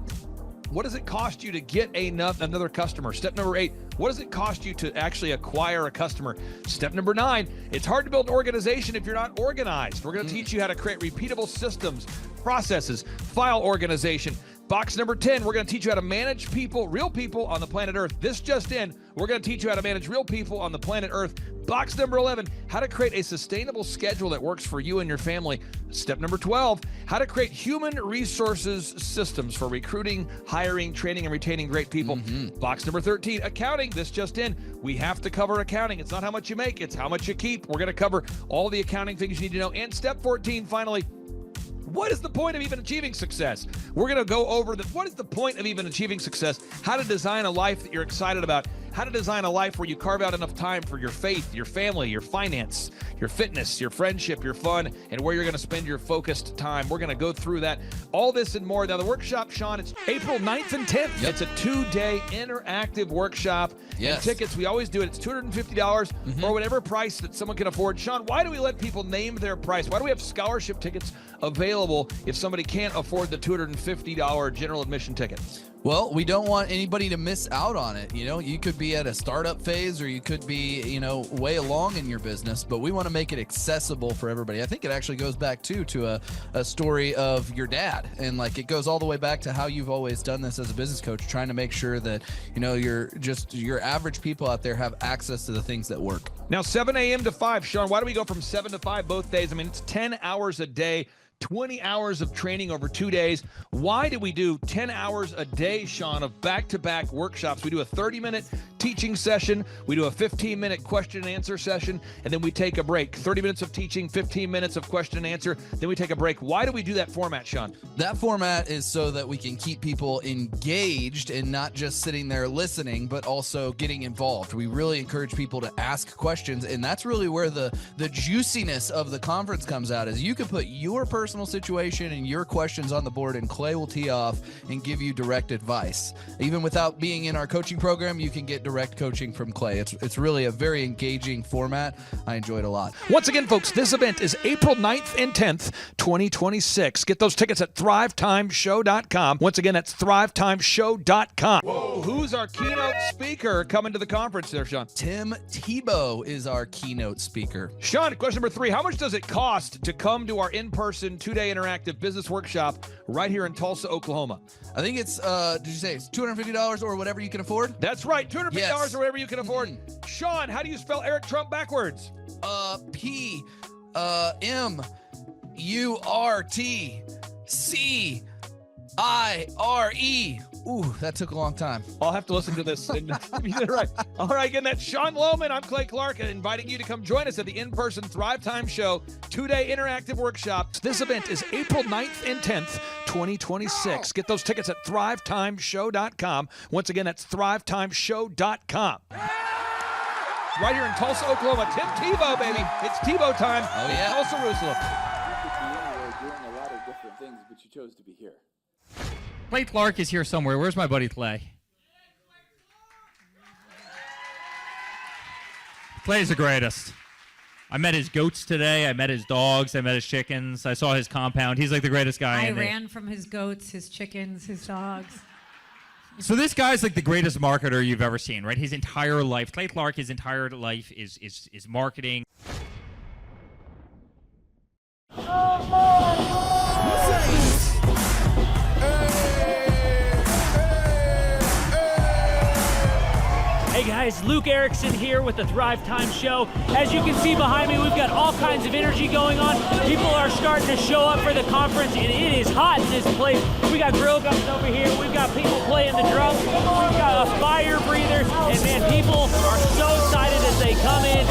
What does it cost you to get another customer? Step number 8, what does it cost you to actually acquire a customer? Step number 9, it's hard to build an organization if you're not organized. We're going to teach you how to create repeatable systems, processes, file organization. Box number 10, we're going to teach you how to manage people, real people on the planet Earth. This just in, we're going to teach you how to manage real people on the planet Earth. Box number 11, how to create a sustainable schedule that works for you and your family. Step number 12, how to create human resources systems for recruiting, hiring, training, and retaining great people. Box number 13, accounting. This just in, we have to cover accounting. It's not how much you make, it's how much you keep. We're going to cover all the accounting things you need to know. And step 14, finally, what is the point of even achieving success? We're going to go over what is the point of even achieving success, how to design a life that you're excited about, how to design a life where you carve out enough time for your faith, your family, your finance, your fitness, your friendship, your fun, and where you're going to spend your focused time. We're going to go through that, all this and more. Now, the workshop, Sean, it's April 9th and 10th. It's a 2-day interactive workshop. Yes. And tickets, we always do it. It's $250 or whatever price that someone can afford. Sean, why do we let people name their price? Why do we have scholarship tickets available if somebody can't afford the $250 general admission ticket? Well, we don't want anybody to miss out on it. You know, you could be at a startup phase or you could be, way along in your business, but we want to make it accessible for everybody. I think it actually goes back to a story of your dad. And it goes all the way back to how you've always done this as a business coach, trying to make sure that, your average people out there have access to the things that work. Now, 7 a.m. to 5. Sean, why do we go from 7 to 5 both days? I mean, it's 10 hours a day. 20 hours of training over 2 days. Why do we do 10 hours a day, Sean, of back-to-back workshops? We do a 30-minute teaching session. We do a 15-minute question and answer session, and then we take a break. 30 minutes of teaching, 15 minutes of question and answer, then we take a break. Why do we do that format, Sean? That format is so that we can keep people engaged and not just sitting there listening, but also getting involved. We really encourage people to ask questions, and that's really where the juiciness of the conference comes out, is you can put your personal situation and your questions on the board, and Clay will tee off and give you direct advice. Even without being in our coaching program, you can get direct coaching from Clay. It's really a very engaging format. I enjoy it a lot. Once again, folks, this event is April 9th and 10th, 2026. Get those tickets at thrivetimeshow.com. Once again, that's thrivetimeshow.com. Whoa. Who's our keynote speaker coming to the conference there, Sean? Tim Tebow is our keynote speaker. Sean, question number 3, how much does it cost to come to our in-person 2-day interactive business workshop right here in Tulsa, Oklahoma? I think it's, did you say it's $250 or whatever you can afford? That's right, $250 or whatever you can afford. Sean, how do you spell Eric Trump backwards? P-M-U-R-T-C-I-R-E. Ooh, that took a long time. I'll have to listen to this. Right. All right, again, that's Sean Lohman. I'm Clay Clark, inviting you to come join us at the in-person Thrivetime Show 2-day interactive workshop. This event is April 9th and 10th, 2026. Get those tickets at thrivetimeshow.com. Once again, that's thrivetimeshow.com. Right here in Tulsa, Oklahoma. Tim Tebow, baby. It's Tebow time. Oh, yeah. Tulsa, Jerusalem. You could be anywhere doing a lot of different things, but you chose to be here. Clay Clark is here somewhere. Where's my buddy Clay? Clay's the greatest. I met his goats today. I met his dogs. I met his chickens. I saw his compound. He's like the greatest guy. I ran from his goats, his chickens, his dogs. So this guy's like the greatest marketer you've ever seen, right? His entire life, Clay Clark, his entire life is marketing. Hey guys, Luke Erickson here with the Thrivetime Show. As you can see behind me, we've got all kinds of energy going on. People are starting to show up for the conference, and it is hot in this place. We got grill guns over here. We've got people playing the drums. We've got a fire breather, and man, people are so excited as they come in.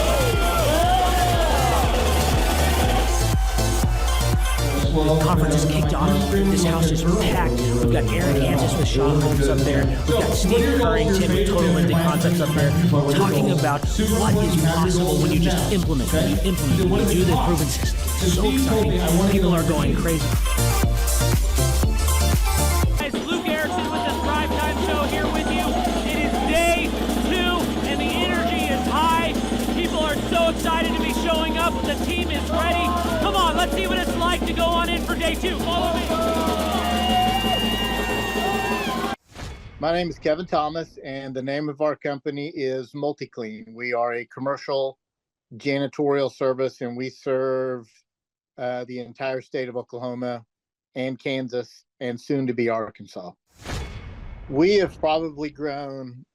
The conference is kicked off. This house is packed. We've got Eric Antis with Shaw Homes up there. We've got Steve Currington with Total Ending Concepts up there talking about what is possible when you just implement, when you do the proven system. It's so exciting. People are going crazy. Guys, Luke Erickson with the Thrivetime Show here with you. It is day 2 and the energy is high. People are so excited to be showing up. The team is ready. Come on, let's see what it's like to go on in for day 2. Follow me. My name is Kevin Thomas, and the name of our company is MultiClean. We are a commercial janitorial service, and we serve the entire state of Oklahoma and Kansas, and soon to be Arkansas. We have probably grown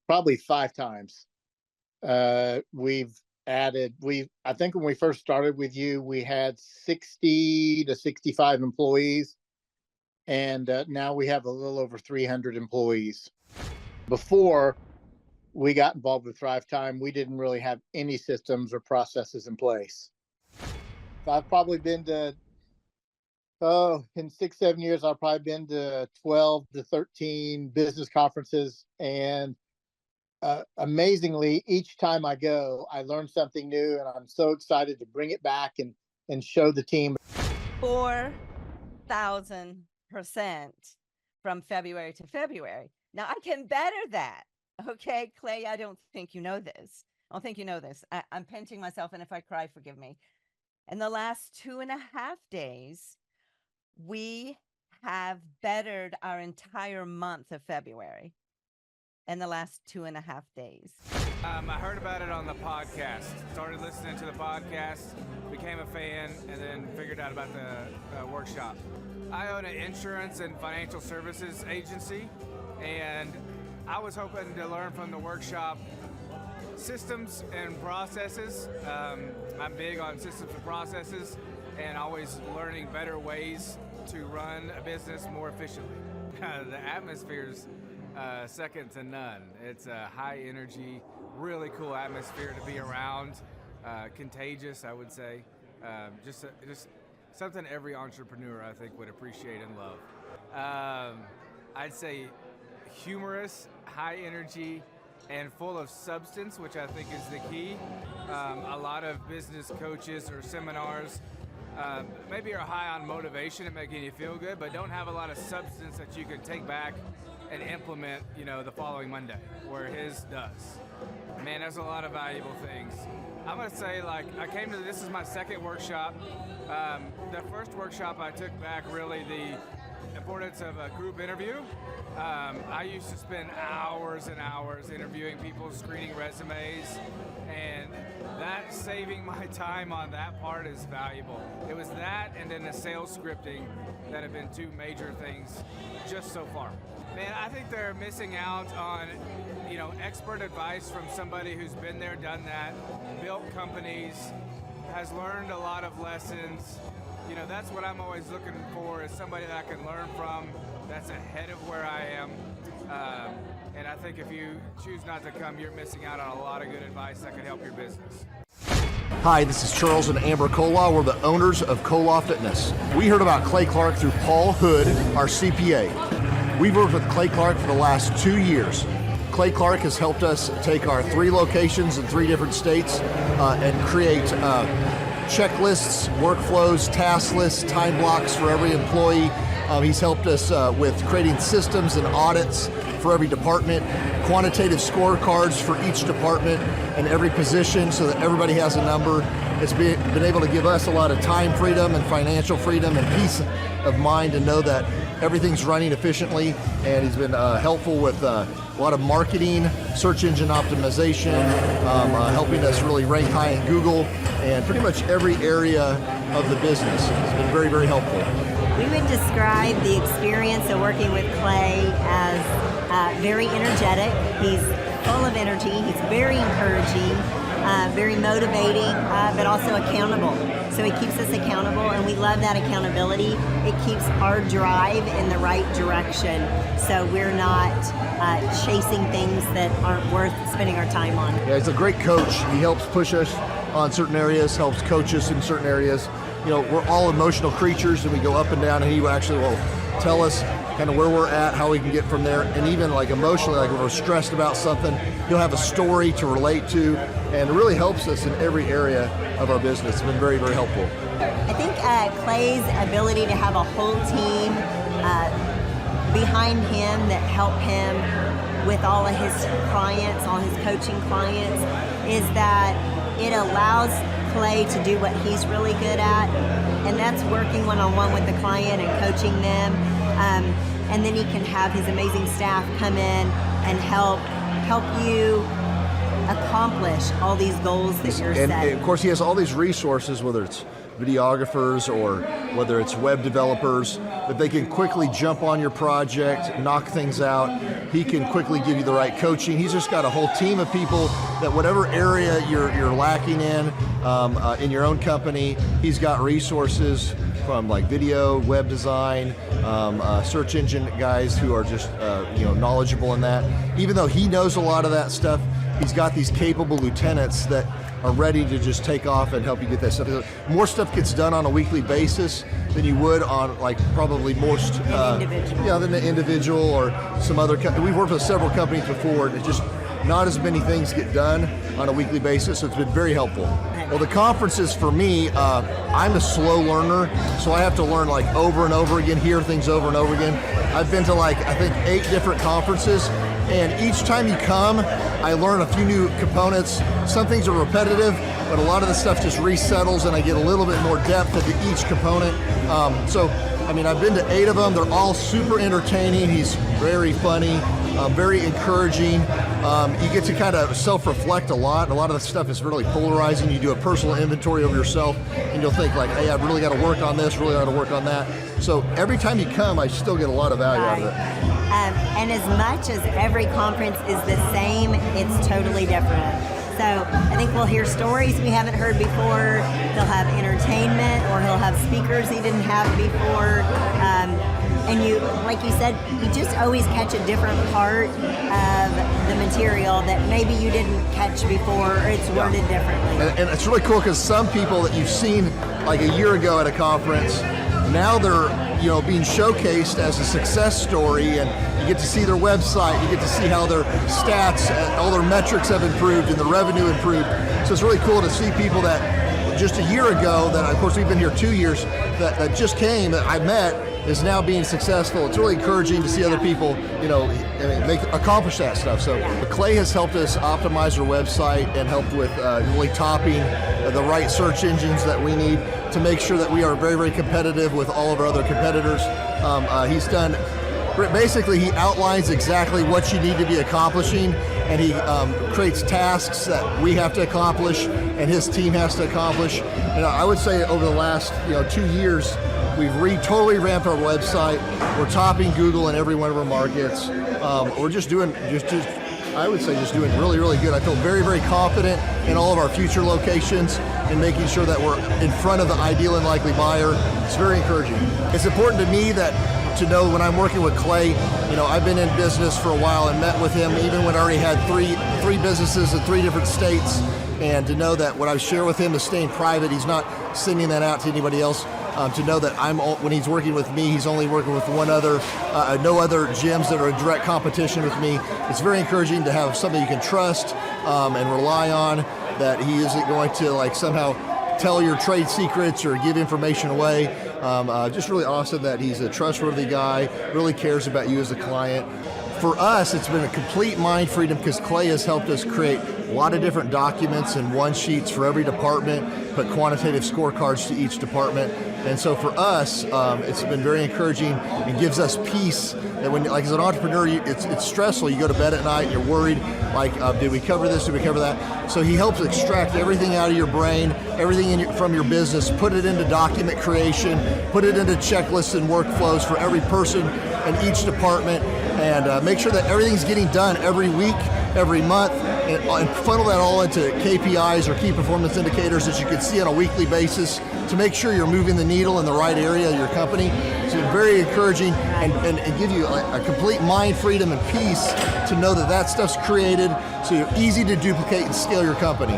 probably 5 times. We've added, I think when we first started with you, we had 60 to 65 employees, and now we have a little over 300 employees. Before we got involved with Thrivetime, we didn't really have any systems or processes in place. So I've probably been to, in 6-7 years, I've probably been to 12 to 13 business conferences, and amazingly, each time I go, I learn something new, and I'm so excited to bring it back and show the team. 4,000% from February to February. Now, I can better that. Okay, Clay, I don't think you know this. I don't think you know this. I'm pinching myself, and if I cry, forgive me. In the last 2.5 days, we have bettered our entire month of February. In the last 2.5 days. I heard about it on the podcast. Started listening to the podcast, became a fan, and then figured out about the workshop. I own an insurance and financial services agency, and I was hoping to learn from the workshop systems and processes. I'm big on systems and processes, and always learning better ways to run a business more efficiently. The atmosphere's second to none. It's a high energy, really cool atmosphere to be around. Contagious, I would say. Just something every entrepreneur, I think, would appreciate and love. I'd say humorous, high energy, and full of substance, which I think is the key. A lot of business coaches or seminars maybe are high on motivation and making you feel good, but don't have a lot of substance that you can take back and implement, the following Monday, where his does. Man, there's a lot of valuable things. I'm gonna say, this is my second workshop. The first workshop I took back really the importance of a group interview. I used to spend hours and hours interviewing people, screening resumes, and that saving my time on that part is valuable. It was that and then the sales scripting that have been 2 major things just so far. Man, I think they're missing out on, expert advice from somebody who's been there, done that, built companies, has learned a lot of lessons. That's what I'm always looking for, is somebody that I can learn from that's ahead of where I am. And I think if you choose not to come, you're missing out on a lot of good advice that could help your business. Hi, this is Charles and Amber Koloff. We're the owners of Koloff Fitness. We heard about Clay Clark through Paul Hood, our CPA. We've worked with Clay Clark for the last 2 years. Clay Clark has helped us take our 3 locations in 3 different states and create checklists, workflows, task lists, time blocks for every employee. He's helped us with creating systems and audits for every department, quantitative scorecards for each department and every position so that everybody has a number. It's been able to give us a lot of time freedom and financial freedom and peace of mind to know that everything's running efficiently, and he's been helpful with a lot of marketing, search engine optimization, helping us really rank high in Google, and pretty much every area of the business. It's been very, very helpful. We would describe the experience of working with Clay as very energetic. He's full of energy. He's very encouraging, very motivating, but also accountable. So he keeps us accountable, and we love that accountability. It keeps our drive in the right direction, so we're not chasing things that aren't worth spending our time on. Yeah, he's a great coach. He helps push us on certain areas, helps coach us in certain areas. You know, we're all emotional creatures, and we go up and down, and he actually will tell us kind of where we're at, how we can get from there, and even like emotionally, like when we're stressed about something, he'll have a story to relate to, and it really helps us in every area of our business. It's been very, very helpful. I think Clay's ability to have a whole team behind him that help him with all of his clients, all his coaching clients, is that it allows Clay to do what he's really good at, and that's working one-on-one with the client and coaching them. And then he can have his amazing staff come in and help you accomplish all these goals that you're setting. And of course, he has all these resources, whether it's videographers or whether it's web developers, that they can quickly jump on your project, knock things out. He can quickly give you the right coaching. He's just got a whole team of people that whatever area you're lacking in your own company, he's got resources from like video, web design, search engine guys who are just knowledgeable in that. Even though he knows a lot of that stuff, he's got these capable lieutenants that are ready to just take off and help you get that stuff. More stuff gets done on a weekly basis than you would on like probably most than the individual or some other we've worked with several companies before, and it's just not as many things get done on a weekly basis, so it's been very helpful. Well, the conferences for me, I'm a slow learner, so I have to learn like over and over again, hear things over and over again. I've been to like, I think 8 different conferences, and each time you come, I learn a few new components. Some things are repetitive, but a lot of the stuff just resettles, and I get a little bit more depth into each component. So, I mean, I've been to 8 of them. They're all super entertaining. He's very funny, very encouraging. You get to kind of self-reflect a lot. A lot of the stuff is really polarizing. You do a personal inventory of yourself, and you'll think like, hey, I've really got to work on this, really got to work on that. So every time you come, I still get a lot of value out of it. And as much as every conference is the same, it's totally different. So I think we'll hear stories we haven't heard before. He'll have entertainment, or he'll have speakers he didn't have before. And you, like you said, you just always catch a different part of the material that maybe you didn't catch before, or it's worded differently. And it's really cool because some people that you've seen like a year ago at a conference, now they're being showcased as a success story, and you get to see their website, you get to see how their stats, all their metrics have improved and the revenue improved. So it's really cool to see people that just a year ago, that of course we've been here 2 years, that just came, that I met, is now being successful. It's really encouraging to see other people, accomplish that stuff. So Clay has helped us optimize our website and helped with really topping the right search engines that we need to make sure that we are very, very competitive with all of our other competitors. He's done, basically he outlines exactly what you need to be accomplishing, and he creates tasks that we have to accomplish and his team has to accomplish. And I would say over the last 2 years, we've totally ramped our website. We're topping Google in every one of our markets. We're just doing, I would say just doing really, really good. I feel very, very confident in all of our future locations and making sure that we're in front of the ideal and likely buyer. It's very encouraging. It's important to me to know when I'm working with Clay, I've been in business for a while and met with him even when I already had three businesses in 3 different states. And to know that what I share with him is staying private. He's not sending that out to anybody else. To know that when he's working with me, he's only working with no other gyms that are in direct competition with me. It's very encouraging to have somebody you can trust and rely on, that he isn't going to somehow tell your trade secrets or give information away. Just really awesome that he's a trustworthy guy, really cares about you as a client. For us, it's been a complete mind freedom because Clay has helped us create a lot of different documents and one-sheets for every department, put quantitative scorecards to each department. And so for us, it's been very encouraging and gives us peace that when, as an entrepreneur, it's stressful. You go to bed at night and you're worried, did we cover this, did we cover that? So he helps extract everything out of your brain, everything from your business, put it into document creation, put it into checklists and workflows for every person in each department. and make sure that everything's getting done every week, every month, and funnel that all into KPIs or key performance indicators that you can see on a weekly basis to make sure you're moving the needle in the right area of your company. So it's very encouraging and give you a complete mind freedom and peace to know that that stuff's created so you're easy to duplicate and scale your company.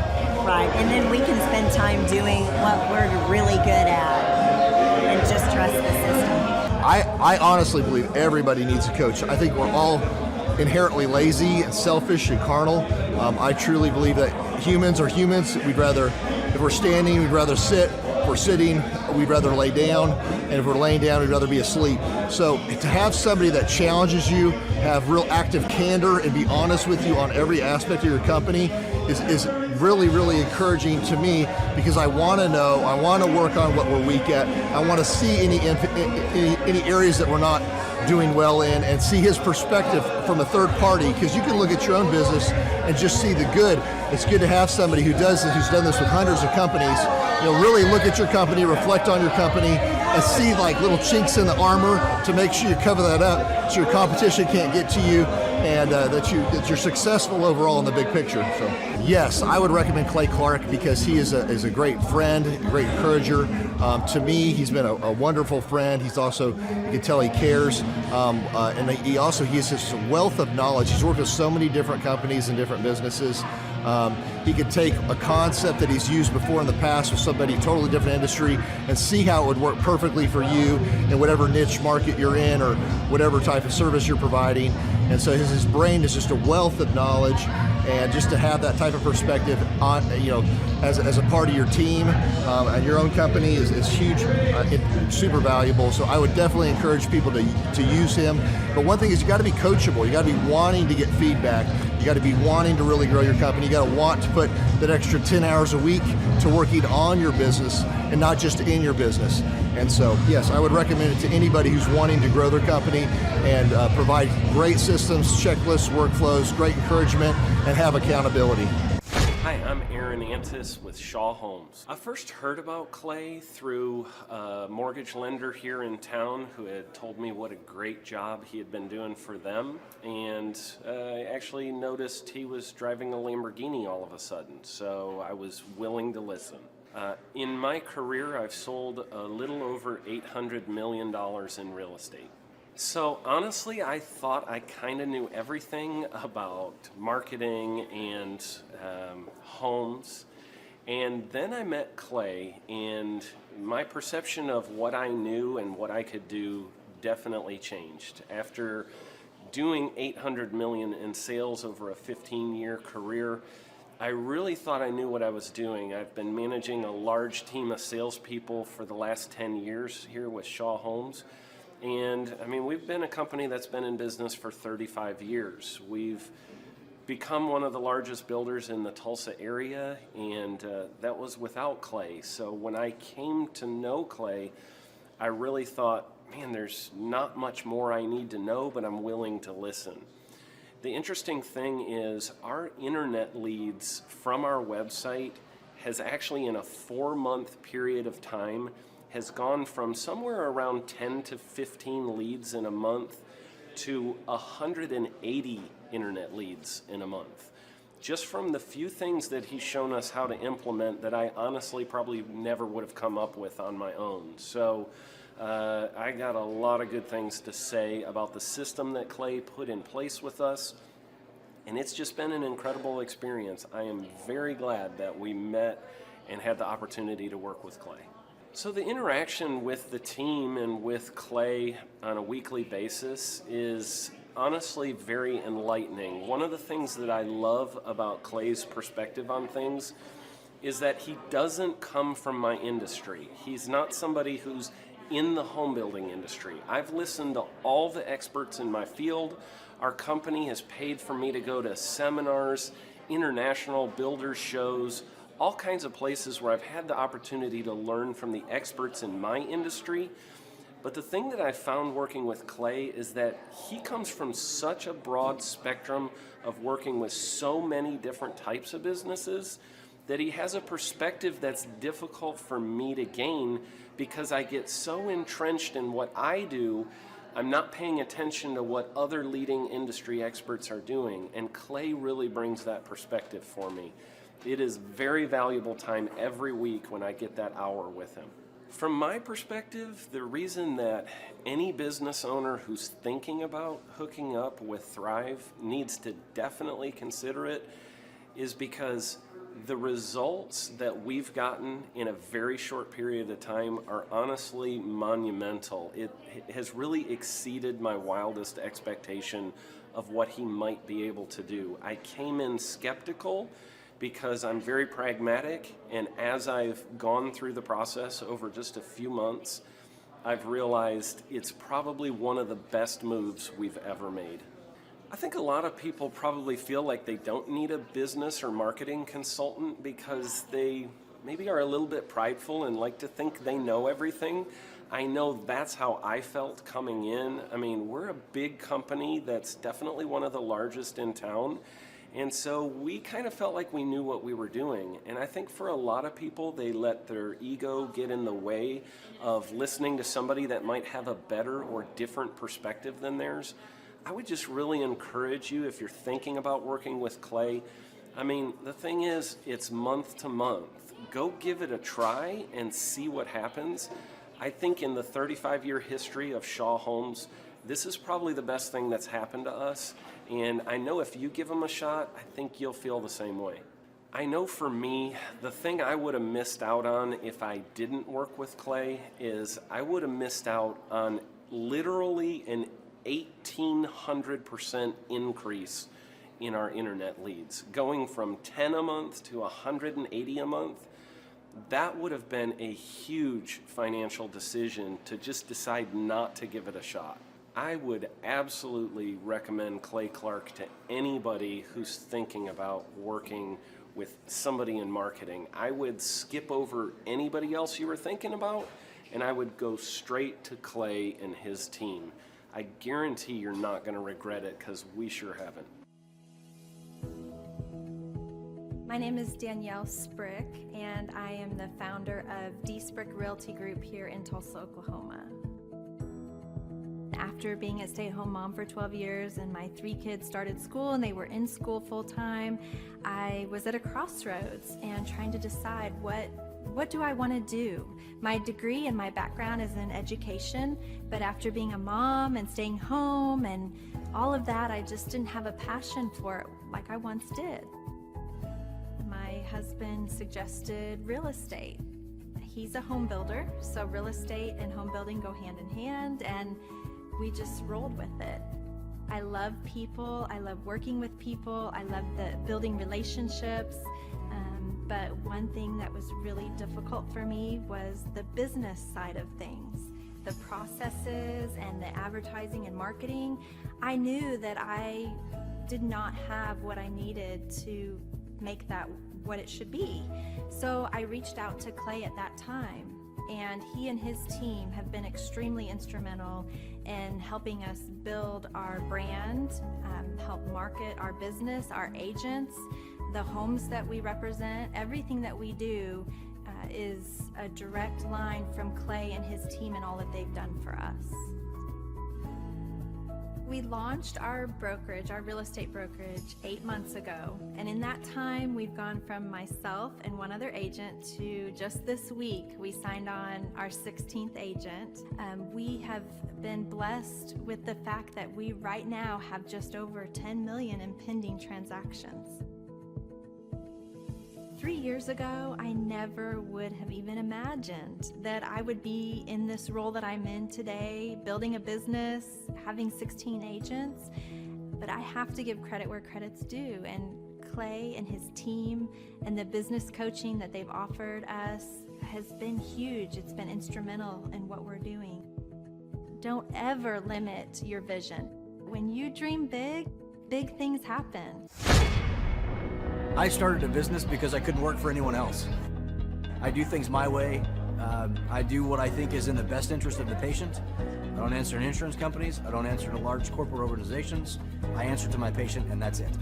Right, and then we can spend time doing what we're really good at and just trust the system. I honestly believe everybody needs a coach. I think we're all inherently lazy and selfish and carnal. I truly believe that humans are humans. If we're standing, we'd rather sit. If we're sitting, we'd rather lay down. And if we're laying down, we'd rather be asleep. So to have somebody that challenges you, have real active candor, and be honest with you on every aspect of your company is really, really encouraging to me, because I want to know, I want to work on what we're weak at. I want to see any areas that we're not doing well in, and see his perspective from a third party, because you can look at your own business and just see the good. It's good to have somebody who does this, who's done this with hundreds of companies. Really look at your company, reflect on your company, and see like little chinks in the armor to make sure you cover that up so your competition can't get to you, and that you're successful overall in the big picture. So yes, I would recommend Clay Clark, because he is a great friend, a great encourager. To me, he's been a wonderful friend. He's also, you can tell he cares, and he has this wealth of knowledge. He's worked with so many different companies and different businesses. He could take a concept that he's used before in the past with somebody totally different industry and see how it would work perfectly for you in whatever niche market you're in or whatever type of service you're providing. And so his brain is just a wealth of knowledge, and just to have that type of perspective on, as a part of your team and your own company is huge, super valuable. So I would definitely encourage people to use him. But one thing is, you got to be coachable. You got to be wanting to get feedback. You got to be wanting to really grow your company. You got to want to put that extra 10 hours a week to working on your business and not just in your business. And so, yes, I would recommend it to anybody who's wanting to grow their company and provide great systems, checklists, workflows, great encouragement, and have accountability. Hi, I'm Aaron Antis with Shaw Homes. I first heard about Clay through a mortgage lender here in town who had told me what a great job he had been doing for them, and I actually noticed he was driving a Lamborghini all of a sudden, so I was willing to listen. In my career, I've sold a little over $800 million in real estate. So honestly, I thought I kind of knew everything about marketing and homes. And then I met Clay, and my perception of what I knew and what I could do definitely changed. After doing $800 million in sales over a 15-year career, I really thought I knew what I was doing. I've been managing a large team of salespeople for the last 10 years here with Shaw Homes. And I mean, we've been a company that's been in business for 35 years. We've become one of the largest builders in the Tulsa area, and that was without Clay. So when I came to know Clay, I really thought, man, there's not much more I need to know, but I'm willing to listen. The interesting thing is our internet leads from our website has actually, in a 4-month period of time, has gone from somewhere around 10 to 15 leads in a month to 180 internet leads in a month. Just from the few things that he's shown us how to implement that I honestly probably never would have come up with on my own. So I got a lot of good things to say about the system that Clay put in place with us, and it's just been an incredible experience. I am very glad that we met and had the opportunity to work with Clay. So the interaction with the team and with Clay on a weekly basis is honestly very enlightening. One of the things that I love about Clay's perspective on things is that he doesn't come from my industry. He's not somebody who's in the home building industry. I've listened to all the experts in my field. Our company has paid for me to go to seminars, international builder shows, all kinds of places where I've had the opportunity to learn from the experts in my industry. But the thing that I found working with Clay is that he comes from such a broad spectrum of working with so many different types of businesses that he has a perspective that's difficult for me to gain, because I get so entrenched in what I do, I'm not paying attention to what other leading industry experts are doing, and Clay really brings that perspective for me. It is very valuable time every week when I get that hour with him. From my perspective, the reason that any business owner who's thinking about hooking up with Thrive needs to definitely consider it is because the results that we've gotten in a very short period of time are honestly monumental. It has really exceeded my wildest expectation of what he might be able to do. I came in skeptical because I'm very pragmatic, and as I've gone through the process over just a few months, I've realized it's probably one of the best moves we've ever made. I think a lot of people probably feel like they don't need a business or marketing consultant because they maybe are a little bit prideful and like to think they know everything. I know that's how I felt coming in. I mean, we're a big company that's definitely one of the largest in town. And so we kind of felt like we knew what we were doing. And I think for a lot of people, they let their ego get in the way of listening to somebody that might have a better or different perspective than theirs. I would just really encourage you, if you're thinking about working with Clay, I mean, the thing is, it's month to month. Go give it a try and see what happens. I think in the 35-year history of Shaw Homes, this is probably the best thing that's happened to us. And I know if you give them a shot, I think you'll feel the same way. I know for me, the thing I would have missed out on if I didn't work with Clay is I would have missed out on literally an 1,800% increase in our internet leads. Going from 10 a month to 180 a month, that would have been a huge financial decision to just decide not to give it a shot. I would absolutely recommend Clay Clark to anybody who's thinking about working with somebody in marketing. I would skip over anybody else you were thinking about, and I would go straight to Clay and his team. I guarantee you're not going to regret it because we sure haven't. My name is Danielle Sprick, and I am the founder of D Sprick Realty Group here in Tulsa, Oklahoma. After being a stay-at-home mom for 12 years and my 3 kids started school and they were in school full-time, I was at a crossroads and trying to decide what do I want to do? My degree and my background is in education, but after being a mom and staying home and all of that, I just didn't have a passion for it like I once did. My husband suggested real estate. He's a home builder, so real estate and home building go hand in hand, and we just rolled with it. I love people, I love working with people, I love building relationships, but one thing that was really difficult for me was the business side of things. The processes and the advertising and marketing. I knew that I did not have what I needed to make that what it should be. So I reached out to Clay at that time, and he and his team have been extremely instrumental in helping us build our brand, help market our business, our agents, the homes that we represent. Everything that we do is a direct line from Clay and his team and all that they've done for us. We launched our brokerage, our real estate brokerage, 8 months ago. And in that time, we've gone from myself and one other agent to just this week, we signed on our 16th agent. We have been blessed with the fact that we right now have just over 10 million in pending transactions. 3 years ago, I never would have even imagined that I would be in this role that I'm in today, building a business, having 16 agents. But I have to give credit where credit's due, and Clay and his team and the business coaching that they've offered us has been huge. It's been instrumental in what we're doing. Don't ever limit your vision. When you dream big, big things happen. I started a business because I couldn't work for anyone else. I do things my way. I do what I think is in the best interest of the patient. I don't answer to insurance companies. I don't answer to large corporate organizations. I answer to my patient, and that's it.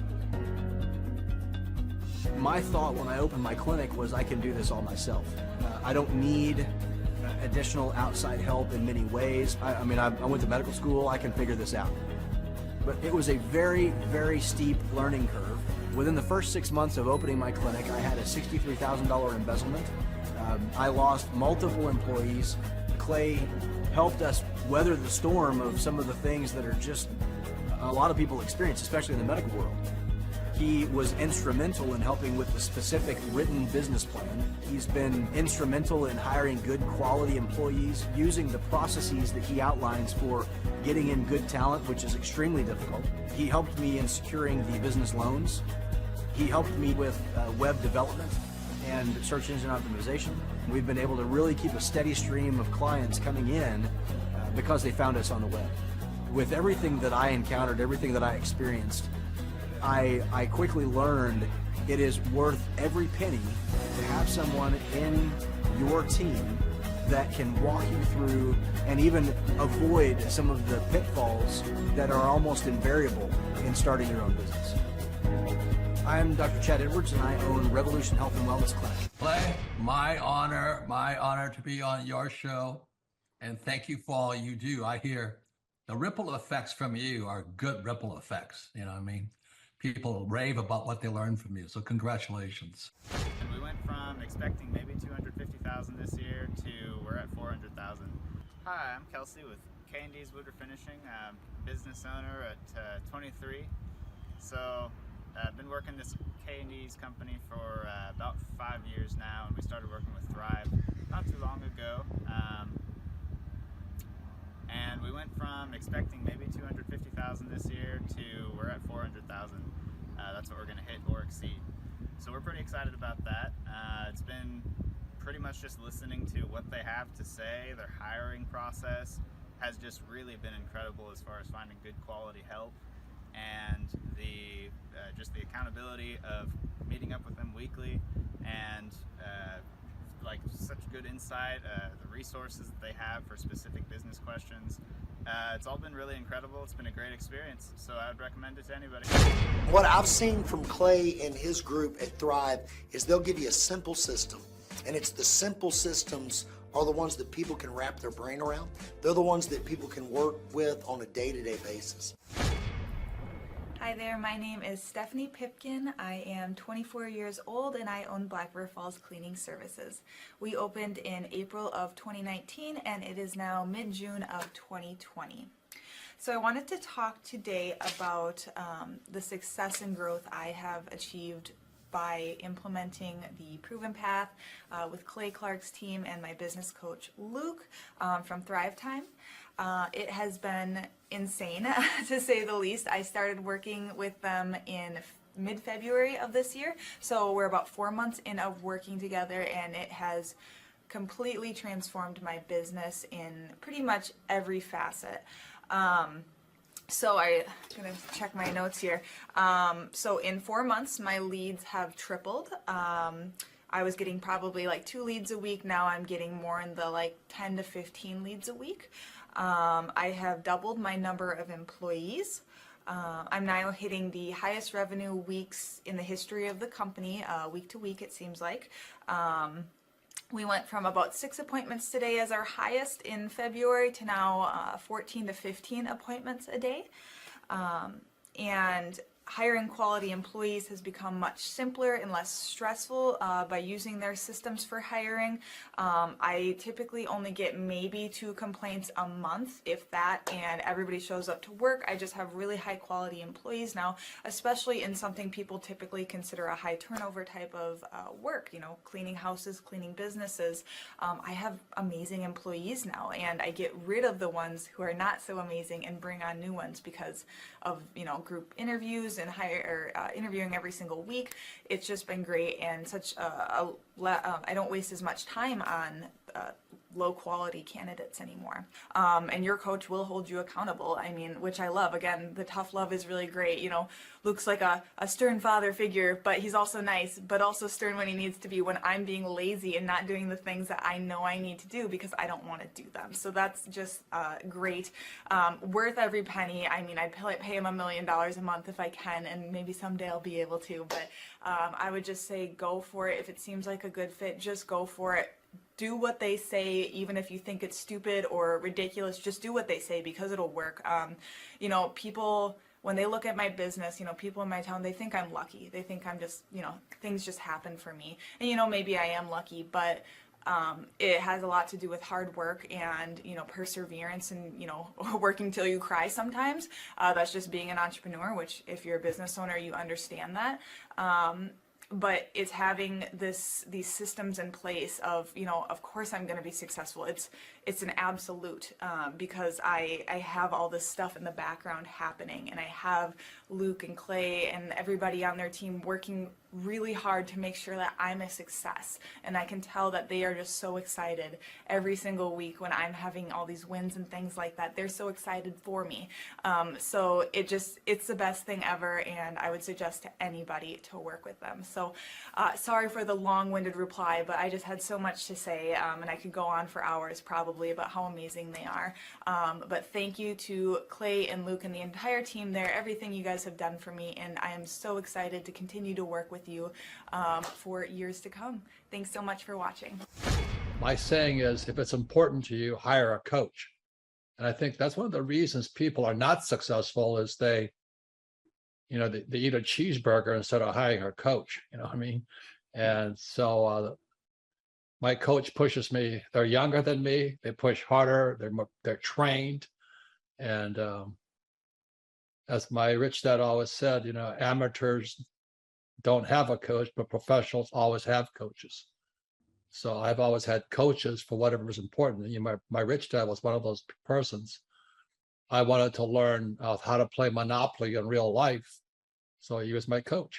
My thought when I opened my clinic was I can do this all myself. I don't need additional outside help in many ways. I mean, I went to medical school, I can figure this out. But it was a very, very steep learning curve. Within the first 6 months of opening my clinic, I had a $63,000 embezzlement. I lost multiple employees. Clay helped us weather the storm of some of the things that are just a lot of people experience, especially in the medical world. He was instrumental in helping with the specific written business plan. He's been instrumental in hiring good quality employees, using the processes that he outlines for getting in good talent, which is extremely difficult. He helped me in securing the business loans. He helped me with web development and search engine optimization. We've been able to really keep a steady stream of clients coming in because they found us on the web. With everything that I encountered, everything that I experienced, I quickly learned it is worth every penny to have someone in your team that can walk you through and even avoid some of the pitfalls that are almost invariable in starting your own business. I'm Dr. Chad Edwards, and I own Revolution Health and Wellness Clinic. Clay, my honor to be on your show, and thank you for all you do. I hear the ripple effects from you are good ripple effects, you know what I mean? People rave about what they learned from you, so congratulations. And we went from expecting maybe 250,000 this year to we're at 400,000. Hi, I'm Kelsey with K&D's Woodruff Finishing. I'm business owner at 23. So I've been working this K&D's company for about 5 years now, and we started working with Thrive not too long ago. And we went from expecting maybe 250,000 this year to we're at 400,000. That's what we're going to hit or exceed. So we're pretty excited about that. It's been pretty much just listening to what they have to say. Their hiring process has just really been incredible as far as finding good quality help, and the just the accountability of meeting up with them weekly, and like such good insight, the resources that they have for specific business questions. It's all been really incredible. It's been a great experience, so I would recommend it to anybody. What I've seen from Clay and his group at Thrive is they'll give you a simple system, and it's the simple systems are the ones that people can wrap their brain around. They're the ones that people can work with on a day-to-day basis. Hi there, my name is Stephanie Pipkin. I am 24 years old and I own Black River Falls Cleaning Services. We opened in April of 2019 and it is now mid-June of 2020. So I wanted to talk today about the success and growth I have achieved by implementing the Proven Path with Clay Clark's team and my business coach Luke from Thrivetime. It has been insane to say the least. I started working with them in mid-February of this year, so we're about 4 months in of working together, and it has completely transformed my business in pretty much every facet. So I'm gonna check my notes here. So in 4 months, my leads have tripled. I was getting probably like 2 leads a week. Now I'm getting more in the like 10 to 15 leads a week. I have doubled my number of employees. I'm now hitting the highest revenue weeks in the history of the company, week to week it seems like. We went from about 6 appointments today as our highest in February to now 14 to 15 appointments a day. And hiring quality employees has become much simpler and less stressful by using their systems for hiring. I typically only get maybe 2 complaints a month, if that, and everybody shows up to work. I just have really high quality employees now, especially in something people typically consider a high turnover type of work, you know, cleaning houses, cleaning businesses. I have amazing employees now, and I get rid of the ones who are not so amazing and bring on new ones because of, you know, group interviews and interviewing every single week. It's just been great, and such I don't waste as much time on low quality candidates anymore. And your coach will hold you accountable. I mean, which I love. Again, the tough love is really great. You know, Luke's like a stern father figure, but he's also nice, but also stern when he needs to be when I'm being lazy and not doing the things that I know I need to do because I don't want to do them. So that's just great. Worth every penny. I mean, I'd pay him $1 million a month if I can, and maybe someday I'll be able to, but I would just say go for it. If it seems like a good fit, just go for it. do what they say, even if you think it's stupid or ridiculous. Just do what they say, because it'll work. You know, people, when they look at my business, you know, people in my town, they think I'm lucky. They think I'm just, you know, things just happen for me. And, you know, maybe I am lucky, but it has a lot to do with hard work and, you know, perseverance and, you know, working till you cry sometimes. That's just being an entrepreneur, which if you're a business owner, you understand that. But it's having these systems in place of, you know, of course I'm going to be successful. It's an absolute, because I have all this stuff in the background happening, and I have Luke and Clay and everybody on their team working really hard to make sure that I'm a success. And I can tell that they are just so excited every single week when I'm having all these wins and things like that. They're so excited for me. So it's the best thing ever, and I would suggest to anybody to work with them. So sorry for the long-winded reply, but I just had so much to say, and I could go on for hours probably about how amazing they are. But thank you to Clay and Luke and the entire team there, everything you guys have done for me, and I am so excited to continue to work with you for years to come. Thanks so much for watching. My saying is, if it's important to you, hire a coach. And I think that's one of the reasons people are not successful is they eat a cheeseburger instead of hiring a coach, you know what I mean? And so my coach pushes me. They're younger than me. They push harder. They're trained. And as my rich dad always said, you know, amateurs don't have a coach, but professionals always have coaches. So I've always had coaches for whatever is important. You know, my rich dad was one of those persons. I wanted to learn how to play Monopoly in real life. So he was my coach.